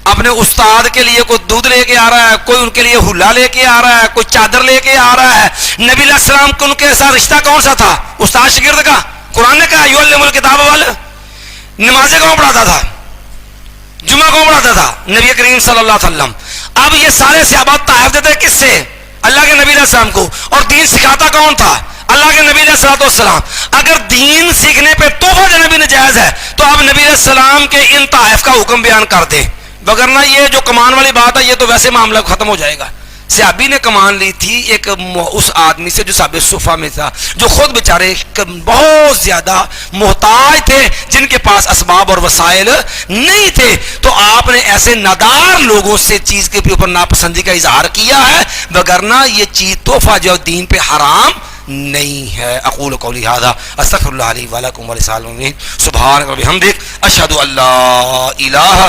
اپنے استاد کے لیے کوئی دودھ لے کے آ رہا ہے، کوئی ان کے لیے حلہ لے کے آ رہا ہے، کوئی چادر لے کے آ رہا ہے. نبی علیہ السلام کو ان کے ساتھ رشتہ کون سا تھا؟ استاد شاگرد کا. قرآن نے کہا یعلم الکتاب نمازیں کون پڑھاتا تھا؟ جمعہ کون پڑھاتا تھا؟ نبی کریم صلی اللہ علیہ وسلم. اب یہ سارے صحابہ تحائف دیتے کس سے؟ اللہ کے نبی علیہ السلام کو. اور دین سکھاتا کون تھا؟ اللہ کے نبی علیہ السلام. اگر دین سیکھنے پہ تحفہ دینا بھی ناجائز ہے تو آپ نبی علیہ السلام کے ان تحائف کا حکم بیان کر دیں، وگرنہ یہ جو کمان والی بات ہے یہ تو ویسے معاملہ ختم ہو جائے گا. صحابی نے کمان لی تھی ایک اس آدمی سے جو صحابہ صفہ میں تھا، جو خود بیچارے بہت زیادہ محتاج تھے، جن کے پاس اسباب اور وسائل نہیں تھے. تو آپ نے ایسے نادار لوگوں سے چیز کے اوپر ناپسندی کا اظہار کیا ہے، وگرنہ یہ چیز تحفہ جو دین پہ حرام نہیں ہے. اقول قولی ھذا استغفر اللہ لی ولکم ولسائر المسلمین. سبحانک رب الحمدک اشہد ان لا الہ